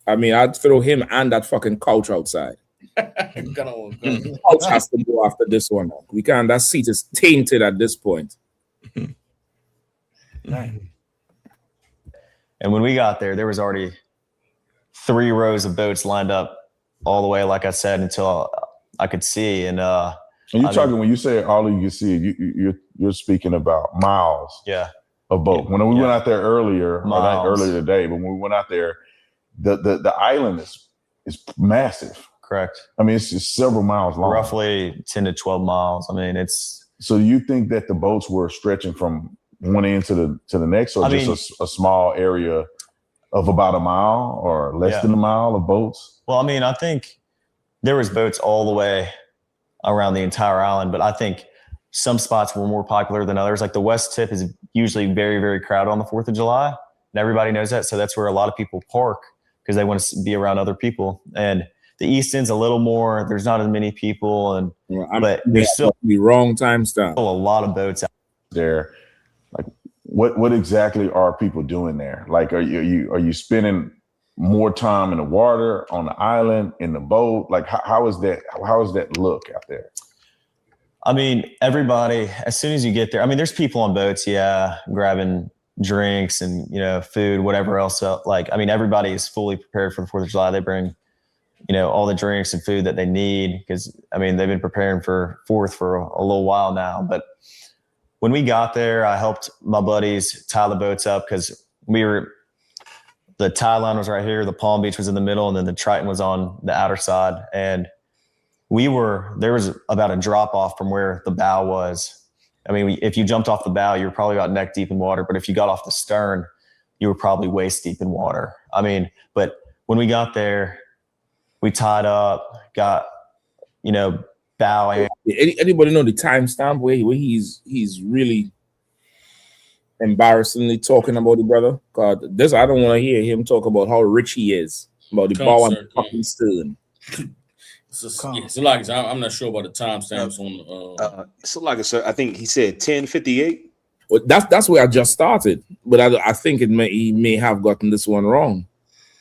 I mean, I'd throw him and that fucking couch outside. The couch has to go after this one. We can't. That seat is tainted at this point. And when we got there was already 3 rows of boats lined up all the way, like I said, until I could see. And you're talking, when you say all you can see, you're speaking about miles. Yeah. Of boat. When we went out there earlier, not earlier today, but when we went out there, the island is massive. Correct. I mean, it's just several miles long. Roughly 10 to 12 miles. I mean, it's. So you think that the boats were stretching from one end to the next, or a small area of about a mile or less than a mile of boats? Well, I mean, I think there was boats all the way around the entire island, but I think some spots were more popular than others. Like the West Tip is usually very, very crowded on the 4th of July, and everybody knows that. So that's where a lot of people park because they want to be around other people. And the East End's a little more, there's not as many people, but there's still the wrong time stamp. A lot of boats out there. Like what exactly are people doing there? Like, are you spending more time in the water, on the island, in the boat? Like how is that look out there? I mean, everybody, as soon as you get there, I mean, there's people on boats, grabbing drinks and, food, whatever else. Like, I mean, everybody is fully prepared for the 4th of July. They bring, all the drinks and food that they need because, I mean, they've been preparing for 4th for a little while now. But when we got there, I helped my buddies tie the boats up because the tie line was right here, the Palm Beach was in the middle, and then the Triton was on the outer side. And there was about a drop off from where the bow was. I mean, if you jumped off the bow, you were probably about neck deep in water. But if you got off the stern, you were probably waist deep in water. I mean, but when we got there, we tied up, got, bow. Anybody know the timestamp where he's really embarrassingly talking about the brother? God, I don't want to hear him talk about how rich he is, about the bow and the fucking stern. So like I'm not sure about the timestamps on. So like I said, I think he said 10:58. Well, that's where I just started, but I think he may have gotten this one wrong.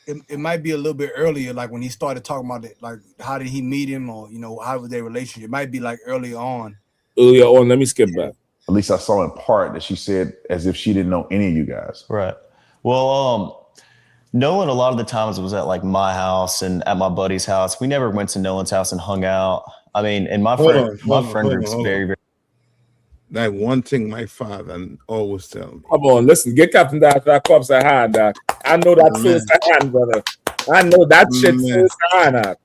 It might be a little bit earlier, like when he started talking about it, like how did he meet him, or how was their relationship? It might be like earlier on. Let me skip back. At least I saw in part that she said as if she didn't know any of you guys. Right. Well, Nolan, a lot of the times was at like my house and at my buddy's house. We never went to Nolan's house and hung out. I mean, and my friend group's very, very. That one thing my father always tell me. Come on, listen, get Captain that cups at hand, Doc. I know that first hand, brother. I know that shit first hand.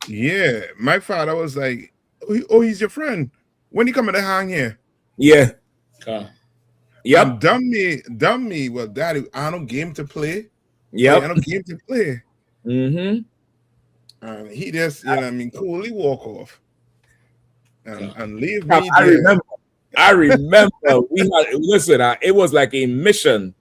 Yeah, my father was like, "Oh, he's your friend. When you coming to hang here?" Yeah. Yep. Dumb me. Well, Daddy, I don't game to play. Yep. I don't game to play. Mm-hmm. He just, coolly walk off and leave me there. I remember we had it was like a mission.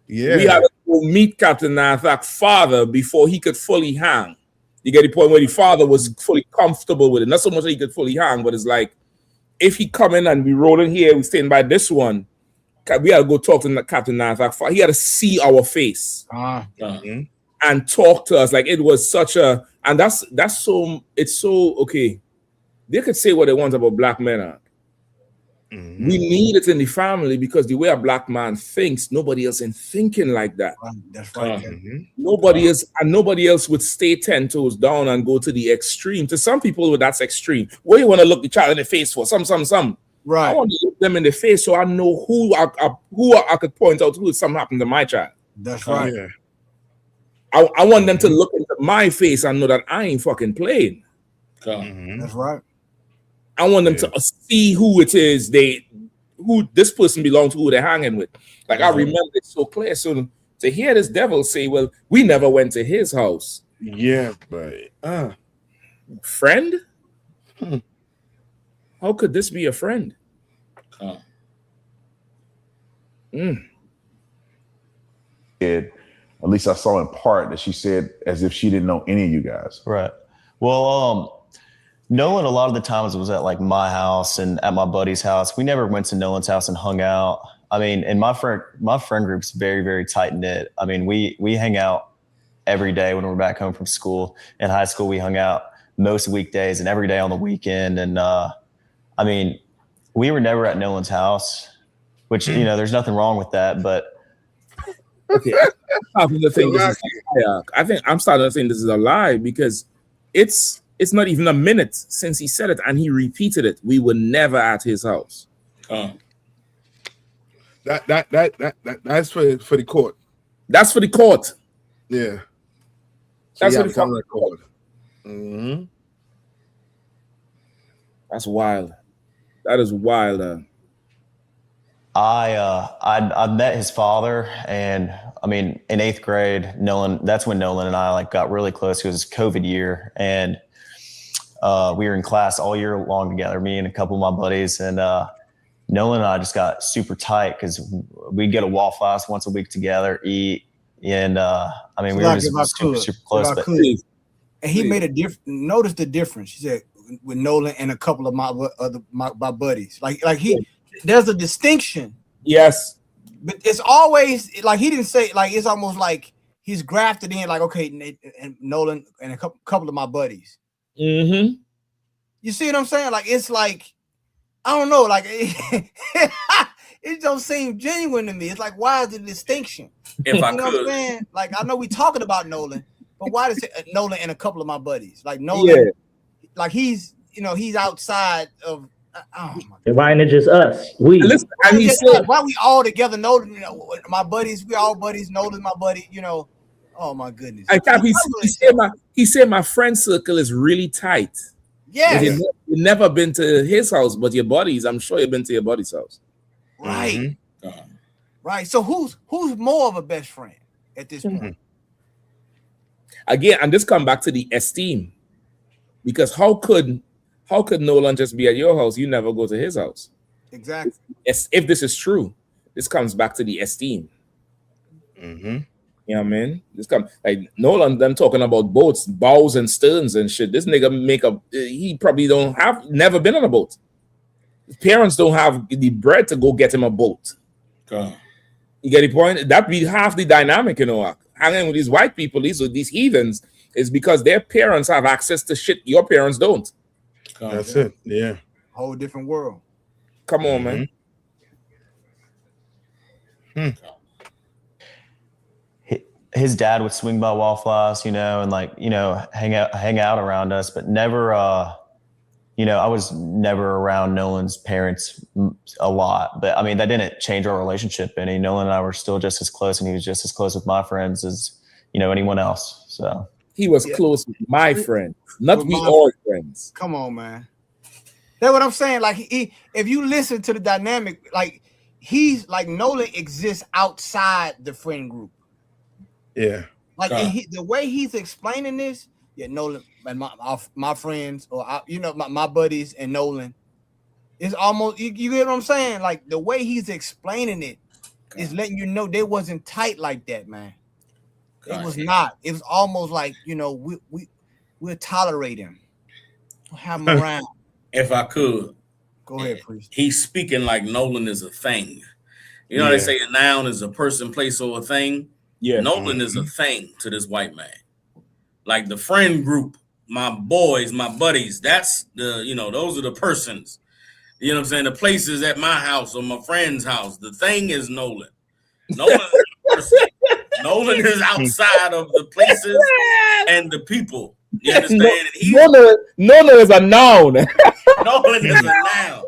Yeah. We had to go meet Captain Nathak's father before he could fully hang. You get the point where the father was fully comfortable with it. Not so much that he could fully hang, but it's like if he come in and we rolling here, we staying by this one. We had to go talk to Captain Nathak. He had to see our face and talk to us. Like it was such a, and that's so. It's so okay. They could say what they want about black men. We need it in the family because the way a black man thinks, nobody else ain't thinking like that. That's right. Nobody else would stay 10 toes down and go to the extreme. To some people, that's extreme. What you want to look the child in the face for? Some. Right. I want to look them in the face so I know who I could point out who something happened to my child. That's right. Yeah. I want them to look into my face and know that I ain't fucking playing. That's right. I want them to see who it is who this person belongs to, who they're hanging with. Like I remember it so clear. So to hear this devil say, "Well, we never went to his house." Yeah, but friend? How could this be a friend? at least I saw in part, that she said as if she didn't know any of you guys. Right. Well, Nolan, a lot of the times was at like my house and at my buddy's house. We never went to Nolan's house and hung out. I mean, and my friend group's very, very tight knit. I mean, we hang out every day when we're back home from school. In high school, we hung out most weekdays and every day on the weekend. And I mean, we were never at Nolan's house, which, you know, there's nothing wrong with that, but. Okay. I think I'm starting to think this is a lie, because it's not even a minute since he said it and he repeated it. We were never at his house. That's for the court. That's for the court. Yeah. That's for the court. Mm-hmm. That's wild. That is wild. I met his father, and I mean, in 8th grade, that's when Nolan and I like got really close. It was COVID year, and we were in class all year long together, me and a couple of my buddies, and Nolan and I just got super tight because we'd get a Waffle House once a week together, eat, and I mean, we were just super close. But and he made a difference. Notice the difference. He said with Nolan and a couple of my buddies, like there's a distinction. Yes, but it's always like he didn't say, like it's almost like he's grafted in, like, okay, and Nolan and a couple of my buddies. Mm-hmm. You see what I'm saying? Like it's like, I don't know, like it don't seem genuine to me. It's like, why is the distinction? If you I know could, what I'm saying? Like, I know we talking about Nolan, but why does it Nolan and a couple of my buddies? Like Nolan, like he's outside of. Oh my Why not just us? We. Listen, and he said, why we all together? Nolan, my buddies, we all buddies. Nolan, my buddy. Oh my goodness. He said my friend circle is really tight. Yeah. You've never been to his house, but your buddies, I'm sure you've been to your buddy's house. Right. Mm-hmm. Right. So who's more of a best friend at this point? Again, and this come back to the esteem, because how could Nolan just be at your house? You never go to his house. Exactly. If this is true, this comes back to the esteem. Mm-hmm. You know what I mean? This come like Nolan, them talking about boats, bows and sterns and shit. This nigga he probably never been on a boat. His parents don't have the bread to go get him a boat. You get the point? That'd be half the dynamic, hanging with these white people, these heathens, is because their parents have access to shit your parents don't. That's it. Yeah. Whole different world. Come on, man. His dad would swing by Waffle House, and like, hang out around us, but never, I was never around Nolan's parents a lot, but I mean, that didn't change our relationship any. Nolan and I were still just as close, and he was just as close with my friends as, anyone else. So he was close with my friend, not we all friends. Come on, man. That's what I'm saying. Like if you listen to the dynamic, like he's like Nolan exists outside the friend group. Yeah. Like the way he's explaining this, Nolan and my friends, or my buddies and Nolan, it's almost you get what I'm saying. Like the way he's explaining it is letting you know they wasn't tight like that, man. It was not. It was almost like we'll tolerate him, we'll have him around. If I could, go ahead, please. He's speaking like Nolan is a thing. They say a noun is a person, place, or a thing. Yeah, Nolan is a thing to this white man. Like the friend group, my boys, my buddies, that's those are the persons. You know what I'm saying? The places at my house or my friend's house. The thing is Nolan. Nolan is a person. Nolan is outside of the places and the people. You understand? Nolan is a noun. Nolan is a noun.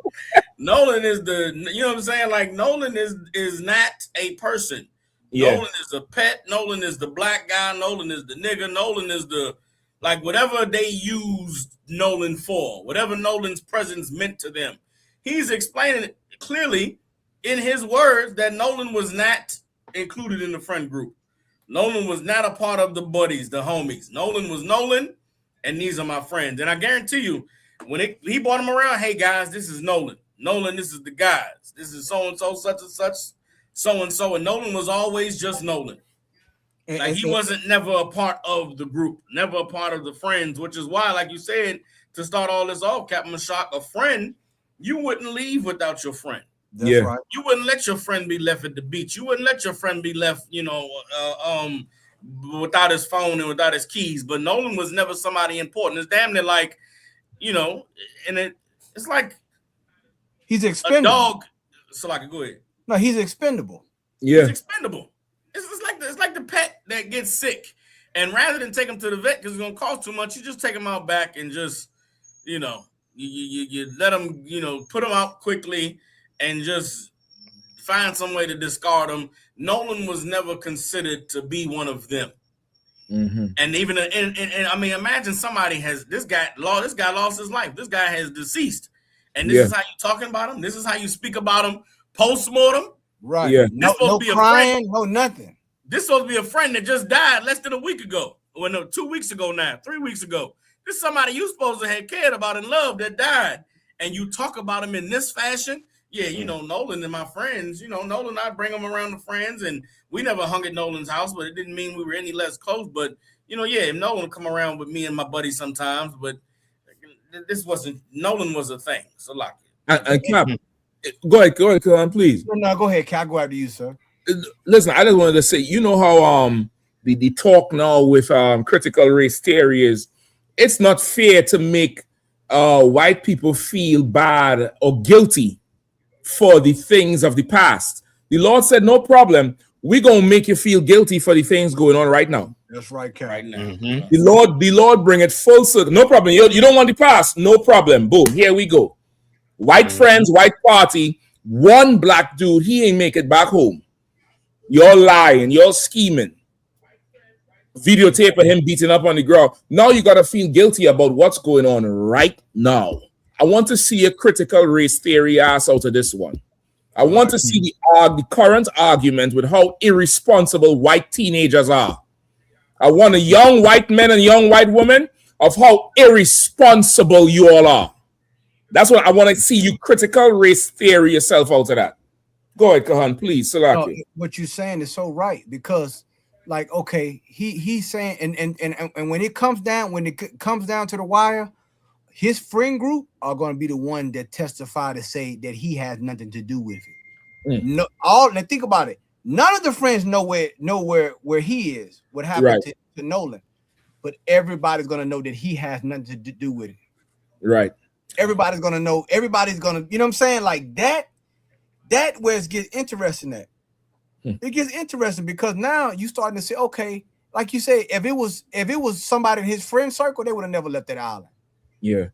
Nolan is what I'm saying? Like Nolan is not a person. Yeah. Nolan is a pet. Nolan is the black guy. Nolan is the nigga. Nolan is the, like, whatever they used Nolan for, whatever Nolan's presence meant to them. He's explaining it clearly in his words that Nolan was not included in the friend group. Nolan was not a part of the buddies, the homies. Nolan was Nolan, and these are my friends. And I guarantee you, when he brought him around, hey, guys, this is Nolan. Nolan, this is the guys. This is so-and-so, such and such, so-and-so. And Nolan was always just Nolan. Like he wasn't never a part of the group, never a part of the friends, which is why, like you said, to start all this off, Captain Mashak, a friend, you wouldn't leave without your friend. That's right. You wouldn't let your friend be left at the beach. You wouldn't let your friend be left, without his phone and without his keys. But Nolan was never somebody important. It's damn near like, and it's like he's expendable. A dog. So like, go ahead. No, he's expendable. Yeah, he's expendable. It's like the pet that gets sick, and rather than take him to the vet because it's gonna cost too much, you just take him out back and just, you let him, put him out quickly and just find some way to discard him. Nolan was never considered to be one of them. Mm-hmm. And even and I mean, imagine somebody this guy lost his life. This guy has deceased, and this is how you talking about him. This is how you speak about him post-mortem. Right. Yeah. No crying, no nothing. This supposed to be a friend that just died less than a week ago. Well, no, 2 weeks ago now, 3 weeks ago. This is somebody you supposed to have cared about and loved that died. And you talk about him in this fashion. Yeah, Nolan and my friends, Nolan, I bring him around the friends, and we never hung at Nolan's house, but it didn't mean we were any less close. But, if Nolan come around with me and my buddy sometimes, but Nolan was a thing. So like and Cap, go ahead, Kahan, please. No, go ahead, Cap. Go after you, sir. Listen, I just wanted to say, how the talk now with critical race theory is, it's not fair to make white people feel bad or guilty for the things of the past. The Lord said, no problem. We're going to make you feel guilty for the things going on right now. That's right, Cap. Right now. Mm-hmm. The Lord bring it full circle. No problem. You don't want the past. No problem. Boom. Here we go. White friends, white party. One black dude, he ain't make it back home. You're lying. You're scheming. Videotape of him beating up on the ground. Now you got to feel guilty about what's going on right now. I want to see a critical race theory ass out of this one. I want to see the current argument with how irresponsible white teenagers are. I want a young white man and young white woman of how irresponsible you all are. That's what I want to see, you critical race theory yourself out of that. Go ahead, Kahan, please. No, what you're saying is so right, because okay, he's saying and when it comes down to the wire, his friend group are going to be the one that testify to say that he has nothing to do with it. No, now think about it. None of the friends know where he is, what happened to Nolan, but everybody's going to know that he has nothing to do with it. Right. Everybody's going to know. Everybody's going to, you know what I'm saying? Like that where it gets interesting at. It gets interesting because now you starting to say, okay, like you say, if it was somebody in his friend circle, they would have never left that island. Yeah.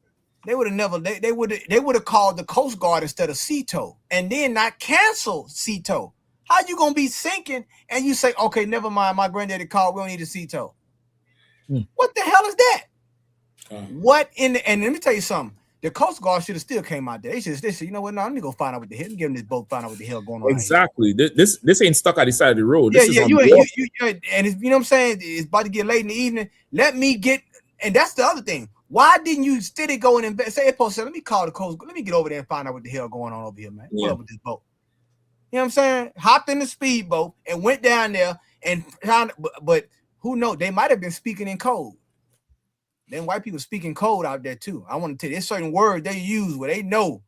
They would have never, they would have called the Coast Guard instead of CETO and then not cancel CETO. How you gonna be sinking and you say, okay, never mind, my granddaddy called, we don't need a CETO. What the hell is that? And let me tell you something. The Coast Guard should have still came out there. They said, you know what? No, let me go find out what the hell. Give them this boat, find out what the hell going on. Exactly. This ain't stuck at the side of the road. And it's, you know what I'm saying? It's about to get late in the evening. Let me get, and that's the other thing. Why didn't you steady go and say, hey, Post, let me call the Coast Guard. Let me get over there and find out what the hell going on over here, man. Pull up with this boat. You know what I'm saying? Hopped in the speedboat and went down there and found, but who knows? They might have been speaking in code. Then white people speaking code out there too. I want to tell you, there's certain words they use where they know,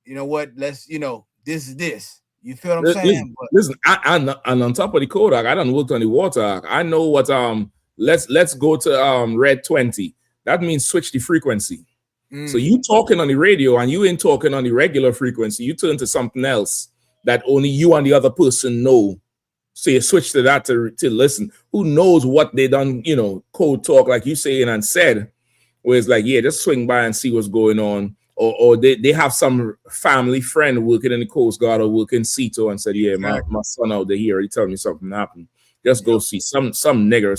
you know what, this is this. You feel what I'm saying? Listen, and on top of the code, I done worked on the water. I know what, let's go to red 20. That means switch the frequency. So you talking on the radio and you ain't talking on the regular frequency. You turn to something else that only you and the other person know. So you switch to that to listen. Who knows what they done, code talk like you saying and said, where it's like, yeah, just swing by and see what's going on. Or they have some family friend working in the Coast Guard or working CETO and said, yeah, my son out there, he already told me something happened. Just go see some nigger,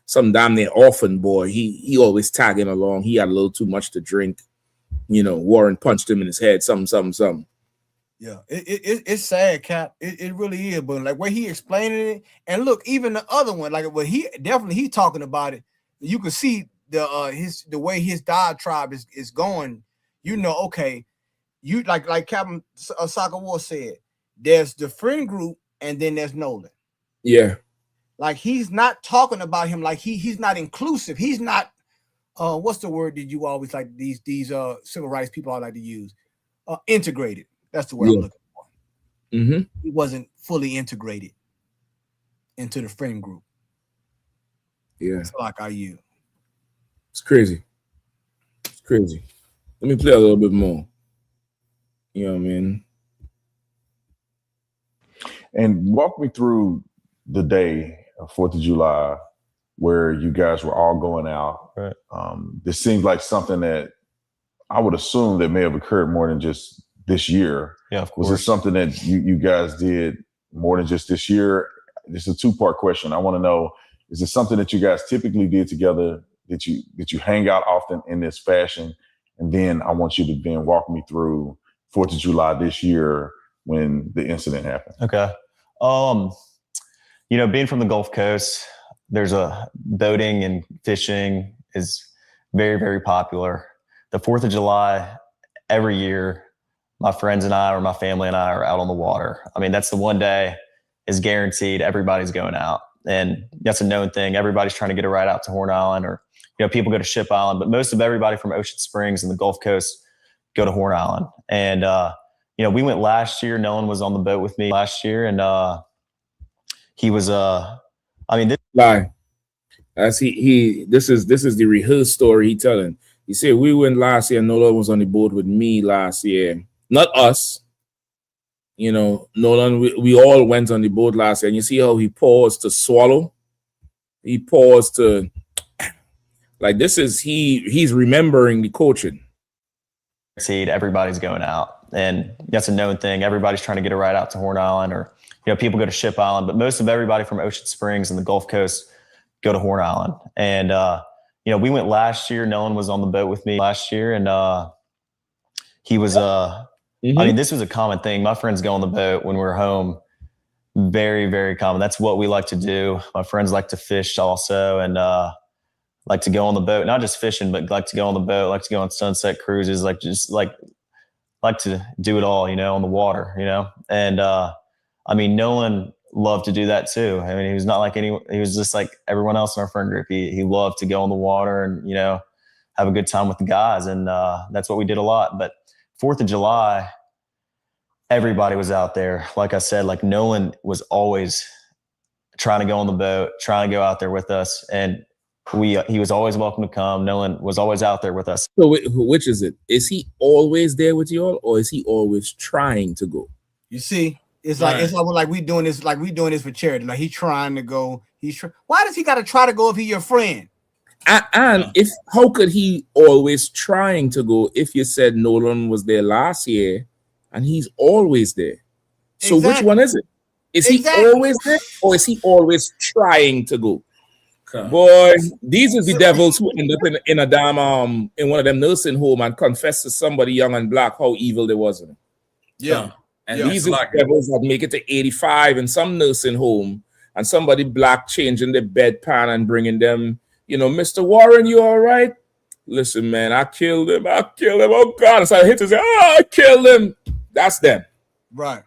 some damn near orphan boy. He always tagging along. He had a little too much to drink. Warren punched him in his head, something. Yeah, it's sad, Cap. It really is. But like where he explaining it, and look, even the other one, like what he talking about it. You can see the way his diatribe is going. Okay, you like Captain Saka War said. There's the friend group, and then there's Nolan. Yeah. Like he's not talking about him like he's not inclusive. He's not what's the word that you always like these civil rights people all like to use? Integrated. That's the word I'm looking for. Mm-hmm. He wasn't fully integrated into the friend group. Yeah. It's like IU. It's crazy. It's crazy. Let me play a little bit more. You know what I mean? And walk me through the day of 4th of July where you guys were all going out. Right. This seems like something that I would assume that may have occurred more than just this year. Yeah, of course. Was it something that you guys did more than just this year? This is a two-part question. I want to know, is it something that you guys typically did together, that you hang out often in this fashion? And then I want you to then walk me through 4th of July this year when the incident happened. Okay. Being from the Gulf Coast, there's a boating and fishing is very, very popular. The 4th of July, every year, my friends and I or my family and I are out on the water. I mean, that's the one day is guaranteed everybody's going out. And that's a known thing. Everybody's trying to get a ride out to Horn Island, or, people go to Ship Island, but most of everybody from Ocean Springs and the Gulf Coast go to Horn Island. And, we went last year. Nolan was on the boat with me last year. And he was, this lie. As this is the rehearsed story he telling. He said, we went last year. Nolan was on the boat with me last year. Not us. Nolan, we all went on the boat last year. And you see how he paused to swallow? He paused to, like, this is, he's remembering the coaching. Everybody's going out. And that's a known thing. Everybody's trying to get a ride out to Horn Island, or, people go to Ship Island, but most of everybody from Ocean Springs and the Gulf Coast go to Horn Island. And, we went last year. Nolan was on the boat with me last year. And he was, this was a common thing. My friends go on the boat when we're home. Very, very common. That's what we like to do. My friends like to fish also, and like to go on the boat, not just fishing, but like to go on the boat, like to go on sunset cruises, like to do it all, on the water, And Nolan loved to do that too. I mean, he was not like he was just like everyone else in our friend group. He loved to go on the water and, have a good time with the guys. And that's what we did a lot. But 4th of July, everybody was out there. Like I said, like Nolan was always trying to go on the boat, trying to go out there with us. And he was always welcome to come. Nolan was always out there with us. So which is it? Is he always there with you all, or is he always trying to go? You see, it's like we doing this for charity. Like he's trying to go. Why does he got to try to go if he's your friend? And how could he always trying to go if you said Nolan was there last year and he's always there? So Which one is it? Is he always there, or is he always trying to go? Boy, these are the devils who end up in a damn in one of them nursing home and confess to somebody young and black how evil they was. Yeah. And these are the devils that make it to 85 in some nursing home, and somebody black changing their bedpan and bringing them, Mr. Warren, you all right? Listen, man, I killed him. Oh God. So I hit his I killed him. That's them. Right.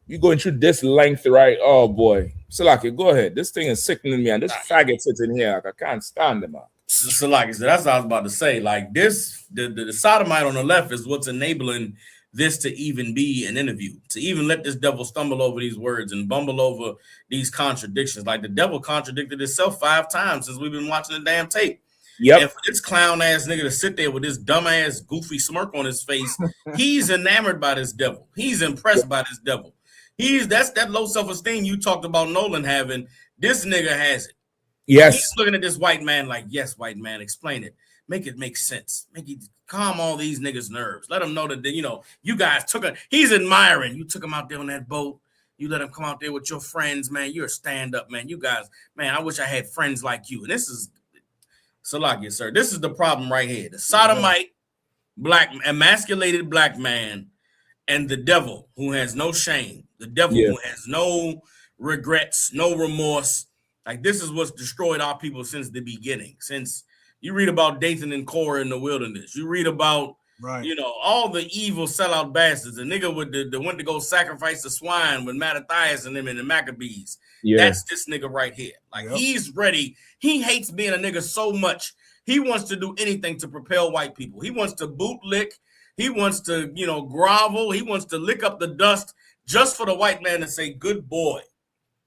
You going through this length, right? Oh boy. Salaki, go ahead. This thing is sickening me, and this faggot sits in here. Like, I can't stand him. Salaki, that's what I was about to say. Like this, the sodomite on the left is what's enabling this to even be an interview, to even let this devil stumble over these words and bumble over these contradictions. Like the devil contradicted itself 5 times since we've been watching the damn tape. Yep. And for this clown ass nigga to sit there with this dumb ass goofy smirk on his face, he's enamored by this devil. He's impressed by this devil. That's that low self-esteem you talked about Nolan having. This nigga has it. Yes. He's looking at this white man like, yes, white man, explain it. Make it make sense. Make it calm all these niggas' nerves. Let them know that, you guys he's admiring. You took him out there on that boat. You let him come out there with your friends, man. You're a stand-up, man. You guys, man, I wish I had friends like you. And this is, Salakia, sir, this is the problem right here. The sodomite, emasculated black man, and the devil who has no shame. The devil who has no regrets, no remorse. Like, this is what's destroyed our people since the beginning. Since you read about Dathan and Korah in the wilderness. You read about, Right. You know, all the evil sellout bastards. The nigga with the went to go sacrifice the swine with Mattathias and them and the Maccabees. Yeah. That's this nigga right here. Like he's ready. He hates being a nigga so much. He wants to do anything to propel white people. He wants to bootlick. He wants to, you know, grovel. He wants to lick up the dust just for the white man to say, good boy.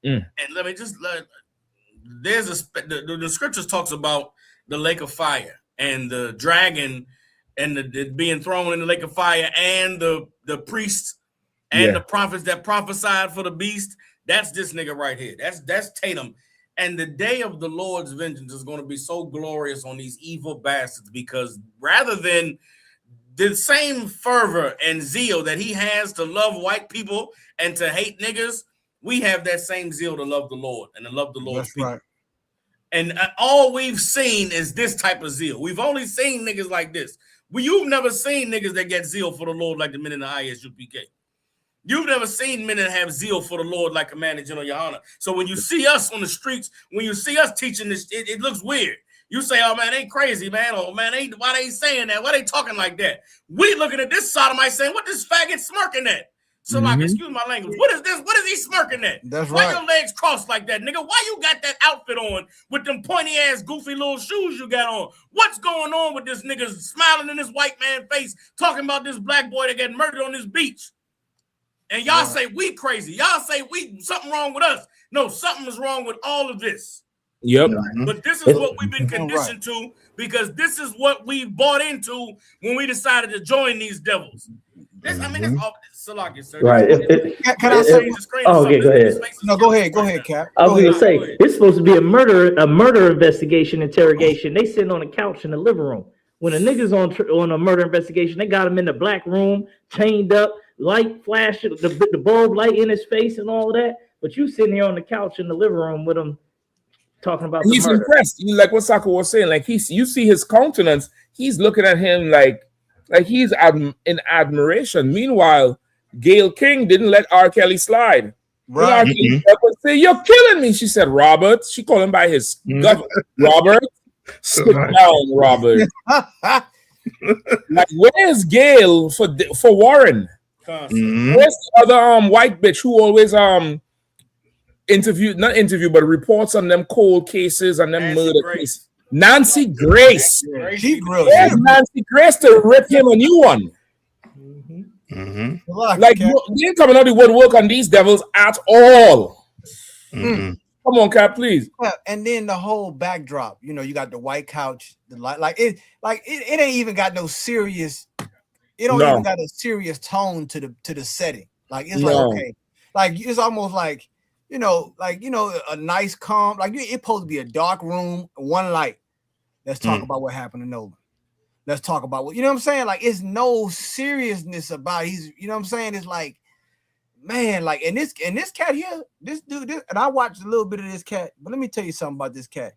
And let me just there's the scriptures talks about the lake of fire and the dragon and the being thrown in the lake of fire and the priests and the prophets that prophesied for the beast. That's this nigga right here. That's Tatum. And the day of the Lord's vengeance is going to be so glorious on these evil bastards, because rather than the same fervor and zeal that he has to love white people and to hate niggas, we have that same zeal to love the Lord and to love the Lord's people. Right. And all we've seen is this type of zeal. We've only seen niggas like this. You've never seen niggas that get zeal for the Lord like the men in the ISUPK. You've never seen men that have zeal for the Lord like Commander General Yohana. So when you see us on the streets, when you see us teaching this, it looks weird. You say, oh man, they crazy, man. Oh man, why they saying that? Why they talking like that? We looking at this sodomite saying, what this faggot smirking at? So like, excuse my language. What is this? What is he smirking at? That's why right. your legs crossed like that, nigga? Why you got that outfit on with them pointy ass goofy little shoes you got on? What's going on with this nigga smiling in this white man face, talking about this black boy that got murdered on this beach? And y'all say we crazy. Y'all say something wrong with us. No, something is wrong with all of this. Yep. But this is what we've been conditioned to, because this is what we bought into when we decided to join these devils. This, I mean, it's all Salaki, sir. Right. Can I say? Oh, okay, go ahead. No, go ahead, Cap. I was gonna say it's supposed to be a murder investigation interrogation. They sitting on a couch in the living room. When a nigga's on a murder investigation, they got him in the black room, chained up, light flash, the bulb light in his face and all of that. But you sitting here on the couch in the living room with him talking about he's the murder. Impressed. Like what Saka was saying, like you see his countenance, he's looking at him like he's in admiration. Meanwhile, Gail King didn't let R. Kelly slide. Right. Say, you're killing me. She said, Robert. She called him by his gut. Robert, sit down, Robert. Like, where's Gail for Warren? Where's the other white bitch who always but reports on them cold cases and them murder cases? Nancy Grace. Where's Nancy Grace to rip him a new one? Like, they ain't coming out the woodwork on these devils at all. Come on, Cap, please. Yeah, and then the whole backdrop, you know, you got the white couch, the light, it ain't even got no serious. It don't even got a serious tone to the setting. Like it's like okay, like it's almost like a nice calm. Like it's supposed to be a dark room, one light. Let's talk about what happened to Nolan. Let's talk about what, you know what I'm saying? Like, it's no seriousness about you know what I'm saying? It's like, man, like, and this cat here, this dude, and I watched a little bit of this cat, but let me tell you something about this cat.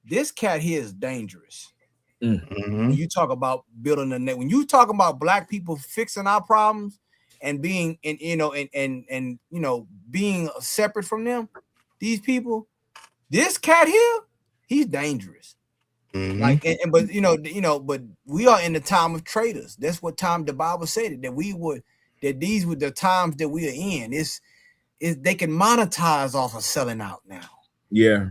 This cat here is dangerous. When you talk about building a net, when you talk about black people fixing our problems and being, and being separate from them, these people, this cat here, he's dangerous. Like, but we are in the time of traitors. That's what time the Bible said that these were the times that we are in. Is they can monetize off of selling out now. Yeah.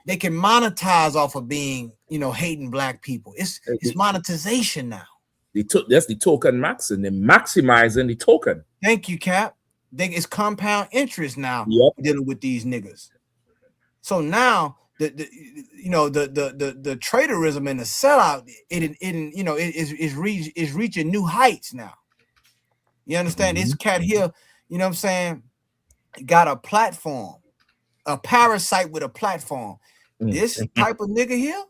They can monetize off of being, hating black people. It's monetization now. That's the token maxing. They're maximizing the token. Thank you, Cap. It's compound interest now. Dealing with these niggas. So now the traitorism and the sellout is reaching new heights now. You understand? This cat here, you know what I'm saying, got a platform, a parasite with a platform. This type of nigga here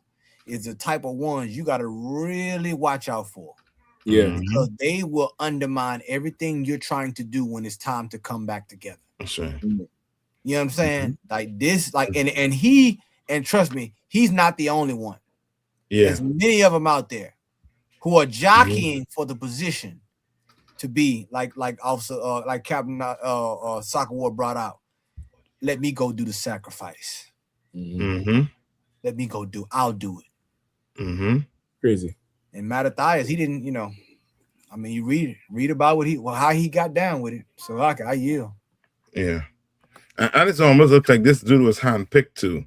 is the type of ones you got to really watch out for. Yeah, because they will undermine everything you're trying to do when it's time to come back together. That's right. You know what I'm saying? Like this, like and trust me, he's not the only one. Yeah, there's many of them out there who are jockeying for the position to be like Officer like Captain Soccer War brought out. Let me go do the sacrifice. Let me go do. I'll do it. Crazy. And Mattathias, he didn't, you know, I mean, you read about how he got down with it. So I yield. Yeah. And it's almost looked like this dude was handpicked too.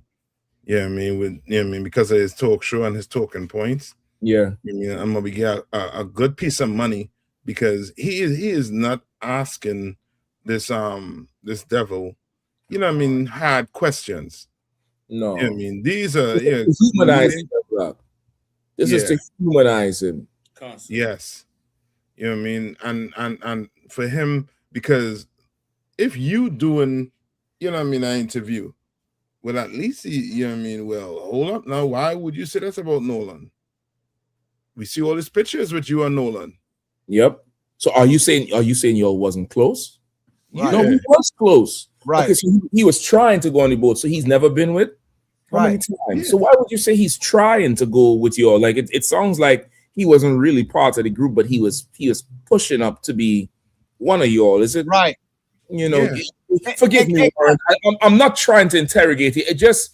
Yeah, I mean, because of his talk show and his talking points. Yeah. I'm gonna get a good piece of money because he is not asking this devil, you know what I mean, hard questions. No. You know what I mean, these are humanizing him. This is to humanize him. Yes. You know what I mean? And for him, because if you doing, you know what I mean, an interview, well, at least you know what I mean, well, hold up now, why would you say that's about Nolan? We see all these pictures with you and Nolan. Yep. So are you saying y'all wasn't close? Right. No, he was close. Right. Okay, so he was trying to go on the boat, so he's never been with? How many times? Yeah. So why would you say he's trying to go with y'all? Like it sounds like he wasn't really part of the group, but he was pushing up to be one of y'all. Is it right? You know, forgive me, Warren. I'm not trying to interrogate it.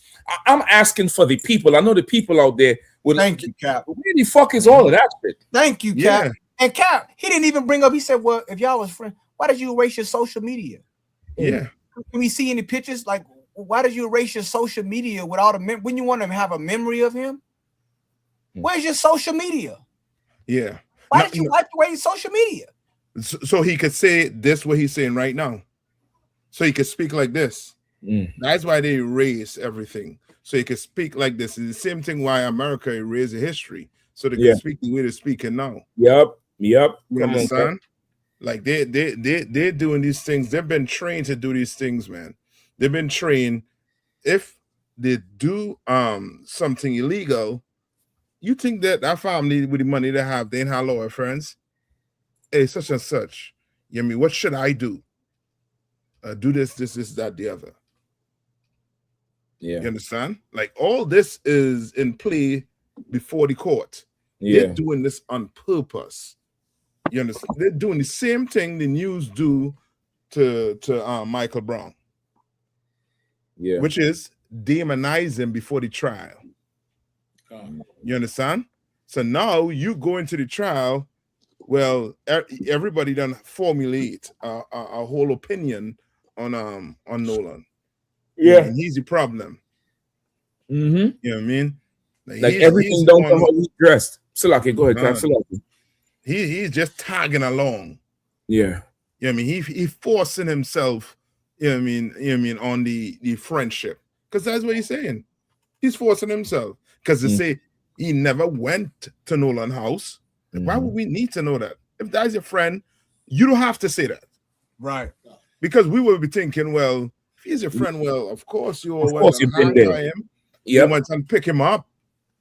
I'm asking for the people. I know the people out there. Thank you, Cap. Where the fuck is all of that shit? Thank you, Cap. Yeah. And Cap, he didn't even bring up. He said, "Well, if y'all was friends, why did you erase your social media?" Yeah. Can we see any pictures? Like, why did you erase your social media without when you want to have a memory of him? Where's your social media? Yeah. Why did you wipe away social media? So he could say this, what he's saying right now. So he could speak like this. That's why they erase everything. So he could speak like this. It's the same thing why America erased history. So they can speak the way they're speaking now. Yep. You understand? Like they're doing these things. They've been trained to do these things, man. They've been trained. If they do something illegal, you think that family with the money they have, they ain't have lawyer friends? Hey, such and such. You know what I mean? What should I do? Do this, that, the other. Yeah. You understand? Like all this is in play before the court. Yeah. They're doing this on purpose. You understand? They're doing the same thing the news do to Michael Brown. Yeah. Which is demonize him before the trial. You understand? So now you go into the trial. Well, everybody done formulate a whole opinion on Nolan. Yeah, and he's the problem. Mm-hmm. You know what I mean? Like everything don't come how he's dressed. Silaki, go ahead, Cap. Silaki. He's just tagging along. Yeah. You know what I mean? He forcing himself, you know what I mean, on the friendship. Because that's what he's saying. He's forcing himself. Because they say he never went to Nolan house. Why would we need to know that? If that's your friend, you don't have to say that. Right. Because we will be thinking, well, if he's your friend, well, of course you Of course you've been there. him. You went and pick him up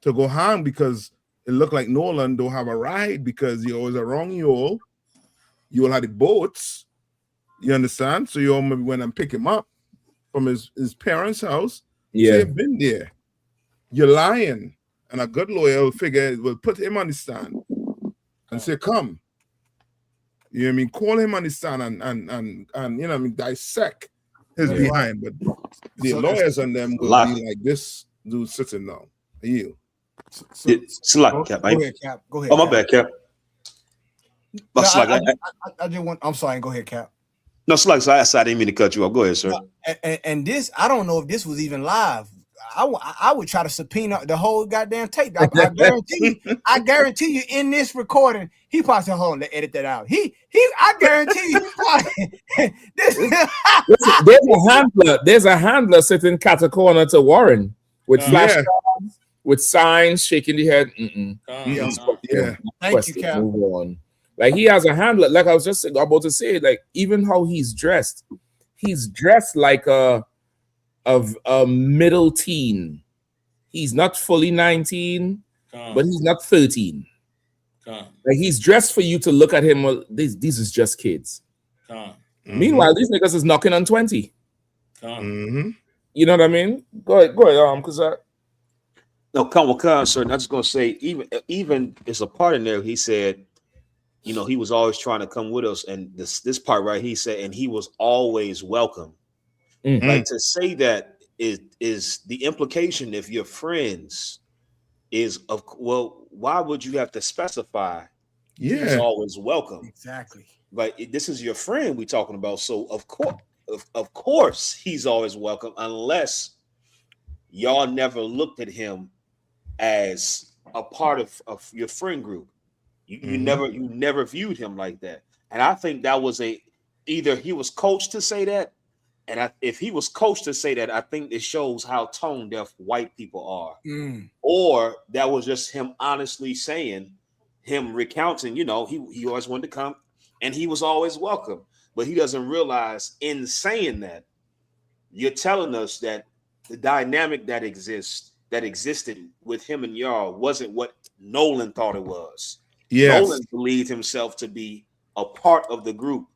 to go home because it looked like Nolan don't have a ride because he always around you all. You all had the boats. You understand? So you all maybe went and pick him up from his parents' house. Yeah. So you've been there. You're lying. And a good lawyer will put him on the stand and say, come. You know what I mean? Call him on the stand and you know what I mean, dissect his behind. But the lawyers on them will be like this dude sitting down. You. Slack, Cap. Go ahead, Cap. Go ahead. Oh, my bad, Cap. No, I just want. I'm sorry. Go ahead, Cap. No, Slack. So I didn't mean to cut you off. Go ahead, sir. And this, I don't know if this was even live. I would try to subpoena the whole goddamn tape. I guarantee you, in this recording, he probably said, "Hold on, let's edit that out." I guarantee you. There's a handler sitting cat a corner to Warren with flashcards, with signs, shaking the head. Thank you, Cap. Move on. Like he has a handler. Like I was just about to say, like even how he's dressed like a middle teen. He's not fully 19, but he's not 13. Like he's dressed for you to look at him. Well, these is just kids. Meanwhile, these niggas is knocking on 20. You know what I mean? Go ahead, because no, come, sir. And I'm just gonna say, even it's a part in there. He said, you know, he was always trying to come with us, and this part right, he said, and he was always welcome. Like to say that is the implication. If your friends is of, well, why would you have to specify? Yeah. He's always welcome. Exactly. But this is your friend we're talking about. So of course he's always welcome, unless y'all never looked at him as a part of your friend group. You never viewed him like that. And I think that was either he was coached to say that, and if he was coached to say that, I think it shows how tone deaf white people are. Or that was just him honestly saying, him recounting, he always wanted to come and he was always welcome. But he doesn't realize in saying that, you're telling us that the dynamic that existed with him and y'all wasn't what Nolan thought it was. Yes. Nolan believed himself to be a part of the group.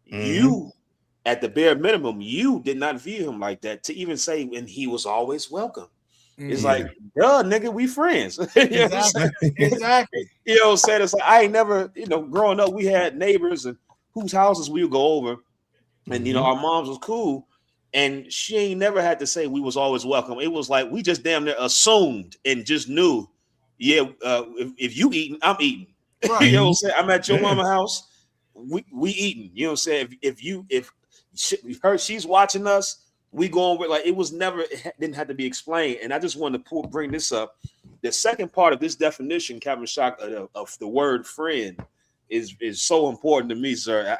You, at the bare minimum, you did not view him like that, to even say when he was always welcome. It's like, duh, nigga, we friends. Exactly. You know what I'm saying? It's like, I ain't never, growing up, we had neighbors and whose houses we would go over, and our moms was cool, and she ain't never had to say we was always welcome. It was like we just damn near assumed and just knew, if you eating, I'm eating. Right. You know what I'm saying? I'm at your mama's house, we eating. You know what I'm saying? If she's watching us, we going with, like, it was never, it didn't have to be explained. And I just wanted to bring this up. The second part of this definition, Captain Shock, of the word friend is so important to me, sir.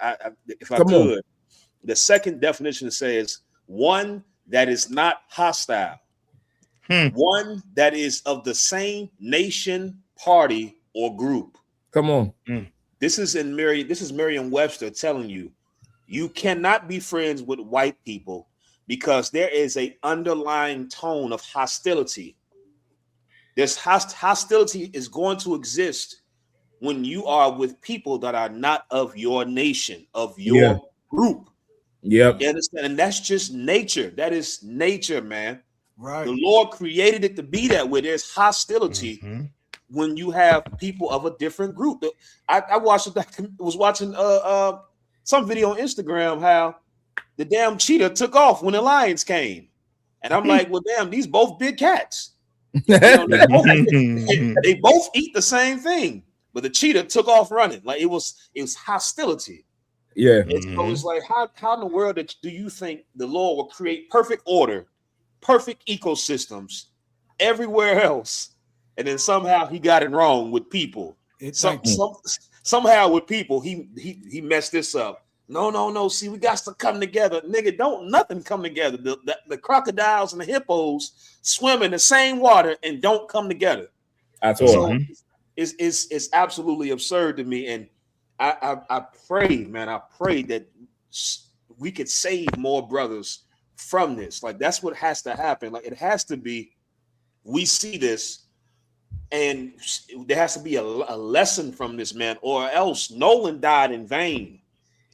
If I could, the second definition says one that is not hostile, one that is of the same nation, party, or group. Come on. This is Merriam-Webster telling you, you cannot be friends with white people because there is a underlying tone of hostility. This hostility is going to exist when you are with people that are not of your nation, of your group. Yep. You understand? And that's just nature. That is nature, man. Right. The Lord created it to be that way. There's hostility when you have people of a different group. I was watching some video on Instagram how the damn cheetah took off when the lions came. And I'm like, well, damn, these both big cats. They both eat the same thing, but the cheetah took off running. Like it was hostility. Yeah. So it's like, how in the world do you think the Lord will create perfect order, perfect ecosystems everywhere else, and then somehow he got it wrong with people? Somehow with people, he messed this up. No. See, we got to come together, nigga. Don't nothing come together. The crocodiles and the hippos swim in the same water and don't come together. That's all. So it's absolutely absurd to me, and I pray, man. I pray that we could save more brothers from this. Like that's what has to happen. Like it has to be. We see this, and there has to be a lesson from this, man, or else Nolan died in vain.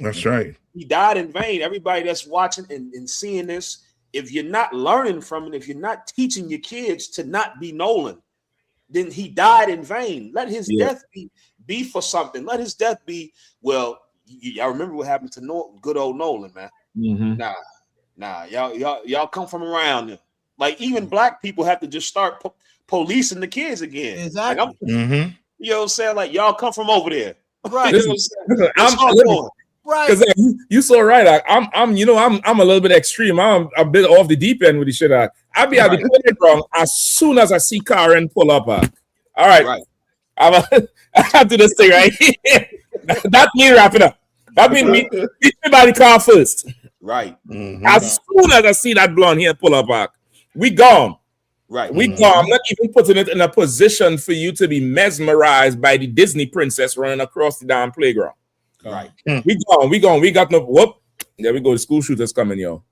That's right. He died in vain. Everybody that's watching and seeing this, if you're not learning from it, if you're not teaching your kids to not be Nolan, then he died in vain. Let his death be for something. Let his death be, well, y'all remember what happened to good old Nolan, man. Nah, y'all come from around him. Like even black people have to just start policing the kids again. Exactly. Like, you know what I'm saying? Like y'all come from over there. Right. You know what I'm saying? Right. Because you so right. I'm a little bit extreme. I'm a bit off the deep end with the shit. I'll be at the playground as soon as I see Karen pull up. All right. I do this thing right here. That me wrapping up. That means me by the car first. Right. As soon as I see that blonde here pull up, we gone. Right. We gone. I'm not even putting it in a position for you to be mesmerized by the Disney princess running across the damn playground. Right. We gone. We got no whoop. There we go. The school shooters coming, yo.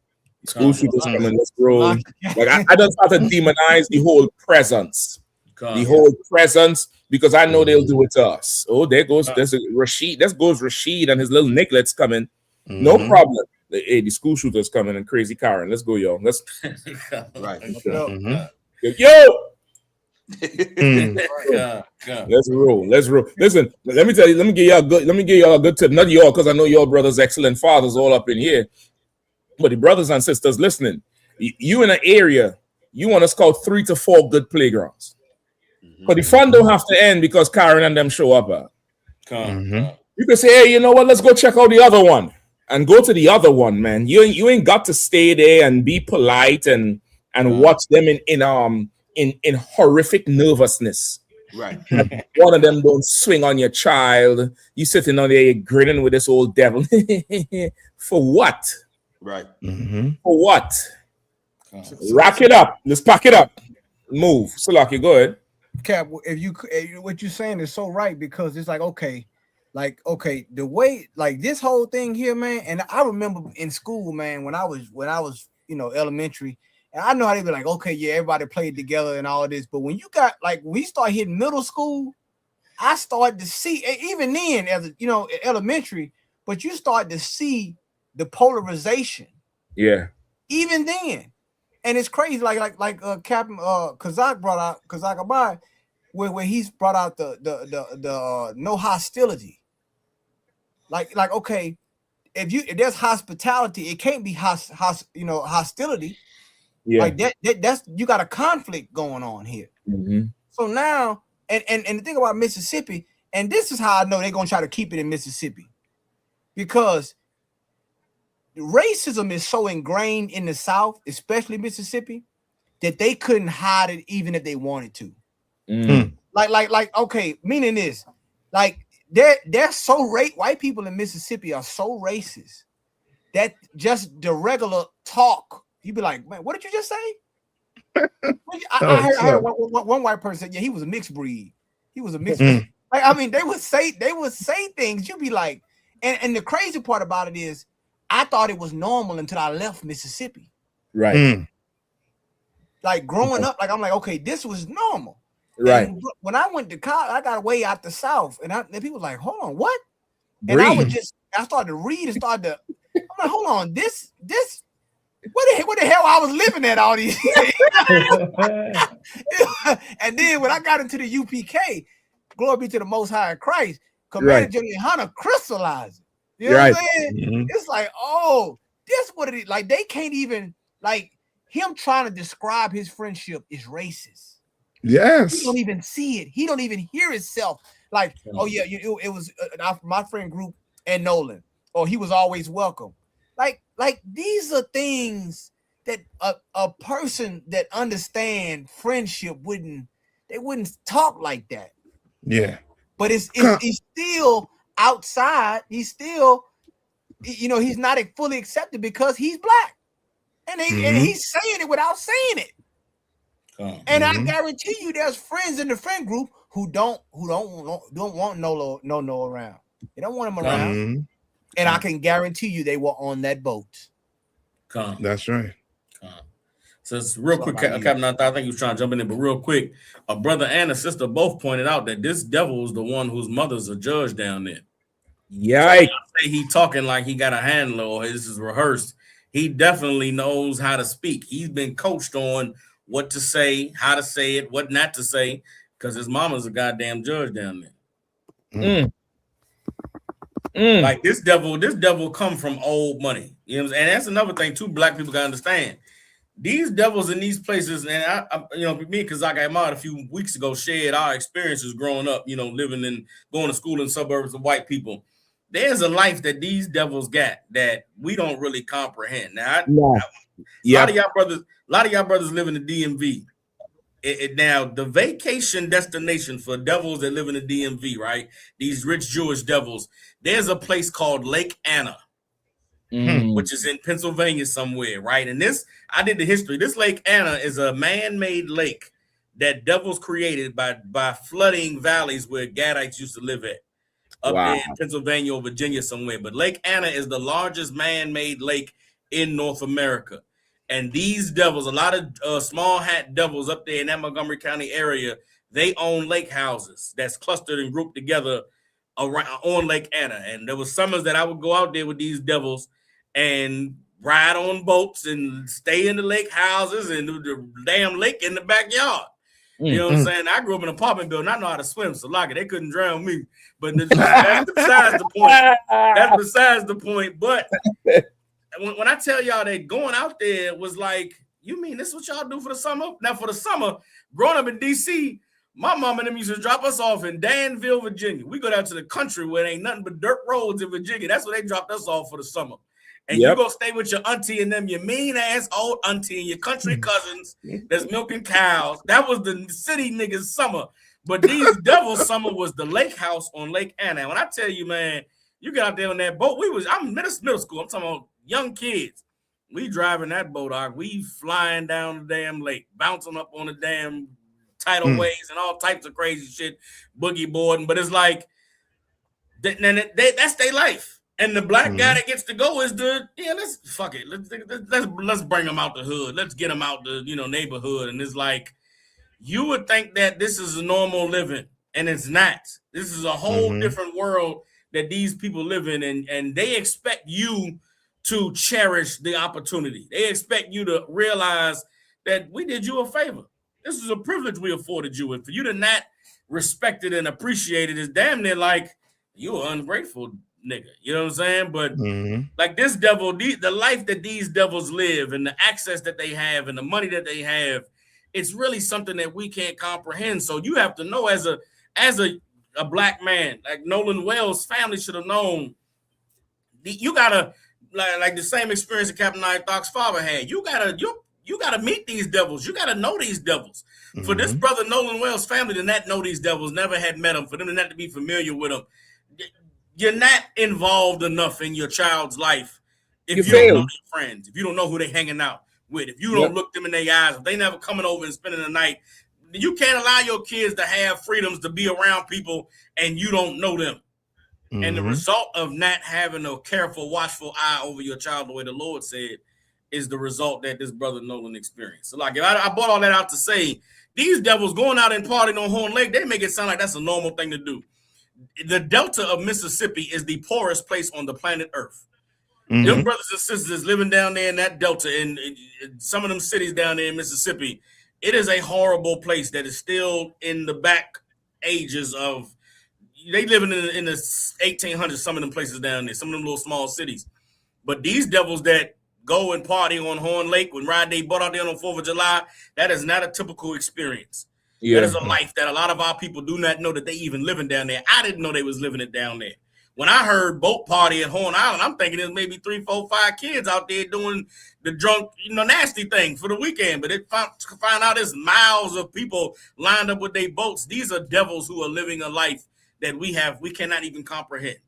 School shooters coming. Let's roll. Like I don't start to demonize the whole presence. The whole presence, because I know they'll do it to us. Oh, there goes Rashid. There goes Rashid and his little Nicklets coming. No problem. Hey, the school shooters coming and crazy Karen. Let's go, yo. Let's yo. Let's roll. Listen, let me tell you. Let me give y'all a good tip. Not y'all, because I know y'all brothers, excellent fathers, all up in here. But the brothers and sisters listening, you in an area, you want to scout 3 to 4 good playgrounds. But the fun don't have to end because Karen and them show up. Mm-hmm. You can say, hey, you know what? Let's go check out the other one and go to the other one, man. You ain't got to stay there and be polite and watch them in horrific nervousness. Right. One of them don't swing on your child. You sitting on there grinning with this old devil. For what? Right. Mm-hmm. For what? Rack it up. Let's pack it up. Move. Salaki, go ahead. Cap, what you're saying is so right, because it's like, okay, the way, like, this whole thing here, man. And I remember in school, man, when I was elementary, and I know how they be like, okay, yeah, everybody played together and all this, but when you got, like, we start hitting middle school, I started to see, even then, as elementary, but you start to see the polarization. Yeah. Even then. And it's crazy, like Captain Kazak brought out, Kazak Abai, where he's brought out the no hostility. Like okay, if there's hospitality, it can't be hostility. Yeah. Like that's you got a conflict going on here. Mm-hmm. So now, and the thing about Mississippi, and this is how I know they're gonna try to keep it in Mississippi, because racism is so ingrained in the South, especially Mississippi, that they couldn't hide it even if they wanted to. Mm. Like, okay, meaning this, like they're so white people in Mississippi are so racist that just the regular talk, you'd be like, man, what did you just say? I heard one white person said, yeah, he was a mixed breed. He was a mixed breed. Like, I mean, they would say things, you'd be like, and the crazy part about it is, I thought it was normal until I left Mississippi. Right. Like growing up, like I'm like, okay, this was normal. Right. And when I went to college, I got way out the South, and people were like, hold on, what? And I started to read and I'm like, hold on, this, what the hell I was living at all these And then when I got into the UPK, glory be to the Most High Christ, Commander General Hunter crystallized it. You know what I'm saying? Mm-hmm. It's like, oh, this what it is. Like, they can't even, like, him trying to describe his friendship is racist. Yes. He don't even see it. He don't even hear himself. Like, oh, yeah, it was my friend group and Nolan. Or he was always welcome. Like these are things that a person that understand friendship wouldn't talk like that. Yeah. But it's still outside. He's still, he's not fully accepted because he's black, and he's saying it without saying it. And I guarantee you, there's friends in the friend group who don't want no around. They don't want him around, and I can guarantee you they were on that boat. That's right. So it's real quick, Captain. I think he was trying to jump in there, but real quick, a brother and a sister both pointed out that this devil is the one whose mother's a judge down there. Yikes! So say he talking like he got a handler or this is rehearsed. He definitely knows how to speak. He's been coached on what to say, how to say it, what not to say, because his mama's a goddamn judge down there. Like this devil come from old money. You know what I'm saying? And that's another thing too. Black people gotta understand. These devils in these places, and I me and Kazak Ahmad a few weeks ago shared our experiences growing up, living and going to school in suburbs of white people. There's a life that these devils got that we don't really comprehend. Now, a lot of y'all brothers live in the DMV. Now, the vacation destination for devils that live in the DMV, right? These rich Jewish devils. There's a place called Lake Anna. Which is in Pennsylvania somewhere, right? And I did the history. This Lake Anna is a man-made lake that devils created by flooding valleys where Gadites used to live at, up there in Pennsylvania or Virginia somewhere. But Lake Anna is the largest man-made lake in North America. And these devils, a lot of small hat devils up there in that Montgomery County area, they own lake houses that's clustered and grouped together around on Lake Anna. And there was summers that I would go out there with these devils and ride on boats and stay in the lake houses and the damn lake in the backyard. You know what I'm saying? I grew up in an apartment building. I know how to swim, so like they couldn't drown me. But that's besides the point. That's besides the point. But when I tell y'all that going out there was like, you mean this is what y'all do for the summer? Now for the summer, growing up in DC, My mom and them used to drop us off in Danville, Virginia. We go down to the country where there ain't nothing but dirt roads in Virginia. That's where they dropped us off for the summer. And you go stay with your auntie and them, your mean ass old auntie and your country cousins that's milking cows. That was the city niggas' summer. But these devils' summer was the lake house on Lake Anna. When I tell you, man, you got out there on that boat. I'm middle school. I'm talking about young kids. We driving that boat out. We flying down the damn lake, bouncing up on the damn tidal waves and all types of crazy shit, boogie boarding. But it's like that's their life. And the black guy that gets to go is let's fuck it. Let's bring them out the hood. Let's get them out the neighborhood. And it's like you would think that this is a normal living, and it's not. This is a whole different world that these people live in, and they expect you to cherish the opportunity. They expect you to realize that we did you a favor. This is a privilege we afforded you, and for you to not respect it and appreciate it is damn near like you're ungrateful nigga. You know what I'm saying? But like this devil, the life that these devils live and the access that they have and the money that they have, it's really something that we can't comprehend. So you have to know as a black man, like Nolan Wells' family should have known. You gotta like the same experience that Captain Thoc's father had. You gotta meet these devils. You gotta know these devils. For this brother Nolan Wells' family to not know these devils, never had met them, for them to not to be familiar with them, you're not involved enough in your child's life if you don't know their friends, if you don't know who they're hanging out with, if you don't look them in their eyes, if they never coming over and spending the night. You can't allow your kids to have freedoms to be around people and you don't know them. And the result of not having a careful, watchful eye over your child, the way the Lord said, is the result that this brother Nolan experienced. So like, I brought all that out to say, these devils going out and partying on Horn Lake, they make it sound like that's a normal thing to do. The Delta of Mississippi is the poorest place on the planet Earth. Them brothers and sisters living down there in that Delta, in some of them cities down there in Mississippi, it is a horrible place that is still in the back ages of, they living in the 1800s, some of them places down there, some of them little small cities. But these devils that go and party on Horn Lake when ride they boat out there on 4th of July, that is not a typical experience. That is a life that a lot of our people do not know that they even living down there. I didn't know they was living it down there. When I heard boat party at Horn Island, I'm thinking there's maybe 3, 4, 5 kids out there doing the drunk, nasty thing for the weekend. But it find out there's miles of people lined up with their boats. These are devils who are living a life that we cannot even comprehend.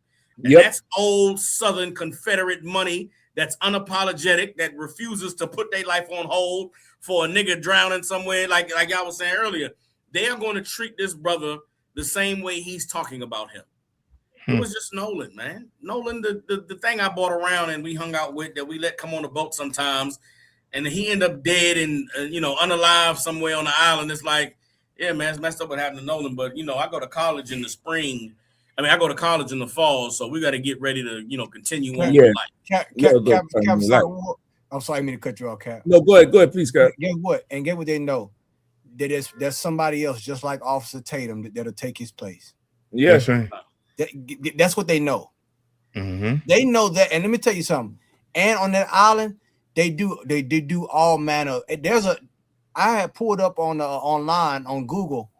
And that's old Southern Confederate money that's unapologetic, that refuses to put their life on hold for a nigga drowning somewhere. Like y'all was saying earlier, they are going to treat this brother the same way he's talking about him. It was just Nolan, man. Nolan, the thing I brought around and we hung out with that we let come on the boat sometimes, and he ended up dead and unalive somewhere on the island. It's like, yeah, man, it's messed up what happened to Nolan. But I go to college in the spring. I go to college in the fall, so we got to get ready to continue on with life. I'm sorry, I didn't mean to cut you off, Cap. No, go ahead, please, Cap. Get what they know. That there's somebody else just like Officer Tatum that'll take his place. Yeah, that's right. That's what they know. They know that, and let me tell you something. And on that island, they do all manner. I had pulled up on online on Google.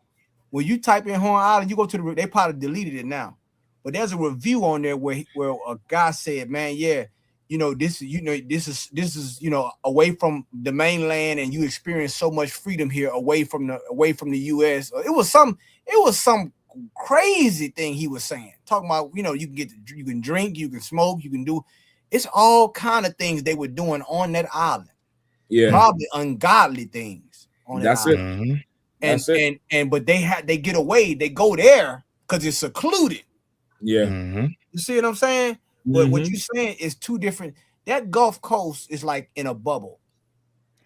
When you type in Horn Island, you go to they probably deleted it now, but there's a review on there where a guy said, "Man, yeah, this is away from the mainland, and you experience so much freedom here away from the U.S." It was some crazy thing he was saying, talking about you can drink, you can smoke, you can do, it's all kind of things they were doing on that island. Probably ungodly things on that island. But they get away, they go there because it's secluded. You see what I'm saying? But what you're saying is two different. That Gulf Coast is like in a bubble.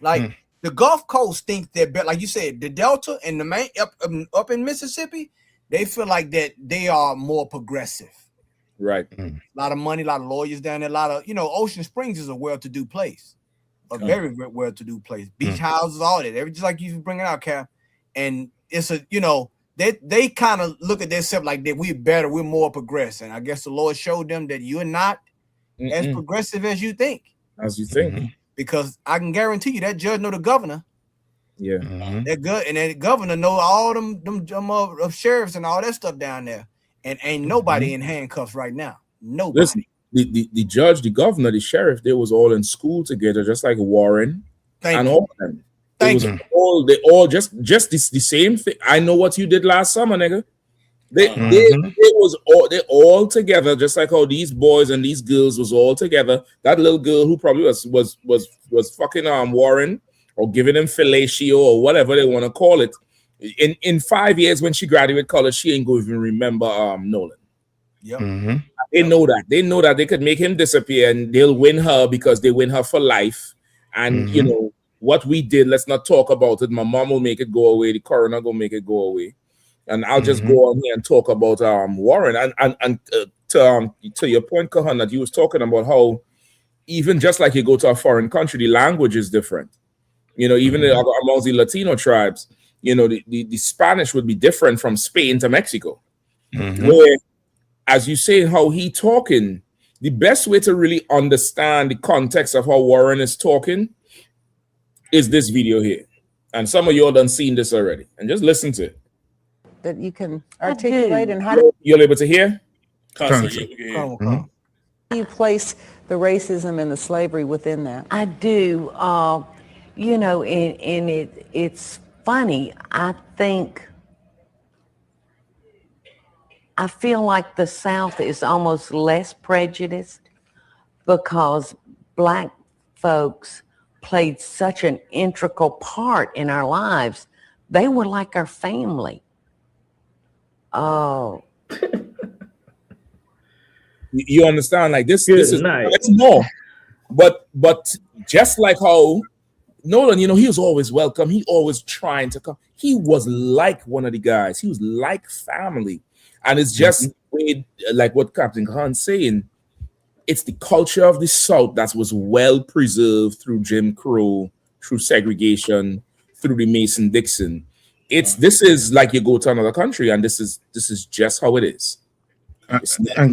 Like the Gulf Coast thinks they're better, like you said, the Delta and the main up in Mississippi, they feel like that they are more progressive. Right. A lot of money, a lot of lawyers down there, a lot of, Ocean Springs is a well-to-do place. A very, very well-to-do place. Beach houses, all that. Just like you bring it out, Cap. And it's they kind of look at themselves like that we're better, we're more progressive. And I guess the Lord showed them that you're not as progressive as you think. Because I can guarantee you that judge know the governor. Yeah. They're good, and the governor know all them of sheriffs and all that stuff down there, and ain't nobody in handcuffs right now. Nobody. Listen, the judge, the governor, the sheriff, they was all in school together, just like Warren and all of them. They all just the same thing. I know what you did last summer, nigga. They all together, just like how these boys and these girls was all together. That little girl who probably was fucking Warren or giving him fellatio or whatever they want to call it. In 5 years when she graduated college, she ain't going to even remember Nolan. Yep. They know that. They know that they could make him disappear and they'll win her because they win her for life. And you know what we did, let's not talk about it. My mom will make it go away. The coroner will make it go away. And I'll just go on here and talk about Warren. And to your point, Kahan, that you was talking about how even just like you go to a foreign country, the language is different. You know, even amongst the Latino tribes, you know, the Spanish would be different from Spain to Mexico. Where, as you say, how he talking, the best way to really understand the context of how Warren is talking is this video here. And some of you all done seen this already. And just listen to it. That you can articulate and how do you're able to hear? you place the racism and the slavery within that? I do. You know, and it's funny. I feel like the South is almost less prejudiced because Black folks played such an integral part in our lives. They were like our family. Oh. You understand? Like this is it's more. But just like how Nolan, you know, he was always welcome. He always trying to come. He was like one of the guys. He was like family. And it's just like what Captain Khan's saying. It's the culture of the South that was well preserved through Jim Crow, through segregation, through the Mason-Dixon. This is like you go to another country, and this is just how it is. It's like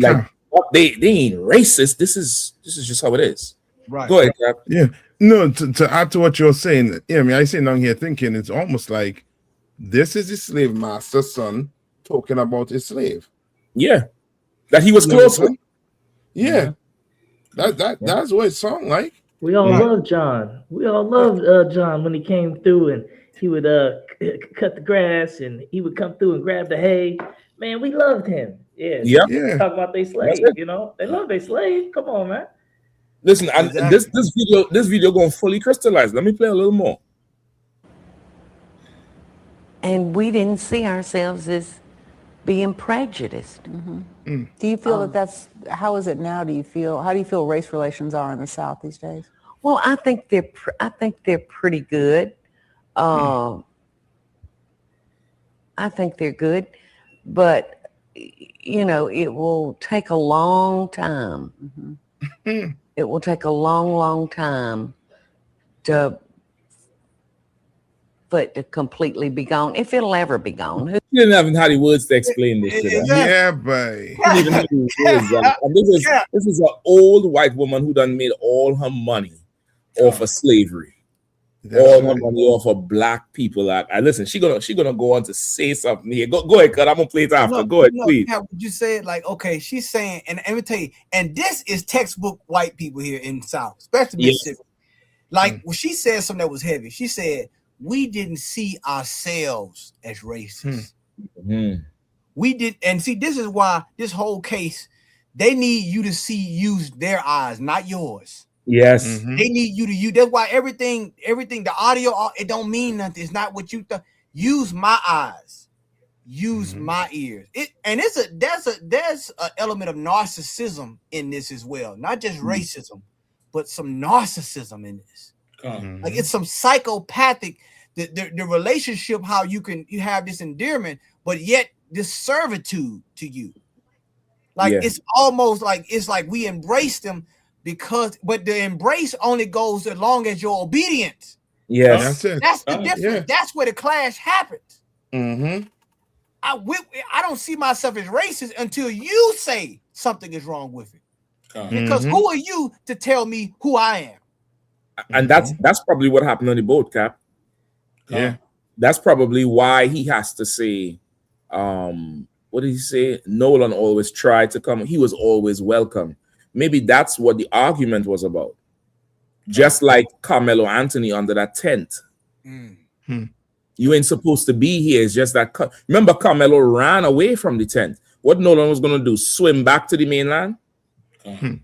they ain't racist. This is just how it is. Right. Go ahead, Cap. Yeah. No, to add to what you're saying, I mean, I sit down here thinking it's almost like this is his slave master's son talking about his slave. Yeah. That he was close with. Yeah. That's what it sounds like. We all love John. We all loved John when he came through and he would cut the grass and he would come through and grab the hay. Man, we loved him. Yeah. Talk about they slave, you know. They love their slave. Come on, man. Listen, and this video going to fully crystallize. Let me play a little more. And we didn't see ourselves as being prejudiced. Do you feel how is it now? How do you feel race relations are in the South these days? Well, I think they're pretty good. I think they're good, but you know, it will take a long time. It will take a long time to completely be gone, if it'll ever be gone. You didn't have any words to explain this to them. Yeah, boy. This is an old white woman who done made all her money off of slavery. All her money off of Black people. Listen, she gonna go on to say something here. Go ahead, cuz I'm gonna play it after. Go ahead, please. You said like, okay, she's saying, and let me tell you, and this is textbook white people here in the South, especially Mississippi. Like when she said something that was heavy, she said, we didn't see ourselves as racist. We did, and see, this is why this whole case, they need you to use their eyes, not yours. Yes. They need you to use. That's why everything, the audio, it don't mean nothing. It's not what you thought. Use my eyes, use my ears. There's an element of narcissism in this as well, not just racism, but some narcissism in this. Like it's some psychopathic, the relationship, how you have this endearment, but yet this servitude to you. Like it's almost like we embrace them but the embrace only goes as long as you're obedient. Yes. That's the difference. Yeah. That's where the clash happens. I don't see myself as racist until you say something is wrong with it. Because who are you to tell me who I am? And that's probably what happened on the boat, Cap. Yeah. That's probably why he has to say, what did he say? Nolan always tried to come. He was always welcome. Maybe that's what the argument was about. Just like Carmelo Anthony under that tent. You ain't supposed to be here. It's just that. Remember, Carmelo ran away from the tent. What Nolan was going to do? Swim back to the mainland? Right.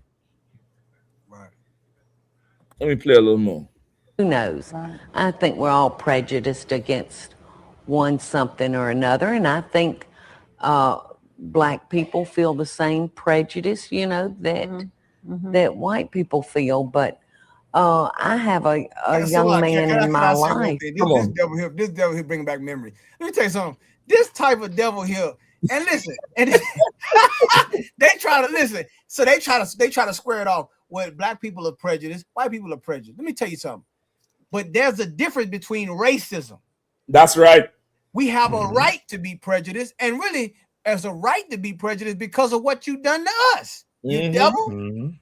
Let me play a little more. Who knows? I think we're all prejudiced against one something or another, and I think black people feel the same prejudice, you know, that white people feel. But I have a young man in my life. This devil here bringing back memory. Let me tell you something. This type of devil here, and listen, and they try to listen. So they try to square it off. Well, black people are prejudiced, white people are prejudiced. Let me tell you something. But there's a difference between racism. That's right. We have a right to be prejudiced, and really, as a right to be prejudiced because of what you've done to us, you devil.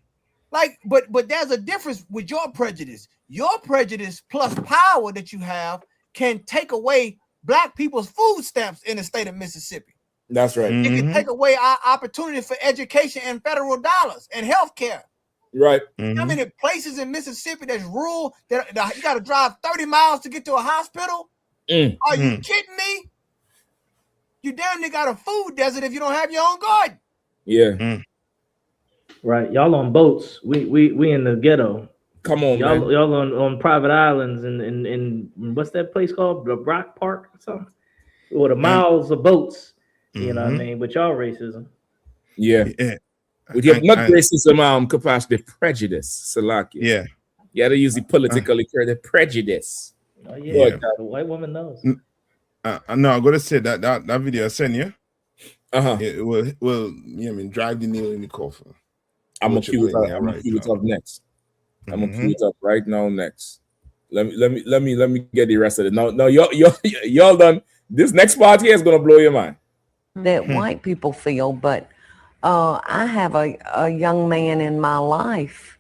Like, but there's a difference with your prejudice. Your prejudice plus power that you have can take away black people's food stamps in the state of Mississippi. That's right. It can take away our opportunity for education and federal dollars and health care. Right. How many places in Mississippi that's rural that you got to drive 30 miles to get to a hospital? Are you kidding me? You damn near got a food desert if you don't have your own garden. Yeah. Right. Y'all on boats. We in the ghetto. Come on, y'all, man. Y'all on private islands and what's that place called? The Rock Park or something? Or the miles of boats. You know what I mean? But y'all racism. Yeah. With your not racism, capacity, prejudice, Salaki. Yeah. You gotta use the politically correct prejudice. Oh yeah, the white woman knows. No, I'm gonna say that video I sent you. It will drive the nail in the coffin. I'm gonna cue it up. I'm gonna cue it up next. I'm gonna cue it up right now. Next, let me get the rest of it. No, y'all done. This next part here is gonna blow your mind. That white people feel, but I have a young man in my life,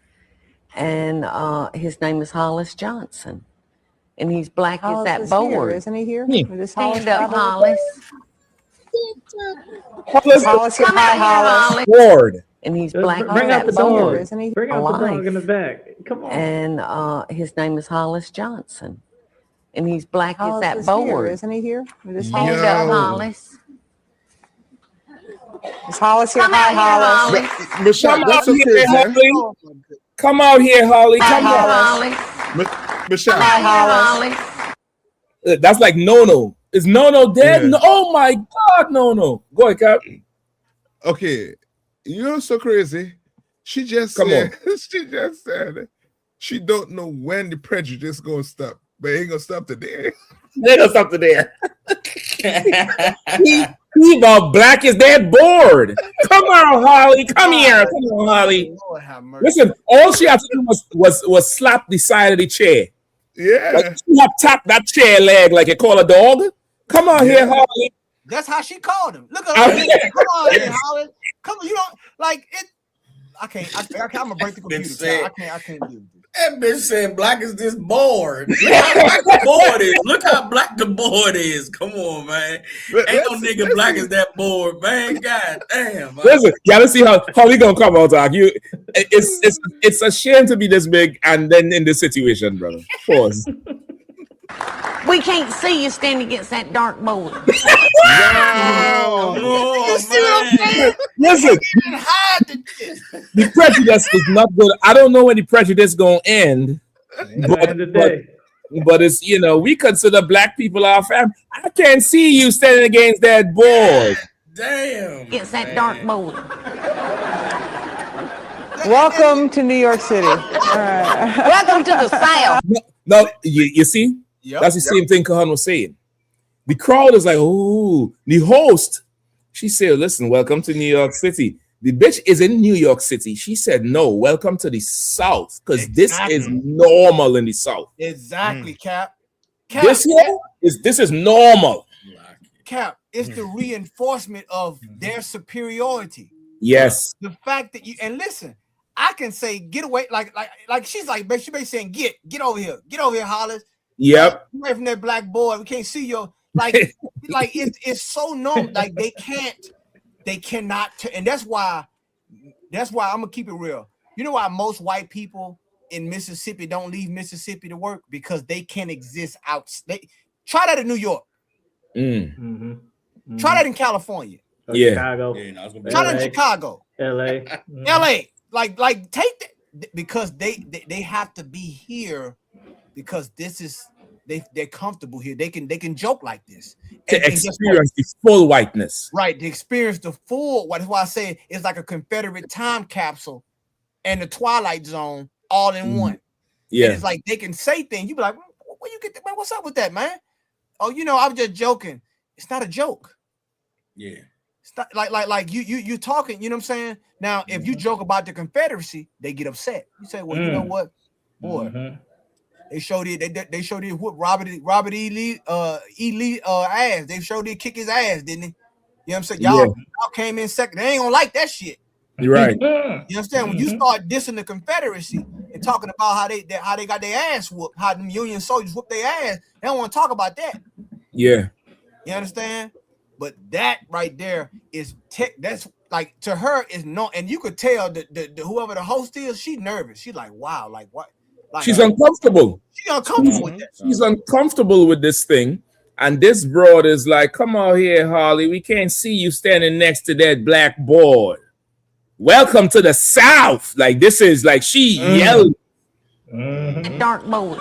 and his name is Hollis Johnson, and he's black as that board. Isn't he here? Stand up, Hollis. Hollis, hi, Hollis. Ward. And he's black as Bring out that the dog. board. Isn't he? Bring out the dog in the back. Come on. And his name is Hollis Johnson, and he's black Hollis as that is here, board. isn't he here? Stand up, Hollis. Is Hollis here? Hi, Hollis. Michelle, that's Come out okay, here, man. Holly. Come out here, Holly. Come on. Hollis. Michelle. Hi, Hollis. That's like Nono. Is Nono dead? Yeah. No, oh my God, Nono. Go ahead, Cap. Okay, you're so crazy. She just said she don't know when the prejudice gonna stop, but it ain't gonna stop today. They gonna stop there. he about black as that board. Come on, Holly. Come here. Come on, Holly. Listen, all she had to do was slap the side of the chair. Yeah. Like she had tapped that chair leg like you call a dog. Come on here, Holly. That's how she called him. Look at her. Come on here, Holly. Come on, you don't like it. I can't. I'm gonna break the computer. I can't do it. That bitch said black as this board. Look how black the board is. Look how black the board is. Come on, man. Ain't no nigga black as that board, man. God damn. Man. Listen, you gotta see how Holly gonna come out, dog. It's a shame to be this big and then in this situation, brother. Pause. We can't see you standing against that dark board. You see what I'm saying? Listen, the prejudice is not good. I don't know when the prejudice gonna end. But it's, you know, we consider black people our family. I can't see you standing against that board. Damn. Against that dark board. Welcome to New York City. All right. Welcome to the South. No, you see? That's the same thing Kahan was saying. The crowd is like, oh, the host, she said, listen, welcome to New York City. The bitch is in New York City. She said, no, welcome to the South, because this is normal in the South. Exactly, Cap. This is normal. Cap, it's the reinforcement of their superiority. Yes. The fact that you, and listen, I can say get away, like she's like, she may saying get over here, Hollis. Yep. Away from that black boy. We can't see your like like it's so normal. Like they cannot and that's why I'm gonna keep it real. You know why most white people in Mississippi don't leave Mississippi to work? Because they can't exist out. Try that in New York. Try that in California. Yeah. Chicago. Try that in Chicago. LA. LA. Like take that because they have to be here because this is they're comfortable here. They can joke like this. To experience the full whiteness. Right. To experience the full that's why I say it's like a Confederate time capsule and the Twilight Zone all in one. Yeah. And it's like they can say things. You be like, where you get that, man? What's up with that, man? Oh, I was just joking. It's not a joke. Yeah. It's not like you talking, you know what I'm saying? Now, if you joke about the Confederacy, they get upset. You say, well, you know what? Boy, they showed it, they showed it whoop Robert E. Lee ass. They showed it kick his ass, didn't they? You know what I'm saying? Y'all came in second. They ain't gonna like that shit. You're right. You understand? When you start dissing the Confederacy and talking about how they got their ass whooped, how them Union soldiers whooped their ass, they don't want to talk about that. Yeah. You understand? But that right there is that's like to her is no, and you could tell the whoever the host is, she's nervous. She's like, wow, like what? Like, She's uncomfortable. She's uncomfortable with that. She's uncomfortable with this thing. And this broad is like, come on here, Harley. We can't see you standing next to that black boy. Welcome to the South. Like this is like she yelled. Dark mode.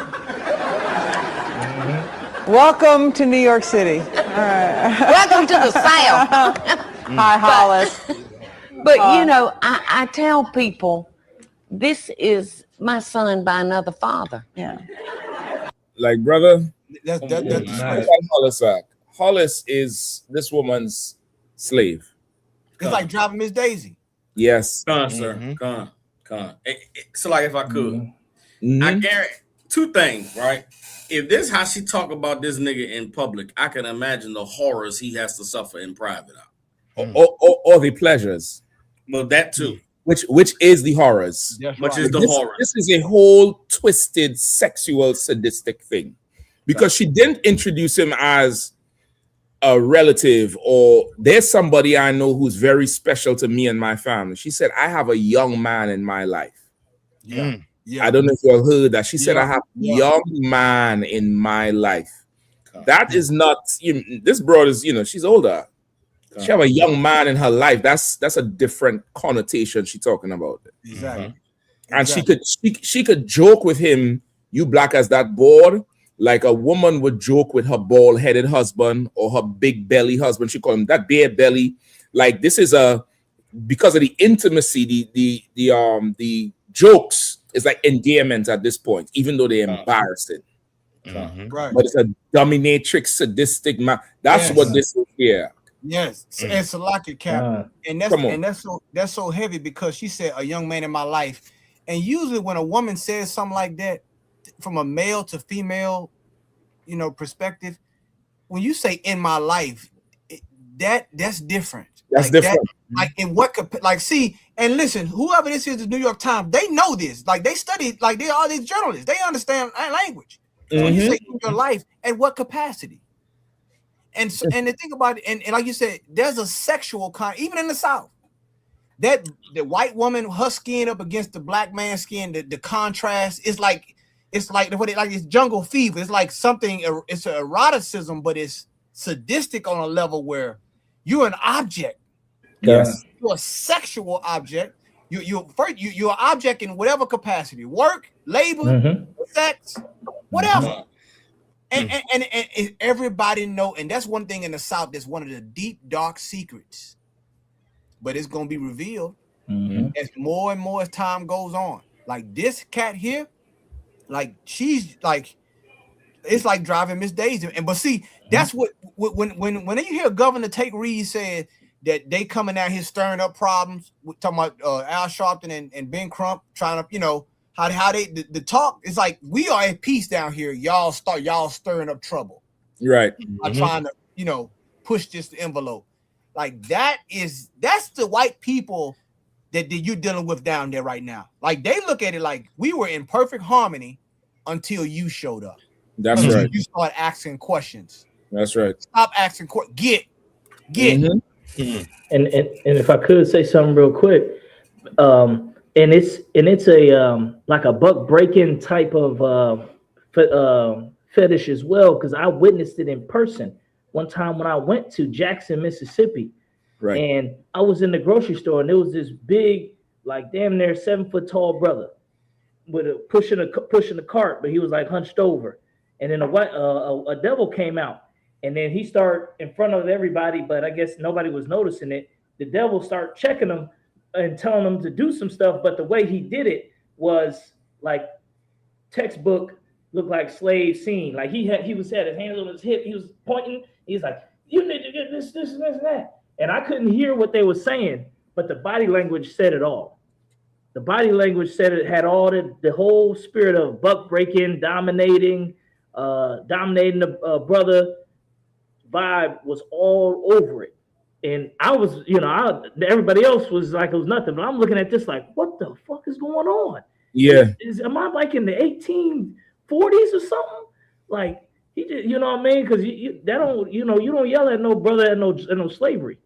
Welcome to New York City. All right. Welcome to the South. Hi, Hollis. But you know, I tell people this is my son by another father. Yeah. Like, brother, that's Hollis. Hollis is this woman's slave. It's like driving Miss Daisy. Yes. Con, sir. Con. So, like, if I could, I guarantee two things, right? If this is how she talk about this nigga in public, I can imagine the horrors he has to suffer in private. Or the pleasures. Well, that too. Which is the horrors. Which is the horror. This is a whole twisted sexual sadistic thing. Because she didn't introduce him as a relative or there's somebody I know who's very special to me and my family. She said, I have a young man in my life. Yeah. I don't know if you all heard that. She said, I have a young man in my life. That is not, this broad is, she's older. She have a young man in her life. That's a different connotation she's talking about. Exactly. And she could joke with him, you black as that board, like a woman would joke with her bald-headed husband or her big belly husband. She call him that bare belly. Like this is because of the intimacy, the jokes is like endearment at this point, even though they're embarrassing. Right. But it's a dominatrix, sadistic man. That's what this is here. Yes, and Salaki Cap, and that's so heavy because she said a young man in my life, and usually when a woman says something like that, from a male to female, perspective, when you say in my life, that's different. That's different. Like in what could see and listen, whoever this is, the New York Times, they know this. Like they study, like they are these journalists. They understand language. So when you say in your life, at what capacity? And the thing about it, and like you said, there's a sexual even in the South. That the white woman, her skin up against the black man's skin, the contrast is like it's jungle fever. It's like something. It's an eroticism, but it's sadistic on a level where you're an object. Yes, you're a sexual object. You're an object in whatever capacity: work, labor, sex, whatever. And everybody know, and that's one thing in the South that's one of the deep, dark secrets. But it's gonna be revealed as more and more as time goes on. Like this cat here, like she's like, it's like driving Miss Daisy. But see, that's what when you hear Governor Tate Reeves said that they coming out here stirring up problems, we're talking about Al Sharpton and Ben Crump trying to, how they the talk is like we are at peace down here. Y'all stirring up trouble. Right. I'm trying to, push this envelope. Like that's the white people that you're dealing with down there right now. Like they look at it like we were in perfect harmony until you showed up. That's until right. You start asking questions. That's right. Stop asking questions. Get. And if I could say something real quick, and it's a like a buck breaking type of fetish as well, because I witnessed it in person one time when I went to Jackson, Mississippi. Right. And I was in the grocery store, and there was this big, like damn near 7 foot tall brother with pushing a cart, but he was like hunched over. And then a devil came out, and then he started in front of everybody, but I guess nobody was noticing it. The devil started checking him and telling him to do some stuff, but the way he did it was like textbook, looked like slave scene. Like he had his hands on his hip, he was pointing. He's like, "You need to get this, and that." And I couldn't hear what they were saying, but the body language said it all. The body language said it had all the whole spirit of buck breaking, dominating the brother vibe was all over it. And I was, everybody else was like it was nothing, but I'm looking at this like, what the fuck is going on? Yeah. Am I like in the 1840s or something? Like he just, you know what I mean? Because you don't yell at no brother at no slavery.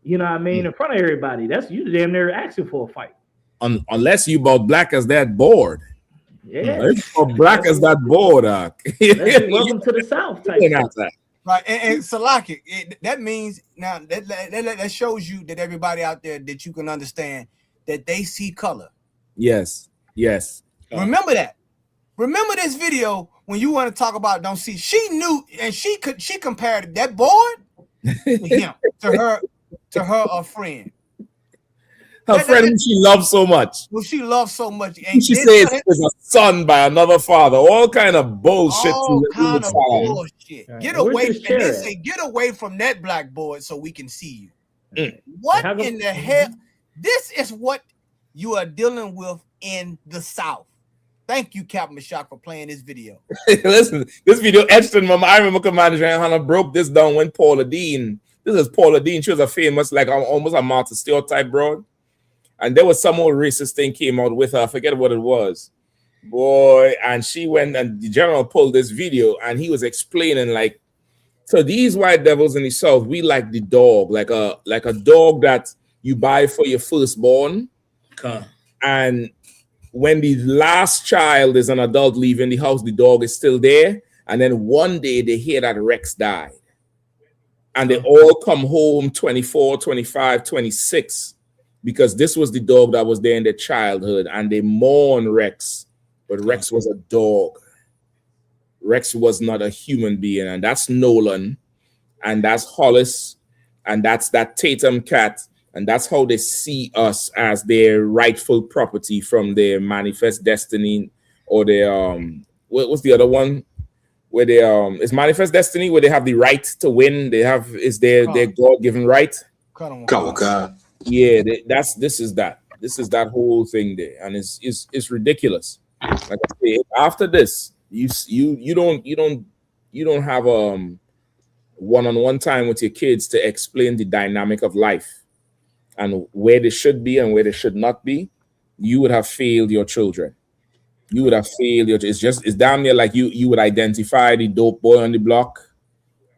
You know what I mean? In front of everybody. That's you damn near asking for a fight. Unless you about black as that board. Yeah. Or black as that board. Welcome to the South type. Right. And Salaki, that means now that shows you that everybody out there that you can understand that they see color. Yes. Remember that. Remember this video when you want to talk about don't see. She knew, and she compared that board to him, to her a friend. Her friend who she loves so much. Who she loves so much. And she says is a son by another father. All kind of bullshit. Bullshit. Get away from get away from that blackboard so we can see you. What in the hell? This is what you are dealing with in the South. Thank you, Captain Mashak, for playing this video. Listen, this video etched in my mind. I remember Commander Hannah broke this down when Paula Dean. This is Paula Dean. She was a famous, like almost a Martha Stewart type broad. And there was some old racist thing came out with her. I forget what it was. Boy, and she went and the general pulled this video and he was explaining like, so these white devils in the South, we like the dog, like a dog that you buy for your firstborn. And when the last child is an adult leaving the house, the dog is still there. And then one day they hear that Rex died. And they all come home 24, 25, 26. Because this was the dog that was there in their childhood, and they mourn Rex, but Rex was a dog. Rex was not a human being, and that's Nolan, and that's Hollis, and that's that Tatum cat, and that's how they see us as their rightful property from their manifest destiny, or their what's the other one? Where they is manifest destiny, where they have the right to win. They have is their God-given right. Yeah, this is that whole thing there, and it's ridiculous. Like I say, after this, you don't have one-on-one time with your kids to explain the dynamic of life and where they should be and where they should not be. You would have failed your children. You would have failed your. It's damn near like you would identify the dope boy on the block,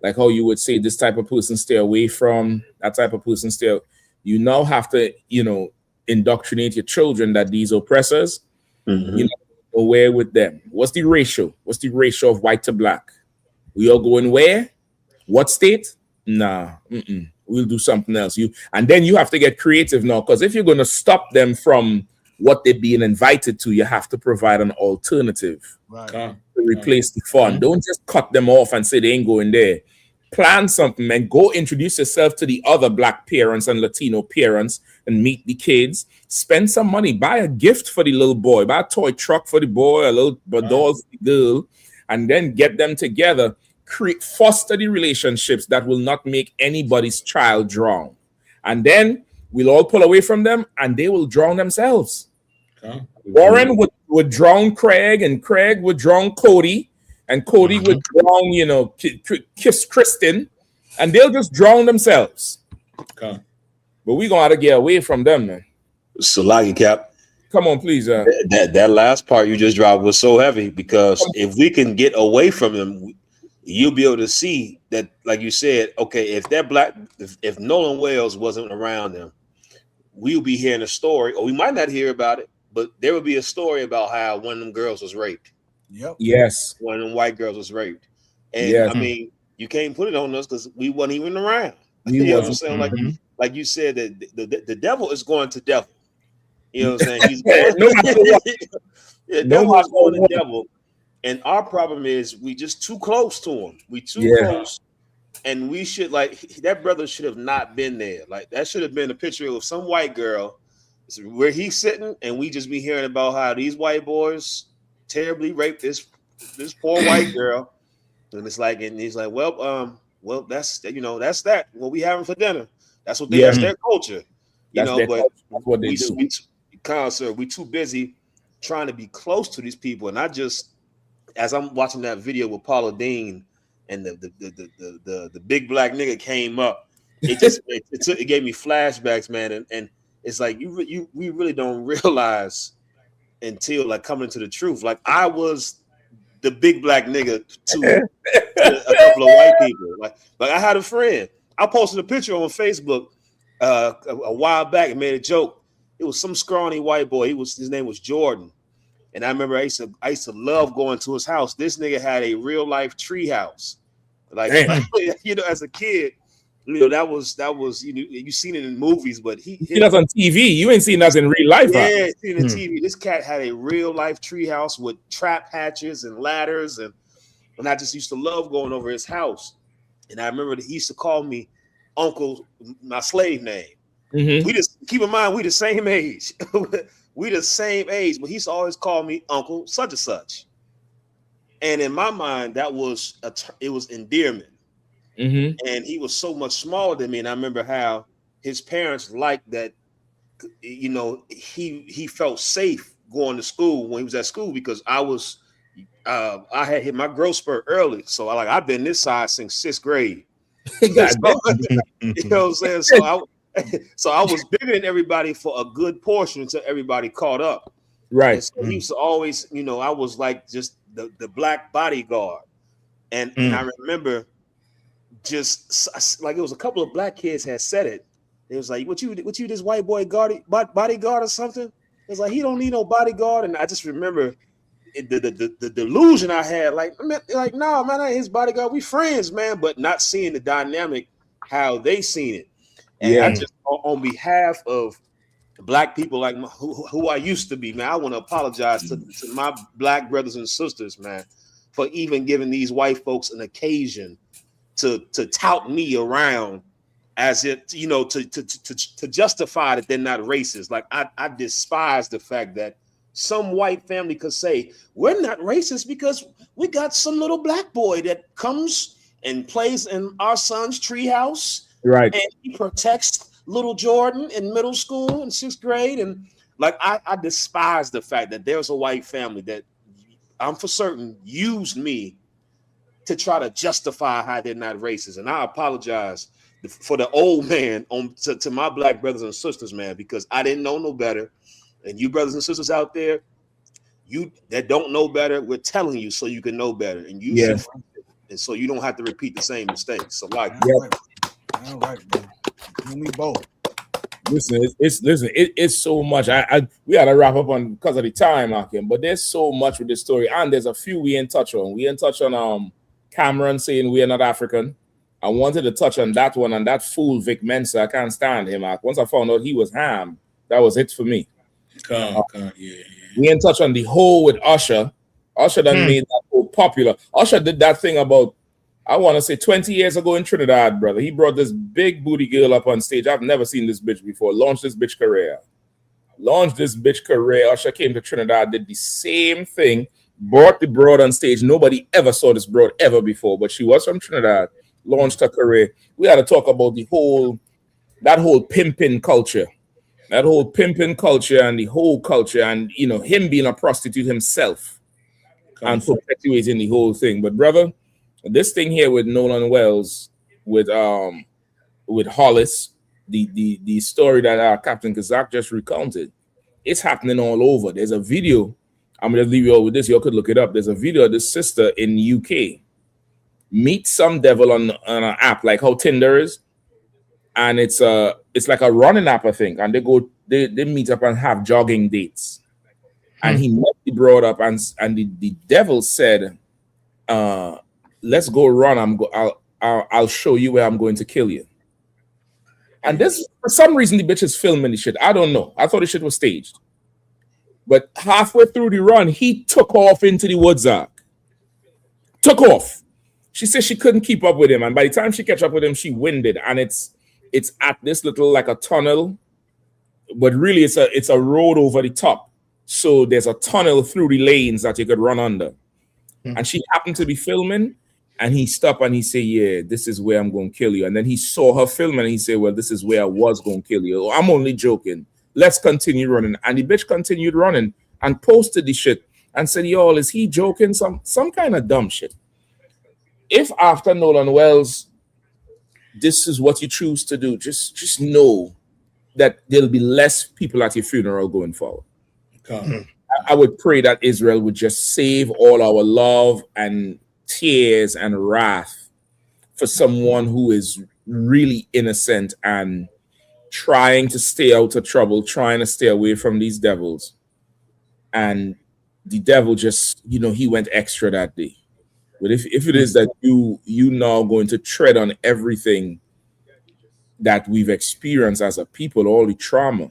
like how you would say this type of person stay away from, that type of person stay. You now have to, indoctrinate your children that these oppressors, aware with them. What's the ratio? What's the ratio of white to black? We all going where? What state? Nah, we'll do something else. And then you have to get creative now, because if you're going to stop them from what they're being invited to, you have to provide an alternative to replace the fun. Don't just cut them off and say they ain't going there. Plan something and go introduce yourself to the other black parents and Latino parents and meet the kids. Spend some money, buy a gift for the little boy, buy a toy truck for the boy, a little doll for the girl, and then get them together. Foster the relationships that will not make anybody's child drown. And then we'll all pull away from them and they will drown themselves. Warren would drown Craig, and Craig would drown Cody. And Cody would drown, kiss Kristen, and they'll just drown themselves. But we're going to get away from them, man. Salagi Cap. Come on, please. That last part you just dropped was so heavy because if we can get away from them, you'll be able to see that, like you said, okay, if they're black, if Nolan Wales wasn't around them, we'll be hearing a story, or we might not hear about it, but there will be a story about how one of them girls was raped. Yep. Yes. One of them white girls was raped. And Yes. I mean, you can't put it on us because we wasn't even around. We You know what I'm wasn't. saying? Like you said, that the devil is going to devil. You know what I'm saying? He's No matter what. the No devil is matter going to what. devil. And our problem is we just too close to him. We too Yeah. close. And we should, like, that brother should have not been there. Like, that should have been a picture of some white girl where he's sitting, and we just be hearing about how these white boys terribly raped this poor white girl. And it's like, and he's like, well, that's, you know, that's that. What we having for dinner. That's what they, that's their culture. You That's know, their but culture. That's what they do. we too busy trying to be close to these people. And I just, as I'm watching that video with Paula Dean and the big black nigga came up, it just it gave me flashbacks, man. And it's like we really don't realize until like coming to the truth. Like I was the big black nigga to a couple of white people. Like I had a friend. I posted a picture on Facebook a while back and made a joke. It was some scrawny white boy. His name was Jordan. And I remember I used to love going to his house. This nigga had a real life tree house. Like you know, as a kid, you know, that was you seen it in movies, but he seen us on TV. You ain't seen us in real life. Yeah, seen it in TV. This cat had a real life tree house with trap hatches and ladders, and I just used to love going over his house. And I remember that he used to call me Uncle, my slave name. We just keep in mind we the same age. We the same age, but he used to always call me Uncle such and such. And in my mind, that was it was endearment. And he was so much smaller than me. And I remember how his parents liked that, you know, he felt safe going to school when he was at school because I had hit my growth spurt early. So I've been this size since 6th grade. You know what I'm saying? So I was bigger than everybody for a good portion until everybody caught up. Right. And so he used to always, you know, I was like just the black bodyguard. And I remember just like it was a couple of black kids had said it. It was like, what you this white boy bodyguard or something? It was like, he don't need no bodyguard. And I just remember the delusion I had, like no, man, I ain't his bodyguard. We friends, man, but not seeing the dynamic how they seen it. And I just, on behalf of black people like who I used to be, man, I want to apologize to my black brothers and sisters, man, for even giving these white folks an occasion to tout me around as it, you know, to justify that they're not racist. Like I despise the fact that some white family could say we're not racist because we got some little black boy that comes and plays in our son's treehouse. Right. And he protects little Jordan in middle school in 6th grade. And like, I despise the fact that there's a white family that I'm for certain used me to try to justify how they're not racist. And I apologize for the old man to my black brothers and sisters, man, because I didn't know no better. And you brothers and sisters out there, you that don't know better, we're telling you so you can know better. And you should, and so you don't have to repeat the same mistakes. So like, All right, man. You me both. Listen, it's so much. We gotta wrap up on because of the time, Akim, but there's so much with this story, and there's a few we ain't touch on. We ain't touch on Cameron saying we are not African. I wanted to touch on that one, and that fool Vic Mensa. I can't stand him. Once I found out he was ham, that was it for me. We ain't touch on the whole with Usher. Usher done made that whole popular. Usher did that thing about, I want to say 20 years ago in Trinidad, brother. He brought this big booty girl up on stage. I've never seen this bitch before. Launched this bitch career. Usher came to Trinidad, did the same thing, brought the broad on stage. Nobody ever saw this broad ever before, but she was from Trinidad, launched her career. We had to talk about that whole pimping culture. That whole pimping culture and the whole culture, and you know, him being a prostitute himself and perpetuating the whole thing. But brother, this thing here with Nolan Wells, with Hollis, the story that Captain Kazak just recounted, it's happening all over. There's a video. I'm gonna leave you all with this. You all could look it up. There's a video of this sister in UK meet some devil on an app like how Tinder is, and it's like a running app, I think. And they meet up and have jogging dates. And he met the broad up, and the devil said, "Let's go run. I'll show you where I'm going to kill you." And this, for some reason, the bitch is filming the shit. I don't know. I thought the shit was staged. But halfway through the run, he took off into the woods. Took off. She said she couldn't keep up with him, and by the time she catch up with him, she winded. And it's at this little like a tunnel, but really it's a road over the top. So there's a tunnel through the lanes that you could run under. And she happened to be filming, and he stopped and he said, "Yeah, this is where I'm going to kill you." And then he saw her film and he said, "Well, this is where I was going to kill you. I'm only joking. Let's continue running." And the bitch continued running and posted the shit and said, "Y'all, is he joking?" Some kind of dumb shit. If after Nolan Wells, this is what you choose to do, just know that there'll be less people at your funeral going forward. I would pray that Israel would just save all our love and tears and wrath for someone who is really innocent and trying to stay out of trouble, trying to stay away from these devils. And the devil just, he went extra that day. But if it is that you now going to tread on everything that we've experienced as a people, all the trauma,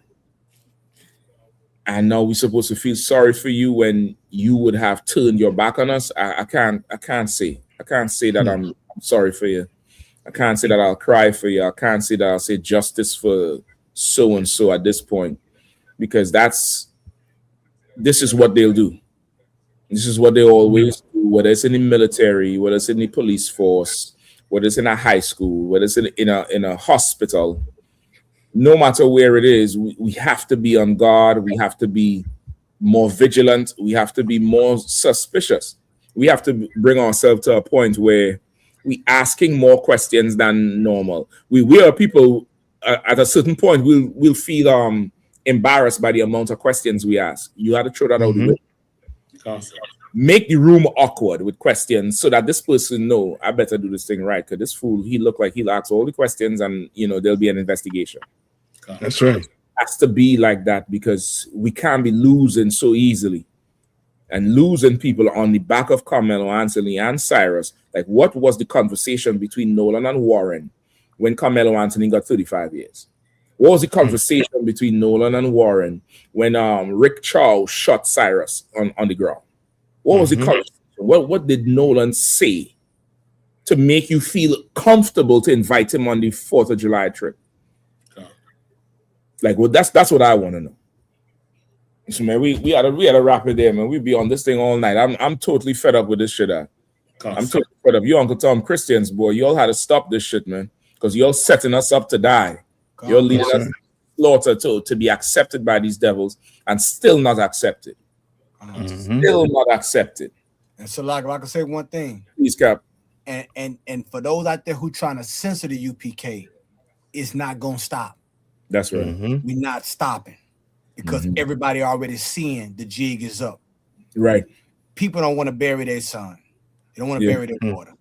and now we're supposed to feel sorry for you when you would have turned your back on us, I can't say that I'm sorry for you. I can't say that I'll cry for you. I can't say that I'll say justice for so and so at this point, because this is what they'll do. This is what they always do, whether it's in the military, whether it's in the police force, whether it's in a high school, whether it's in a hospital. No matter where it is, we have to be on guard. We have to be more vigilant. We have to be more suspicious. We have to bring ourselves to a point where we asking more questions than normal. We are people at a certain point we'll feel embarrassed by the amount of questions we ask. You have to throw that out the way. Make the room awkward with questions so that this person know I better do this thing right, because this fool, he look like he'll ask all the questions and there'll be an investigation. That's right. It has to be like that, because we can't be losing so easily and losing people on the back of Carmelo Anthony and Cyrus. Like, what was the conversation between Nolan and Warren when Carmelo Anthony got 35 years? What was the conversation between Nolan and Warren when Rick Charles shot Cyrus on the ground? What was the conversation? What did Nolan say to make you feel comfortable to invite him on the 4th of July trip? Like, well, that's what I want to know. So, man, we had to wrap it there, man. We'd be on this thing all night. I'm totally fed up with this shit. I'm totally fed up. You Uncle Tom Christians, boy, you all had to stop this shit, man, because you're setting us up to die. You're leading us slaughter to be accepted by these devils and still not accepted. Still not accepted. And so, like, if I can say one thing, please, Cap. And for those out there who trying to censor the UPK, it's not gonna stop. That's right. We're not stopping, because everybody already seeing the jig is up. Right. People don't want to bury their son. They don't want to bury their daughter.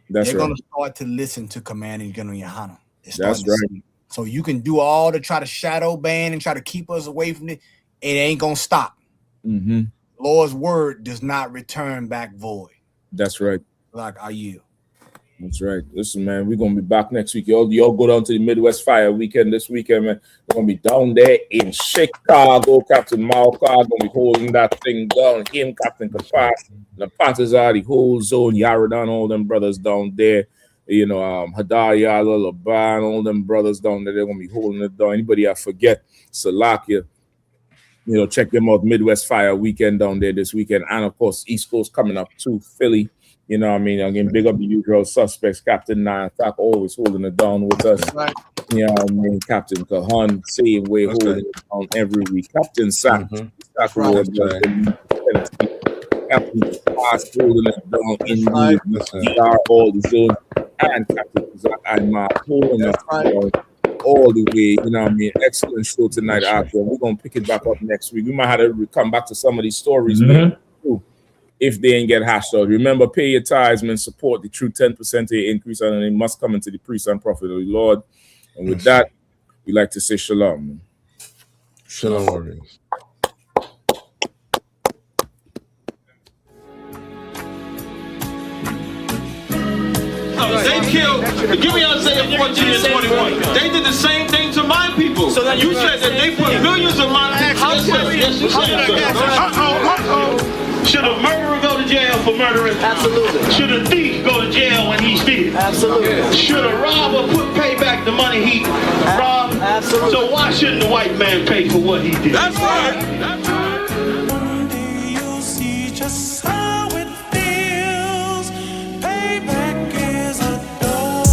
They're going to start to listen to Commanding General Yohana. That's right. So you can do all to try to shadow ban and try to keep us away from it. It ain't going to stop. Lord's word does not return back void. That's right. Like I yield. That's right. Listen, man, we're gonna be back next week. Y'all go down to the Midwest Fire weekend this weekend, man. We're gonna be down there in Chicago. Captain Malcolm gonna be holding that thing down. Him, Captain Kapat, the Panthers are the whole zone. Yaradan, all them brothers down there. Hadar Yala, Laban, all them brothers down there. They're gonna be holding it down. Anybody I forget, Salakia. Check them out. Midwest Fire weekend down there this weekend, and of course East Coast coming up too. Philly. Again, big up the usual suspects. Captain Nine Attack always holding it down with us. Right. Captain Kahan, same way holding it down every week. Captain Sack, Captain Fast holding it down in the all the zone, and Captain Zach Aymar holding it down all the way. You know what I mean? Excellent show tonight, Aqua. We're gonna pick it back up next week. We might have to come back to some of these stories too, if they ain't get hashed out. Remember, pay your tithes, man. Support the true 10% increase, and it must come into the priest and prophet of the Lord. And with that, we like to say shalom. Man. Shalom, warriors. They killed, give me Isaiah 14 and 21. They did the same thing to my people. So you said that they put millions of my people. Should a murderer go to jail for murdering? Absolutely. Should a thief go to jail when he steals? Absolutely. Should a robber pay back the money he robbed? Absolutely. So why shouldn't the white man pay for what he did? That's right. That's right. One day you'll see just how it feels. Payback is a dog.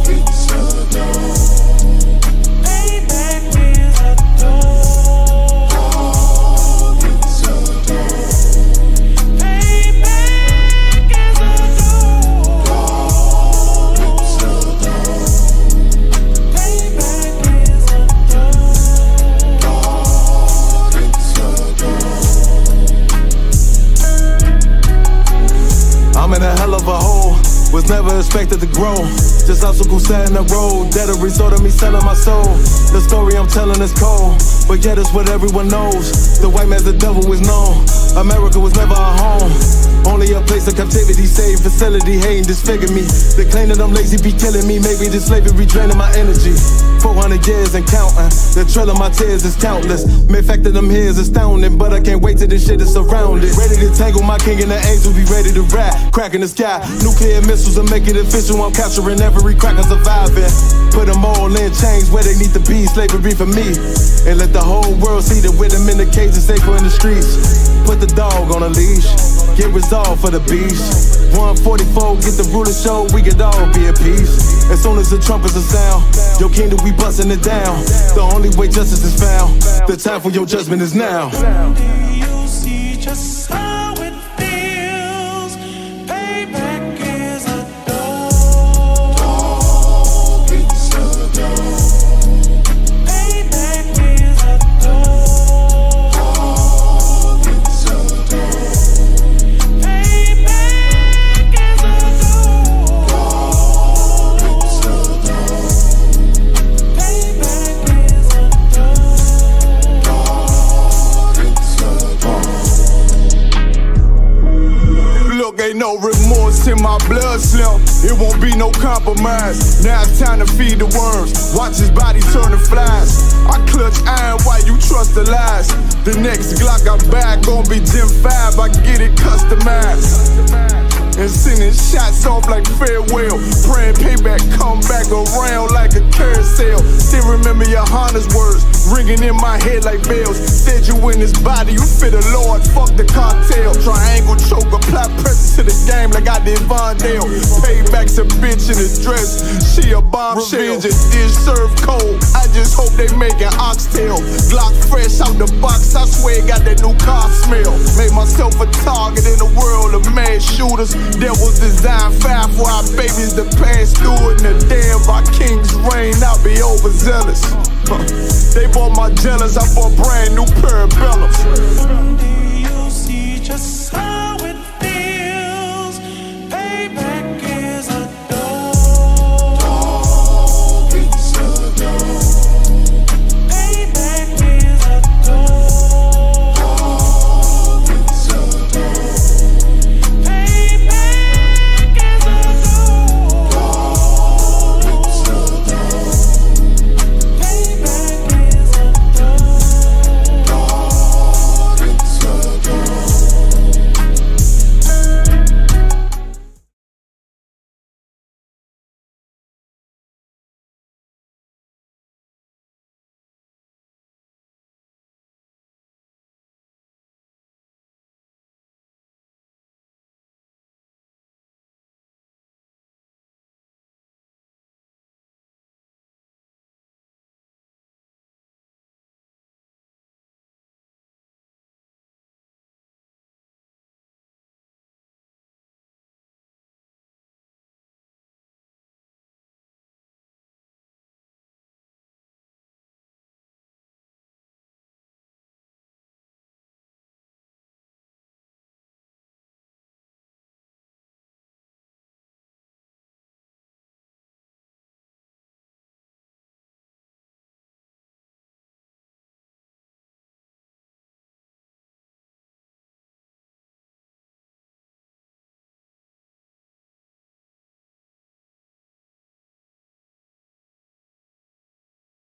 It's a dog. Payback is a dog. It's a dog. Payback is a dog. It's a dog. Payback is a dog. It's a dog. I'm in a hell of a hole, was never expected to grow. Just obstacles set in the road, that a result of me selling my soul. The story I'm telling is cold, but yet it's what everyone knows. The white man's the devil is known. America was never a home, only a place of captivity, saved facility, hating, disfigure me. They claim that I'm lazy, be killing me. Maybe this slavery draining my energy. 400 years and counting, the trail of my tears is countless. Main fact that I'm here is astounding, but I can't wait till this shit is surrounded. Ready to tangle my king and the angels, be ready to rap. Crack in the sky, nuclear missiles and make it official. I'm capturing every crack and surviving. Put them all in chains where they need to be, slavery for me. And let the whole world see that with them in the cage and safer in the streets. Put the dog on a leash, get resolved for the beast. 144, get the ruler show, we could all be at peace. As soon as the trumpets are sound, your kingdom we busting it down. The only way justice is found, the time for your judgment is now. You'll see just how it feels. Payback is a dog. It's a dog. Payback is a dog. It's a dog. Payback is a dog. It's a dog. Payback is a Look, ain't no remorse in my blood, Slim. It won't be no compromise. Now it's time to feed the worms. Watch his body turn to flies. I clutch iron while you trust the lies. The next Glock I buy gon' be Gen 5. I get it customized. And sending shots off like farewell. Praying payback come back around like a carousel. Still remember your Honda's words ringing in my head like bells. Said you in this body, you fit the Lord, fuck the cartel. Triangle choke, apply pressure to the game like I did Von Dale. Payback's a bitch in a dress, she a bombshell. Revenge is served cold, I just hope they make an oxtail. Glock fresh out the box, I swear it got that new car smell. Made myself a target in a world of mad shooters. Devils design fire for our babies to pass through. And the day of our king's reign, I'll be overzealous. They bought my jealous, I bought brand new Parabellum.